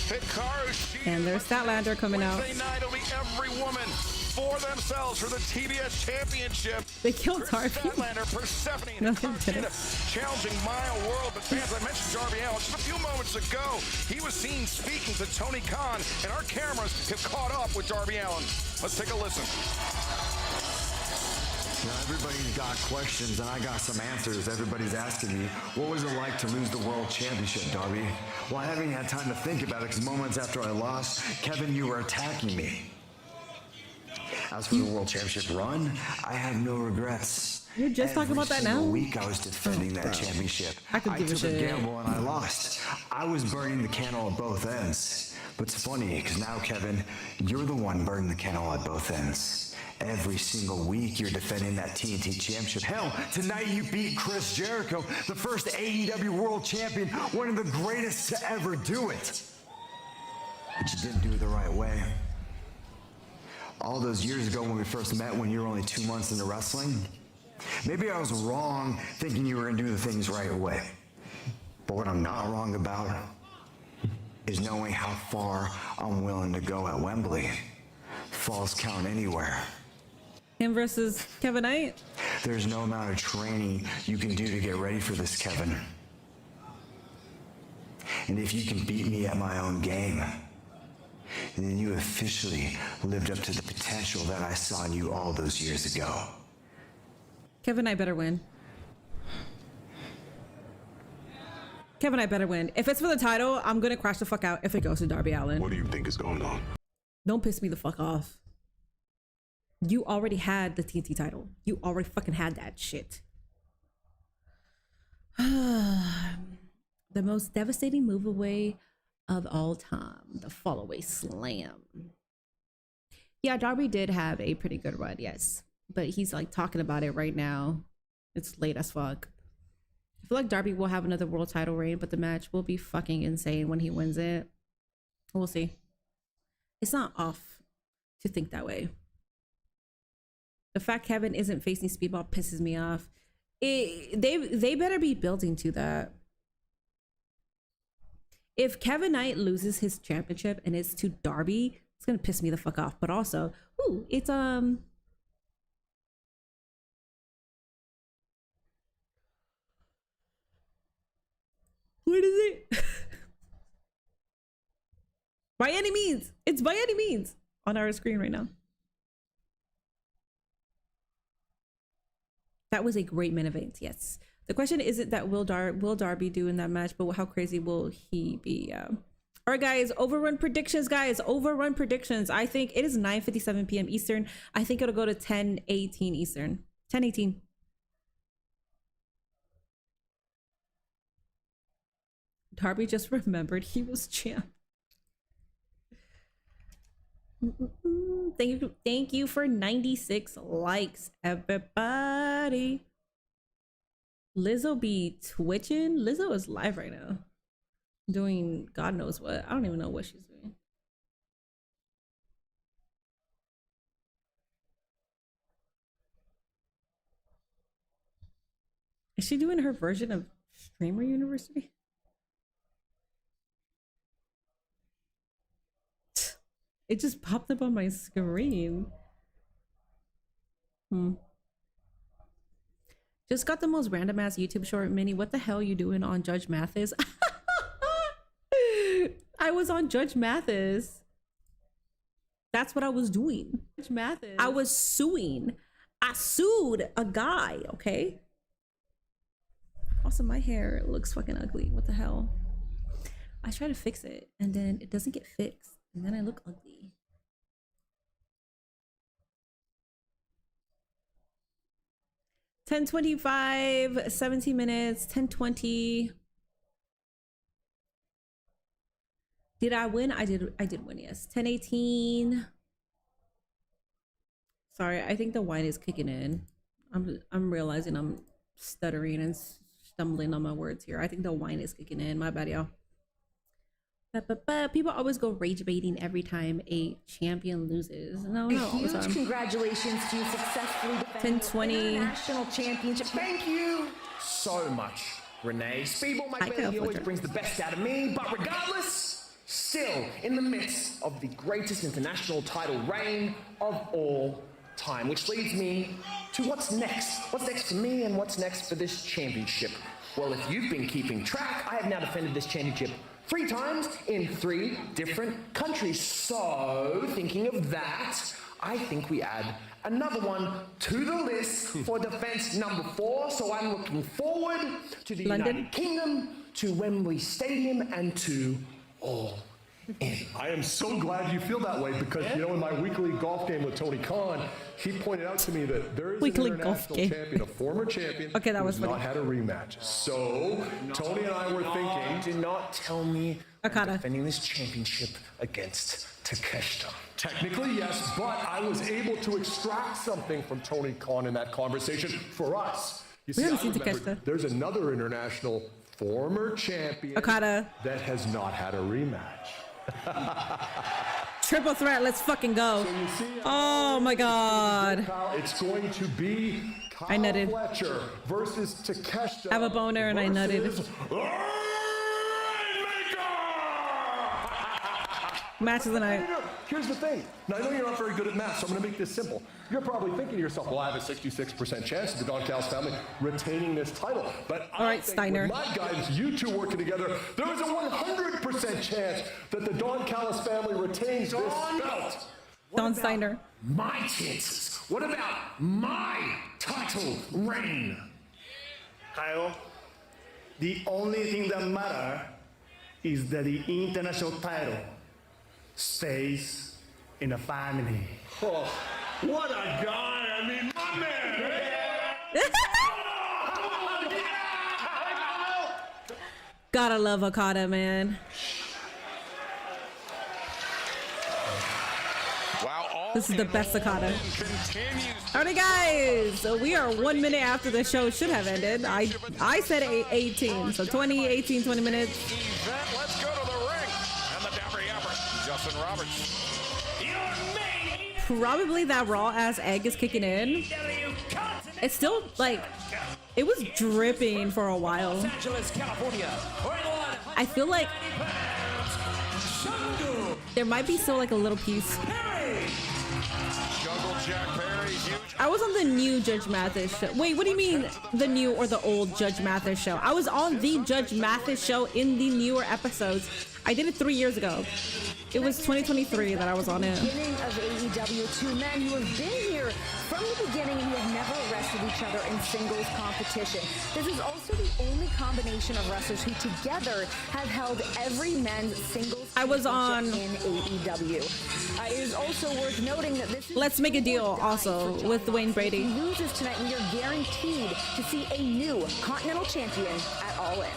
Hikaru Shida. And there's Statlander coming out. Wednesday night will be every woman for themselves for the TBS Championship. They killed Darby. Statlander, Persephone, and Hikaru Shida challenging Maya World. But fans, I mentioned Darby Allin just a few moments ago. He was seen speaking to Tony Khan, and our cameras have caught up with Darby Allin. Let's take a listen. You know, everybody's got questions, and I got some answers. Everybody's asking me, what was it like to lose the World Championship, Darby? Well, I haven't had time to think about it, because moments after I lost, Kevin, you were attacking me. As for the World Championship run, I have no regrets. You're just talking about that now? Every week I was defending that championship. I could give a took a shit. gamble and I lost. I was burning the candle at both ends. But it's funny, because now, Kevin, you're the one burning the candle at both ends. Every single week you're defending that TNT Championship. Hell, tonight you beat Chris Jericho, the first AEW World Champion, one of the greatest to ever do it. But you didn't do it the right way. All those years ago when we first met, when you were only 2 months into wrestling, maybe I was wrong thinking you were going to do the things right away. But what I'm not wrong about is knowing how far I'm willing to go at Wembley. Falls count anywhere. Him versus Kevin Knight. There's no amount of training you can do to get ready for this, Kevin. And if you can beat me at my own game, then you officially lived up to the potential that I saw in you all those years ago. Kevin Knight better win. Kevin Knight better win. If it's for the title, I'm gonna crash the fuck out if it goes to Darby Allin. What do you think is going on? Don't piss me the fuck off. You already had the TNT title. You already fucking had that shit. The most devastating move away of all time. The fall away slam. Yeah, Darby did have a pretty good run, yes. But he's like talking about it right now. It's late as fuck. I feel like Darby will have another world title reign, but the match will be fucking insane when he wins it. We'll see. It's not off to think that way. The fact Kevin isn't facing Speedball pisses me off. They better be building to that. If Kevin Knight loses his championship and it's to Darby, it's gonna piss me the fuck off. But also, ooh, it's what is it? By any means. It's by any means. on our screen right now. That was a great main event, yes. The question isn't that will Darby do in that match, but how crazy will he be? All right, guys, overrun predictions, guys. Overrun predictions. I think it is 9:57 p.m. Eastern. I think it'll go to 10:18 Eastern. 10:18. Darby just remembered he was champ. Thank you for 96 likes, everybody. Lizzo be twitching. Lizzo is live right now, doing God knows what. I don't even know what she's doing. Is she doing her version of Streamer University? It just popped up on my screen. Just got the most random ass YouTube short. Minnie, what the hell are you doing on Judge Mathis? I was on Judge Mathis. That's what I was doing. Judge Mathis. I was suing. I sued a guy, okay? Also, my hair looks fucking ugly. What the hell? I try to fix it and then it doesn't get fixed. And then I look ugly. $10:25, 17 minutes, 10:20. Did I win? I did win, yes. 10:18. Sorry, I think the wine is kicking in. I'm realizing I'm stuttering and stumbling on my words here. I think the wine is kicking in. My bad, y'all. People always go rage baiting every time a champion loses. No, Huge congratulations to you successfully defending the International Championship. Thank you so much, Renee. Speedball Mike Bailey always brings the best out of me, but regardless, still in the midst of the greatest international title reign of all time, which leads me to what's next. What's next for me and what's next for this championship? Well, if you've been keeping track, I have now defended this championship 3 times in 3 different countries. So, thinking of that, I think we add another one to the list for defense number 4. So I'm looking forward to the United Kingdom, to Wembley Stadium, and to All In. I am so glad you feel that way because, you know, in my weekly golf game with Tony Khan, he pointed out to me that there is an international champion, a former champion, who's not had a rematch. So, Tony and I were thinking... Do not tell me I'm defending this championship against Takeshita. Technically, yes, but I was able to extract something from Tony Khan in that conversation for us. You see, I remembered there's another international former champion that has not had a rematch. Triple threat, let's fucking go. So oh my god. It's going to be Kyle Fletcher versus Takeshita. I have a boner and I nutted. Match of the night. Here's the thing. Now, I know you're not very good at math, so I'm going to make this simple. You're probably thinking to yourself, well, I have a 66% chance of the Don Callis family retaining this title. But I think with my guidance, you two working together, there is a 100% chance that the Don Callis family retains this belt. Don Steiner. My chances. What about my title reign? Kyle, the only thing that matters is that the international title stays in the family. Oh, what a guy! I mean, my man! Gotta love Okada, man. Wow, this is the best Okada. Alright, guys, so we are 1 minute after the show should have ended. I said 18, so 18, 20 minutes. Let's go to the ring. And the Dapper Yapper, Justin Roberts. Probably that raw ass egg is kicking in. It's still like, it was dripping for a while. I feel like there might be still like a little piece. I was on the new Judge Mathis show. Wait, what do you mean the new or the old Judge Mathis show? I was on the Judge Mathis show in the newer episodes. I did it 3 years ago. It was 2023 that I was on it. Beginning of AEW, two men who have been here from the beginning and who have never wrestled each other in singles competition. This is also the only combination of wrestlers who together have held every men's singles championship in AEW. It is also worth noting that this is Let's Make a Deal also with Dwayne Brady. If he loses tonight, we are guaranteed to see a new Continental Champion at All In.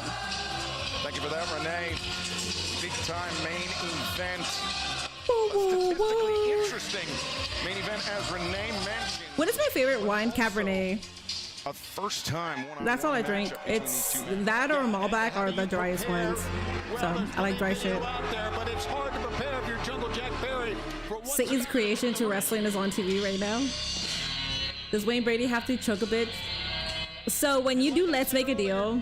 Thank you for that, Renee. Big time main event. Statistically interesting main event, as Renee mentioned. What is my favorite wine? Cabernet. A first time. That's all I drink. It's that or Malbec are the driest ones. So I like dry shit. Satan's creation to wrestling is on TV right now. Does Wayne Brady have to choke a bit? So when you do Let's Make a Deal,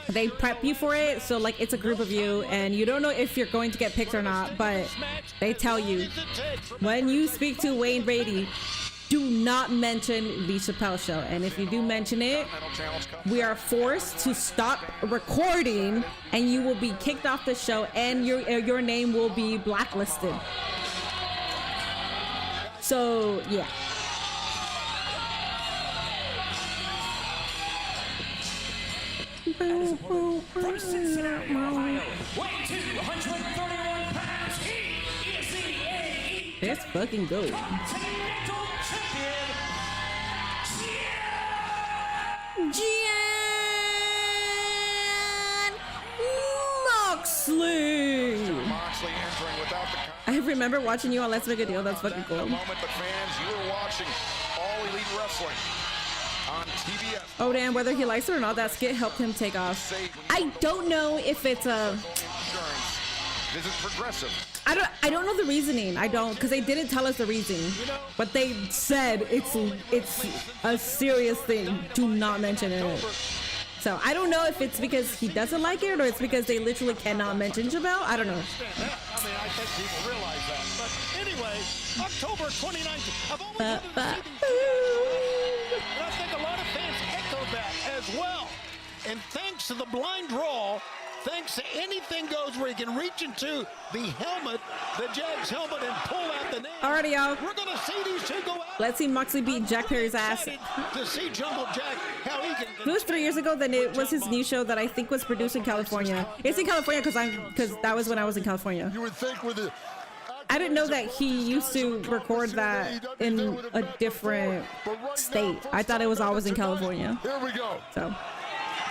they prep you for it. So like it's a group of you and you don't know if you're going to get picked or not, but they tell you when you speak to Wayne Brady, do not mention the Chappelle Show. And if you do mention it, we are forced to stop recording and you will be kicked off the show and your name will be blacklisted. So yeah. From Cincinnati, Ohio, weighing 231 pounds, he is the AEW Let's fucking go. Continental Champion, Jan Moxley. Moxley entering without the I remember watching you on Let's Make a Deal. That's fucking cool. moment, but fans, you are watching All Elite Wrestling on TBS. Oh damn, whether he likes it or not, that skit helped him take off. I don't know if it's a This is progressive. I don't know the reasoning. I don't, because they didn't tell us the reason. But they said it's a serious thing. Do not mention it. So I don't know if it's because he doesn't like it or it's because they literally cannot mention Chappelle. I don't know. I mean, I think people realize that. But anyway, October 29th. I've always wanted to see these. And I think a lot of fans echo that as well. And thanks to the blind draw, thanks to Anything Goes, where you can reach into the helmet, the Jags helmet, and pull out the name. Alrighty, y'all. We're going to see these two go out. Let's see Moxley beat Jack Perry's ass. To see Jungle Jack, how he can. If it was 3 years ago, then it was his new show that I think was produced in California. It's in California because that was when I was in California. You would think with it. I didn't know that he used to record that in a different state. I thought it was always in California. Here we go. So.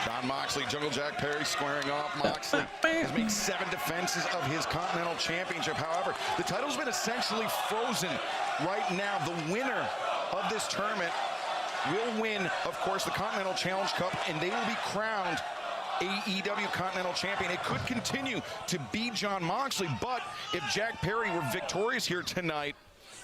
John Moxley, Jungle Jack Perry squaring off. Moxley has made 7 defenses of his Continental Championship. However, the title's been essentially frozen right now. The winner of this tournament will win, of course, the Continental Challenge Cup, and they will be crowned AEW Continental Champion. It could continue to be John Moxley, but if Jack Perry were victorious here tonight,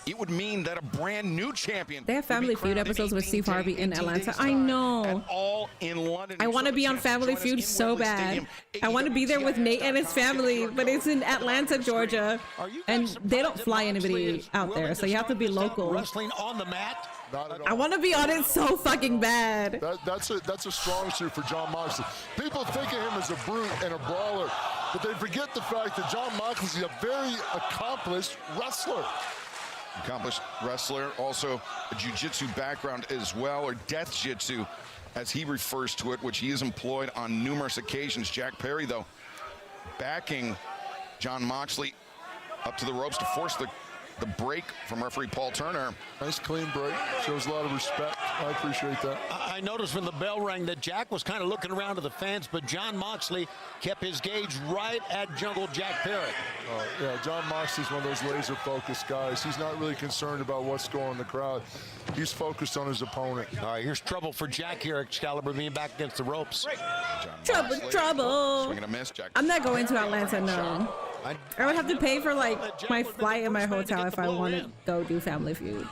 it would mean that a brand new champion. They have Family Feud episodes with Steve Harvey in Atlanta. I know. All in London. I want to be on Family Feud so bad. I want to be there with Nate and his family, but it's in Atlanta, Georgia, and they don't fly anybody out there, so you have to be local. Wrestling on the mat. I want to be on it so fucking bad. That's a strong suit for John Moxley. People think of him as a brute and a brawler, but they forget the fact that John Moxley is a very accomplished wrestler. Accomplished wrestler, also a jiu-jitsu background as well, or death jitsu, as he refers to it, which he has employed on numerous occasions. Jack Perry, though, backing John Moxley up to the ropes to force the break from referee Paul Turner. Nice clean break. Shows a lot of respect. I appreciate that. I noticed when the bell rang that Jack was kind of looking around to the fans, but John Moxley kept his gauge right at Jungle Jack Perry. Yeah, John Moxley's one of those laser-focused guys. He's not really concerned about what's going on in the crowd. He's focused on his opponent. All right, here's trouble for Jack here, Excalibur, being back against the ropes. Trouble. Swing and a miss, Jack. I'm not going to Atlanta, no. I would have to pay for like my flight and my hotel if I want to go do Family Feud.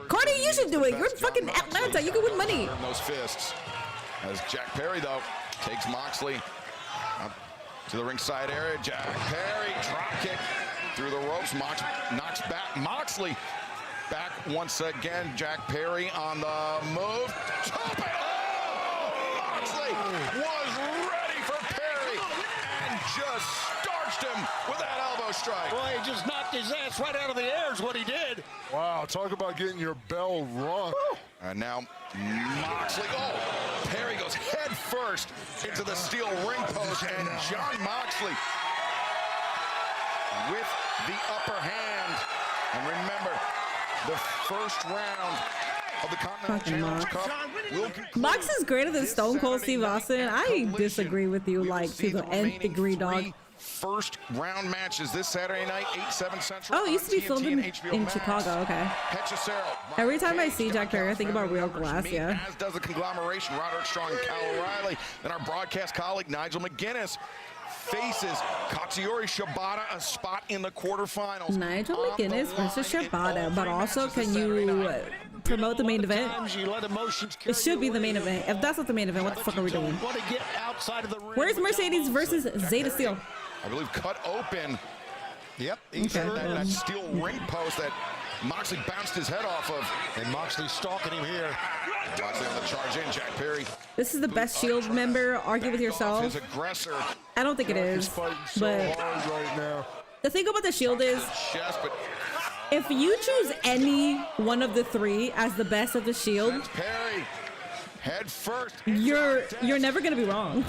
Cardi, you should do it. You're in fucking Atlanta. You can win money. Those fists. As Jack Perry, though, takes Moxley up to the ringside area. Jack Perry, drop kick through the ropes. Knocks back Moxley. Back once again. Jack Perry on the move. Moxley was ready for Perry and just started charged him with that elbow strike. Boy, he just knocked his ass right out of the air is what he did. Wow, talk about getting your bell rung. And now Moxley, Perry goes head first into the steel ring post, and Jon Moxley with the upper hand. And remember, the first round of the Continental Challenge Cup will conclude. Mox is greater than Stone Cold Steve Austin. I disagree with you, like, to the nth degree, dog. First round matches this Saturday night, 8/7 Central. Oh, it used to be filmed in Chicago. Okay. Every time I see Jack Perry, I think about Real Glass. Yeah. As does the conglomeration, Roderick Strong and Kyle O'Reilly. Then our broadcast colleague Nigel McGuinness faces Katsuyori Shibata, a spot in the quarterfinals. Nigel McGuinness versus Shibata, but also can you promote the main event? It should be the main event. If that's not the main event, what the fuck are we doing? Where's Mercedes versus Zeta Steel? I believe cut open. Yep. Okay. That steel ring post that Moxley bounced his head off of. And Moxley stalking him here. Moxley on the charge in, Jack Perry. This is the best Shield member. Argue with yourself. His aggressor. I don't think it is. But the thing about the Shield is, if you choose any one of the three as the best of the Shield, Perry, head first. You're never gonna be wrong.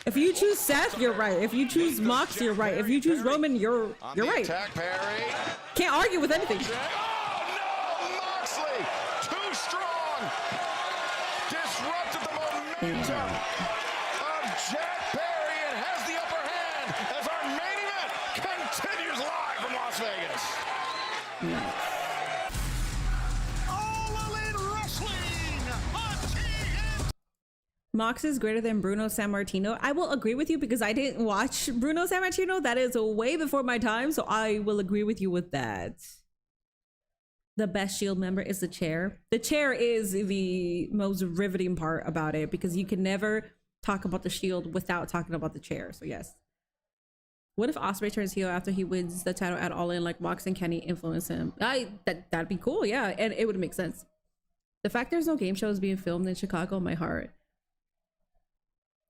If you choose Seth, you're right. If you choose Mox, you're right. If you choose Roman, you're right. Attack, Perry. Can't argue with anything. Oh no, Moxley, too strong. Disrupted the momentum of Jack Perry and has the upper hand as our main event continues live from Las Vegas. Mox is greater than Bruno Sammartino. I will agree with you because I didn't watch Bruno Sammartino. That is way before my time, so I will agree with you with that. The best Shield member is the chair. The chair is the most riveting part about it because you can never talk about the Shield without talking about the chair. So yes. What if Ospreay turns heel after he wins the title at All In, like Mox and Kenny influence him? That'd be cool, yeah, and it would make sense. The fact there's no game shows being filmed in Chicago, my heart.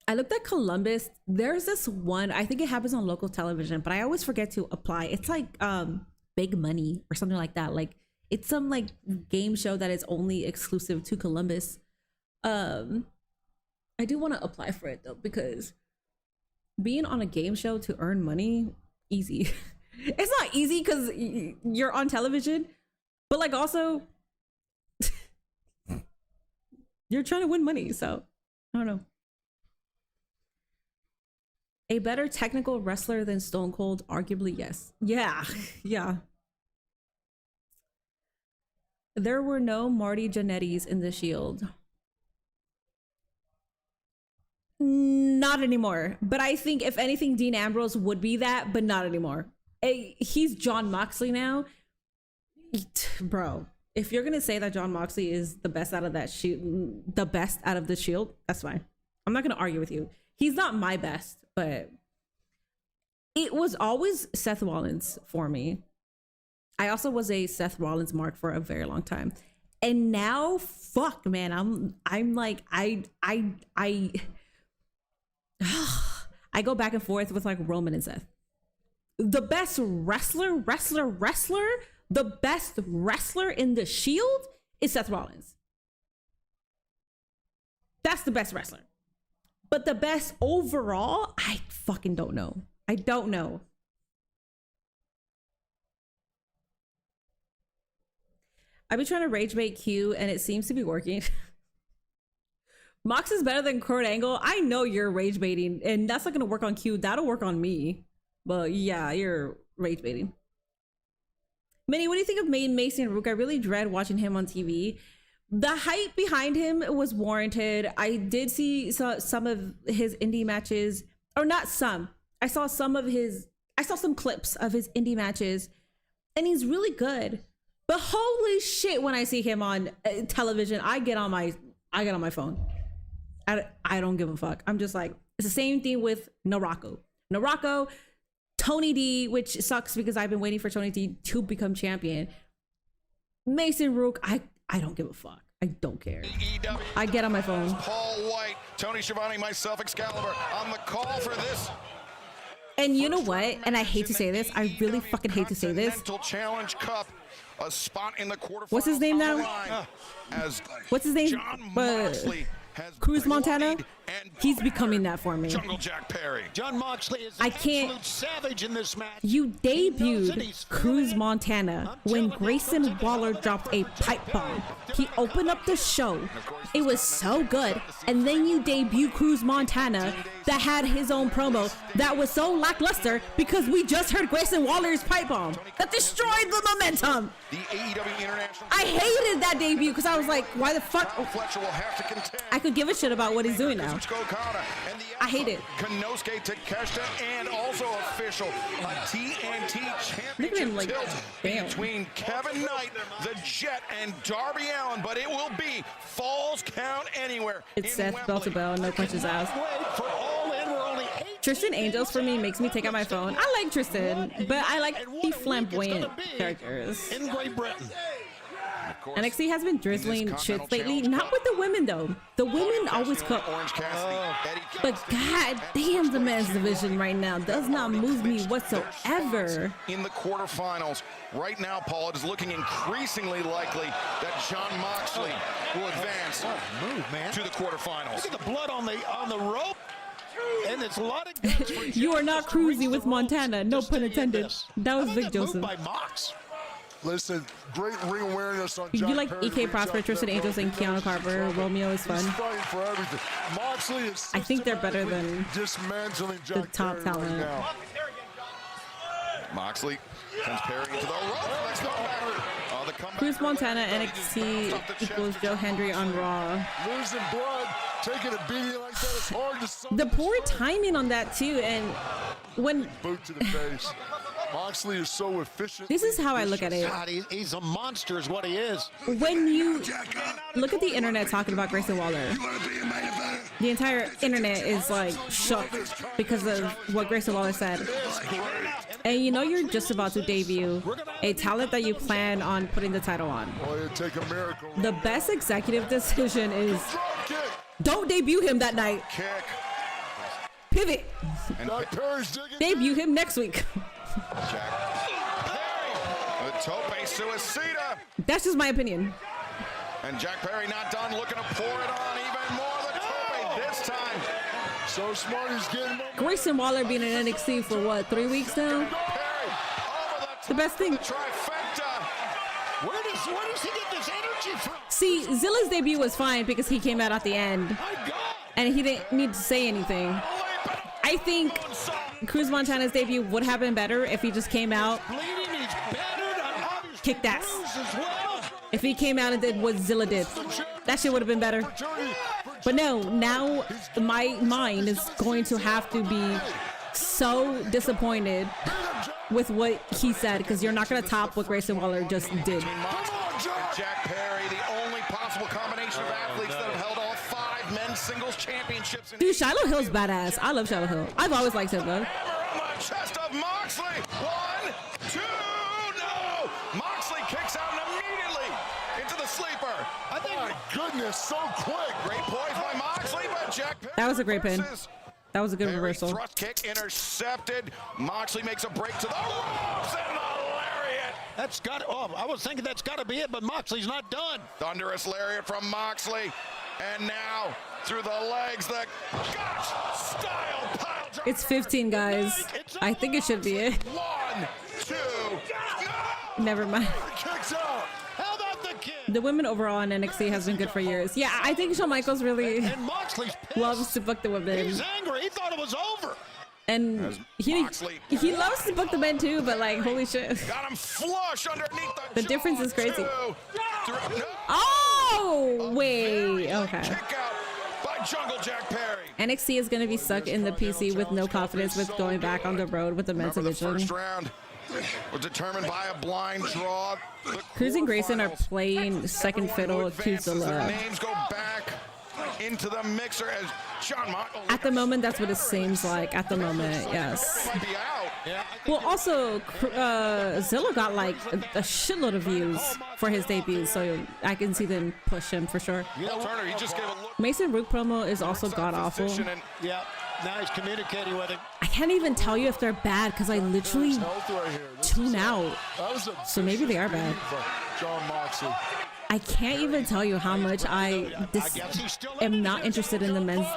I looked at Columbus. There's this one, I think it happens on local television, but I always forget to apply. It's like Big Money or something like that. Like it's some like game show that is only exclusive to Columbus. I do want to apply for it though, because being on a game show to earn money, easy. It's not easy because you're on television, but like also you're trying to win money. So I don't know. A better technical wrestler than Stone Cold? Arguably, yes. Yeah, yeah. There were no Marty Jannetty's in the Shield. Not anymore. But I think if anything, Dean Ambrose would be that, but not anymore. He's Jon Moxley now. Bro, if you're gonna say that Jon Moxley is the best out of that Shield, the best out of the Shield, that's fine. I'm not gonna argue with you. He's not my best, but it was always Seth Rollins for me. I also was a Seth Rollins mark for a very long time. And now, fuck, man, I'm like, I go back and forth with like Roman and Seth. The best wrestler, the best wrestler in the Shield is Seth Rollins. That's the best wrestler. But the best overall, I fucking don't know. I don't know. I've been trying to rage bait Q and it seems to be working. Mox is better than Kurt Angle. I know you're rage baiting and that's not going to work on Q. That'll work on me. But yeah, you're rage baiting. Minnie, what do you think of Mason Rook? I really dread watching him on TV. The hype behind him was warranted. I did see some of his indie matches, or not some. I saw some clips of his indie matches, and he's really good. But holy shit, when I see him on television, I get on my phone. I don't give a fuck. I'm just like, it's the same thing with Narako, Tony D, which sucks because I've been waiting for Tony D to become champion. Mason Rook, I don't give a fuck. I don't care. I get on my phone. Paul White, Tony Schiavone, myself, Excalibur on the call for this. And you know what? And I hate to say this. I really fucking hate to say this. Continental Challenge Cup, a spot in the quarterfinals. What's his name now? What's his name? John Moxley has Cruz Montana. He's becoming that for me. Jungle Jack Perry. John Moxley is I can't. absolute savage in this match. You debuted Cruz Montana when Grayson Waller dropped a pipe bomb. He opened up the show. It was so good. And then you debut Cruz Montana that had his own promo that was so lackluster because we just heard Grayson Waller's pipe bomb that destroyed the momentum. The AEW International. I hated that debut because I was like, why the fuck? Fletcher will have to contend. I could give a shit about what he's doing now. I hate it. Konosuke Takeshita, and also official a TNT Look at him, championship like, tilt damn. between Kevin Knight, the Jet, and Darby Allin, but it will be Falls Count Anywhere. It's Seth Beltabel, no punches asked. Tristan Angels for me makes me take out my phone. I like Tristan, but I like the flamboyant characters. In Great Britain. NXT has been drizzling shits lately, not with the women though. The women always cook. But god damn, the men's division right now does not move me whatsoever. In the quarterfinals, right now, Paul, it is looking increasingly likely that John Moxley will advance to the quarterfinals. Look at the blood on the rope. And it's a lot of guts for You are not cruising with Montana, no pun intended. That was Vic Joseph. by Mox. Listen, great ring awareness on You Jack like Perry, EK Prosper, Tristan Angels, and Keanu Carver. Romeo is fun. He's fighting for everything. Moxley is I think they're better than dismantling the Jack top Perry talent. right now. Moxley sends Perry into the rope. Next comeback. The comeback. Cruz Montana NXT equals Joe Hendry on Raw. Losing blood, taking a beating like that, it's hard to The poor timing on that too, and when boot to the face. Moxley is so efficient. This is how I look at it. God, he's a monster is what he is. When you look at the internet talking about Grayson Waller, the entire internet is like shook because of what Grayson Waller said. And you know you're just about to debut a talent that you plan on putting the title on. Oh, it'd take a miracle. The best executive decision is don't debut him that night. Pivot. Debut him next week. Jack Perry, the tope suicida. That's just my opinion. And Jack Perry not done, looking to pour it on even more. The tope this time. So smart, he's getting Grayson Waller being in NXT for what, 3 weeks now? The best thing. Where does he get this energy from? See, Zilla's debut was fine because he came out at the end. And he didn't need to say anything. I think Cruz Montana's debut would have been better if he just came out, kicked ass. If he came out and did what Zilla did, that shit would have been better. But no, now my mind is going to have to be so disappointed with what he said because you're not going to top what Grayson Waller just did. Jack Perry, the only possible combination of athletes that have held all 5 men's singles championships. Dude, Shiloh Hill's badass. I love Shiloh Hill. I've always liked him though. Chest of Moxley. 1, 2, no! Moxley kicks out immediately into the sleeper. I think, my goodness, so quick. Great poise by Moxley, but Jack Perry. That was a great pin. That was a good reversal. Thrust kick intercepted. Moxley makes a break to the ropes and a lariat. That's got. Oh, I was thinking that's got to be it, but Moxley's not done. Thunderous lariat from Moxley, and now through the legs, the style pile driver. It's 15, guys. I think it should be it. 1, 2. Never mind. Kicks out. How about the kid? The women overall in NXT has been good for years. Yeah, I think Shawn Michaels really And Moxley's pissed. loves to book the women. He's angry. He thought it was over. And he loves to book the men too, but like, holy shit. Got him flush underneath The difference is crazy. 2, 3. No. Oh, wait. Okay. Kick out by Jungle Jack Perry. NXT is going to be stuck in the PC with no confidence with going back on the road with the men's Remember, the division. first round was determined by a blind draw. Cruz and Grayson are playing second fiddle to Their Zilla. names go back into the mixer as John Michael. At the moment, that's what it seems like. At the moment, yes. Might be out. Well, also, Zilla got like a shitload of views for his debut, so I can see them push him for sure. Turner, he just gave a look. Mason Rook promo is also god awful. Yeah. Now he's communicating with him. I can't even tell you if they're bad because I literally tune out. So maybe they are bad. John Moxley. I can't even tell you how much I am not interested in the men's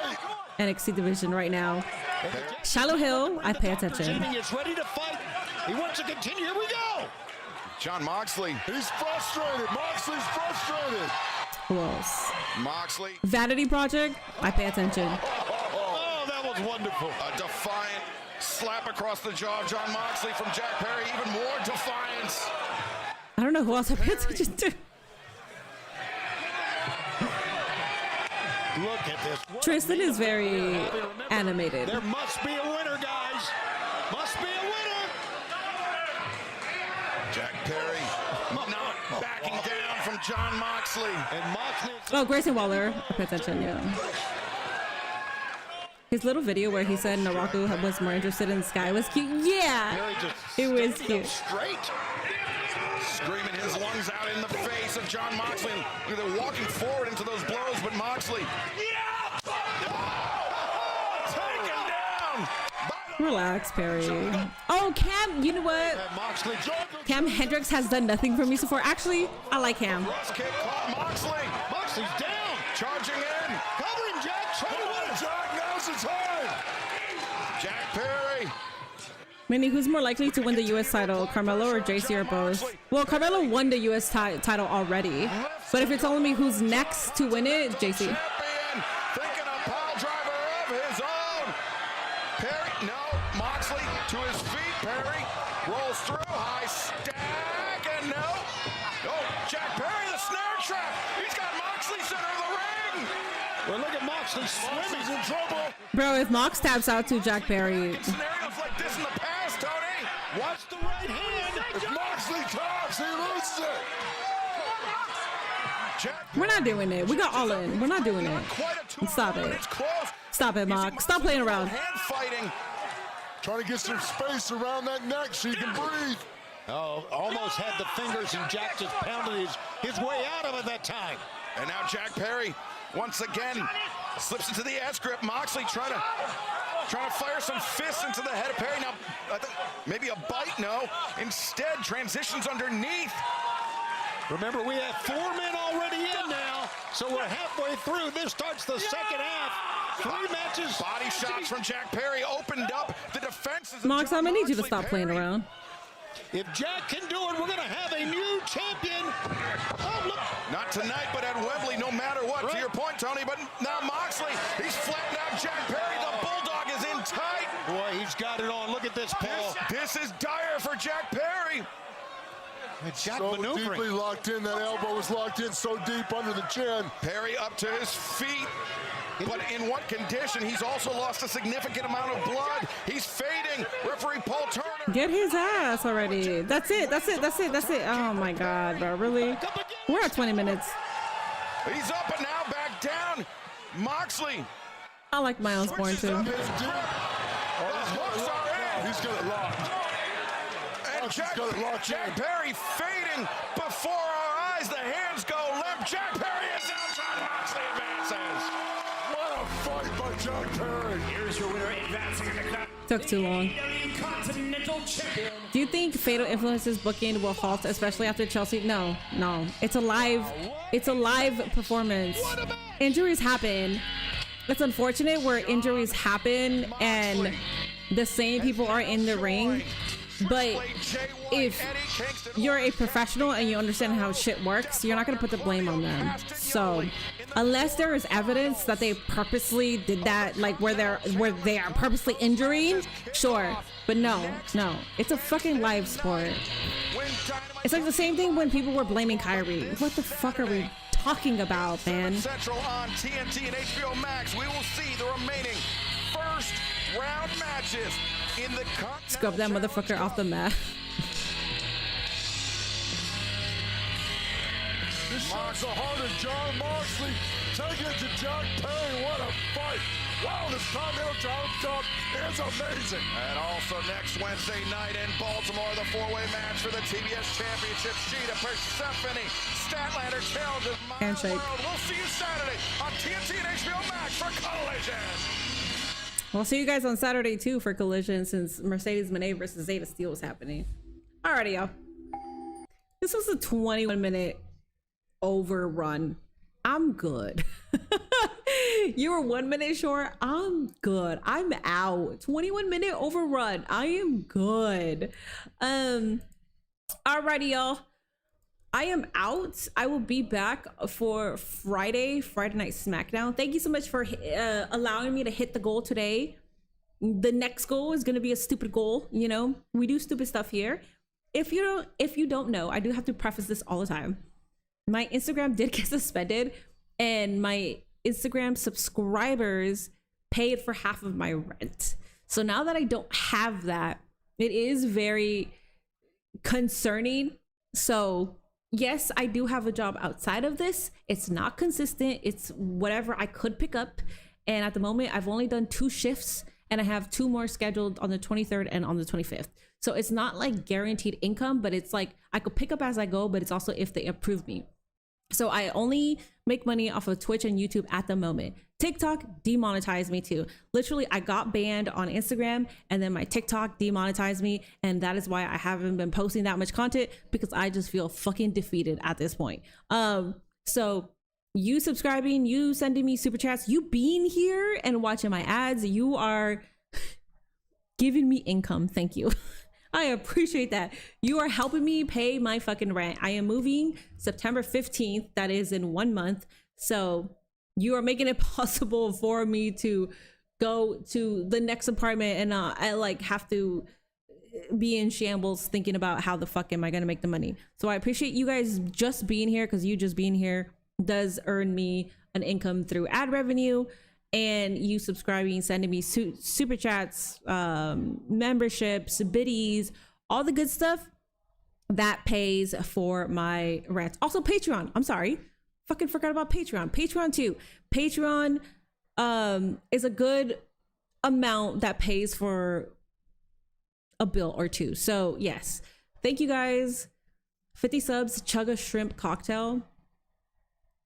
NXT division right now. Shallow Hill, I pay attention. He's ready to fight. He wants to continue. Here we go. John Moxley. He's frustrated. Moxley's frustrated. Who else? Moxley. Vanity Project, I pay attention. Oh, that was wonderful. A defiant slap across the jaw of John Moxley from Jack Perry. Even more defiance. I don't know who else I pay attention to. Look at this. Tristan is very animated. There must be a winner, guys. Must be a winner. Jack Perry not backing down from John Moxley. And Moxley. Oh, Grayson Waller. I pay attention, yeah. His little video where he said Naraku was more interested in Sky was cute. Yeah, it was cute. Straight. Screaming his lungs out in the face of John Moxley. They're walking forward into those blows, but Moxley. Taken down. Relax, Perry. Oh, Cam, you know what? Cam Hendricks has done nothing for me so far. Actually, I like Cam. Cross kick caught Moxley. Moxley's down. Charging in. Covering Jack. Trying to win it. Jack, now's the time. Jack Perry. Minnie, who's more likely to win the U.S. title, Carmelo or JC or both? Well, Carmelo won the U.S. title already. But if you're telling me who's next to win it, JC. Champion, thinking a pile driver of his own. Perry, no. Moxley to his feet. Perry rolls through. High stack, and no. Oh, Jack Perry, the snare trap. He's got Moxley center of the ring. Well, look at Moxley swimming. He's in trouble. Bro, if Mox taps out to Jack Perry. Scenarios like this in the past, Tony. Watch the right hand. If Moxley talks, he loses it. We're not doing it. We got all in. We're not doing it. Stop it. Stop it, Mox. Stop playing around. Hand fighting. Trying to get some space around that neck so you can breathe. Oh, almost had the fingers, and Jack just pounded his way out of it that time. And now Jack Perry, once again, slips into the S grip. Moxley trying to fire some fists into the head of Perry. Now, I think maybe a bite, no. Instead, transitions underneath. Remember, we have 4 men already in now, so we're halfway through. This starts the second half. 3 matches. Body shots from Jack Perry opened up the defenses. Mox, I'm gonna need you to stop playing around. If Jack can do it, we're going to have a new champion. Oh, look. Not tonight, but at Wembley, no matter what. Right. To your point, Tony, but now Moxley, he's flattened out Jack Perry. The Bulldog is in tight. Boy, he's got it on. Look at this, Paul. This is dire for Jack Perry. Jack so maneuvering. Deeply locked in. That elbow was locked in so deep under the chin. Perry up to his feet. But in what condition? He's also lost a significant amount of blood. He's fading. Referee Paul Turner. Get his ass already. That's it. That's it. That's it. That's it. Oh my God, bro. Really? We're at 20 minutes. He's up and now back down. Moxley. I like my own Osborne too. He's got it locked. And Jack Perry fading before our eyes. The hands go limp. Jack Perry is out. John Moxley advances. What a fight by Jack Perry. Here's your winner advancing in the cup. Took too long. Continental champion. Do you think Fatal Influence's booking will halt, especially after Chelsea? No. It's a live performance. Injuries happen. It's unfortunate where injuries happen and the same people are in the ring. But if you're a professional and you understand how shit works, you're not going to put the blame on them. So unless there is evidence that they purposely did that, like where they are purposely injuring, sure. But no, it's a fucking live sport. It's like the same thing when people were blaming Kyrie. What the fuck are we talking about, man? Central on TNT and HBO Max. We will see the remaining first round matches in the scrub that motherfucker off the mat. This shot's the heart of John Moxley. Take it to Jack Perry. What a fight. Wow, this Continental Title Cup is amazing. And also next Wednesday night in Baltimore, the 4-way match for the TBS Championship. Sheeta, Persephone, Statlander, challenges Handshake. We'll see you Saturday on TNT and HBO Max for Collision. We'll see you guys on Saturday too for Collision, since Mercedes Moné versus Zeta Steel was happening. Alrighty, y'all. This was a 21-minute overrun. I'm good. You were 1 minute short. I'm good. I'm out. 21-minute overrun. I am good. Alrighty, y'all. I am out. I will be back for Friday Night SmackDown. Thank you so much for allowing me to hit the goal today. The next goal is going to be a stupid goal. You know, we do stupid stuff here. If you don't know, I do have to preface this all the time. My Instagram did get suspended, and my Instagram subscribers paid for half of my rent. So now that I don't have that, it is very concerning. So yes, I do have a job outside of this. It's not consistent. It's whatever I could pick up. And at the moment, I've only done 2 shifts, and I have 2 more scheduled on the 23rd and on the 25th. So it's not like guaranteed income, but it's like I could pick up as I go, but it's also if they approve me. So I only make money off of Twitch and YouTube at the moment. TikTok demonetized me too. Literally, I got banned on Instagram, and then my TikTok demonetized me. And that is why I haven't been posting that much content, because I just feel fucking defeated at this point. So you subscribing, you sending me super chats, you being here and watching my ads, you are giving me income. Thank you. I appreciate that. You are helping me pay my fucking rent. I am moving September 15th. That is in 1 month. So you are making it possible for me to go to the next apartment, and I like have to be in shambles thinking about how the fuck am I gonna make the money. So I appreciate you guys just being here, because you just being here does earn me an income through ad revenue. And you subscribing, sending me super chats, memberships, biddies, all the good stuff that pays for my rent. Also Patreon. I'm sorry, fucking forgot about Patreon. Patreon too. Patreon is a good amount that pays for a bill or two. So yes, thank you guys. 50 subs, chug a shrimp cocktail.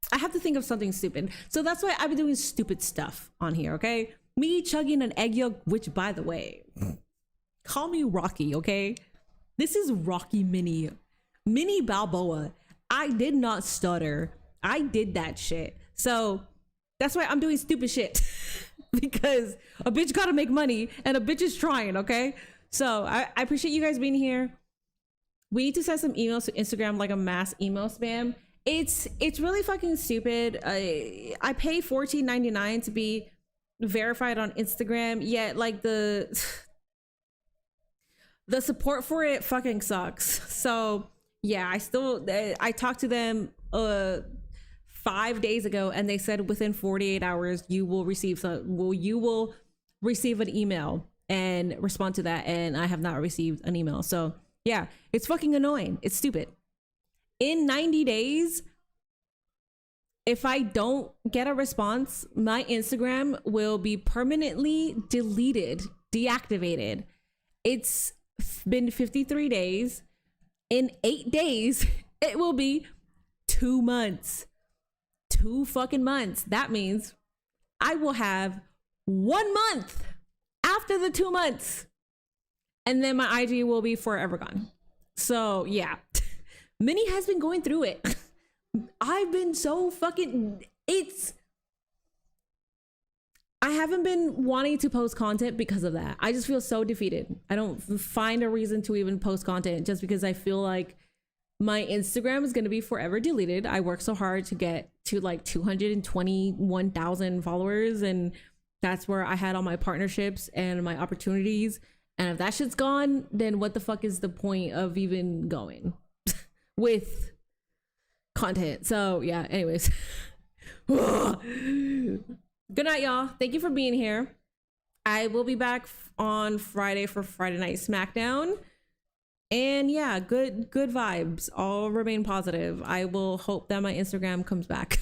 I have to think of something stupid. So that's why I've been doing stupid stuff on here, okay? Me chugging an egg yolk, which by the way, call me Rocky, okay? This is Rocky Mini Balboa. I did not stutter. I did that shit. So that's why I'm doing stupid shit. Because a bitch gotta make money, and a bitch is trying, okay? So I appreciate you guys being here. We need to send some emails to Instagram, like a mass email spam. It's really fucking stupid. I pay $14.99 to be verified on Instagram, yet like the support for it fucking sucks. So yeah, I talked to them 5 days ago, and they said within 48 hours you will receive an email and respond to that, and I have not received an email. So yeah, it's fucking annoying. It's stupid. In 90 days, if I don't get a response, my Instagram will be permanently deleted, deactivated. It's been 53 days. In 8 days, it will be 2 months. 2 fucking months. That means I will have 1 month after the 2 months. And then my IG will be forever gone. So yeah. Minnie has been going through it. I've been so fucking, I haven't been wanting to post content because of that. I just feel so defeated. I don't find a reason to even post content, just because I feel like my Instagram is going to be forever deleted. I worked so hard to get to like 221,000 followers, and that's where I had all my partnerships and my opportunities. And if that shit's gone, then what the fuck is the point of even going with content? So yeah, anyways. Good night, y'all. Thank you for being here. I will be back on Friday for Friday Night SmackDown. And yeah, good vibes. All remain positive. I will hope that my Instagram comes back.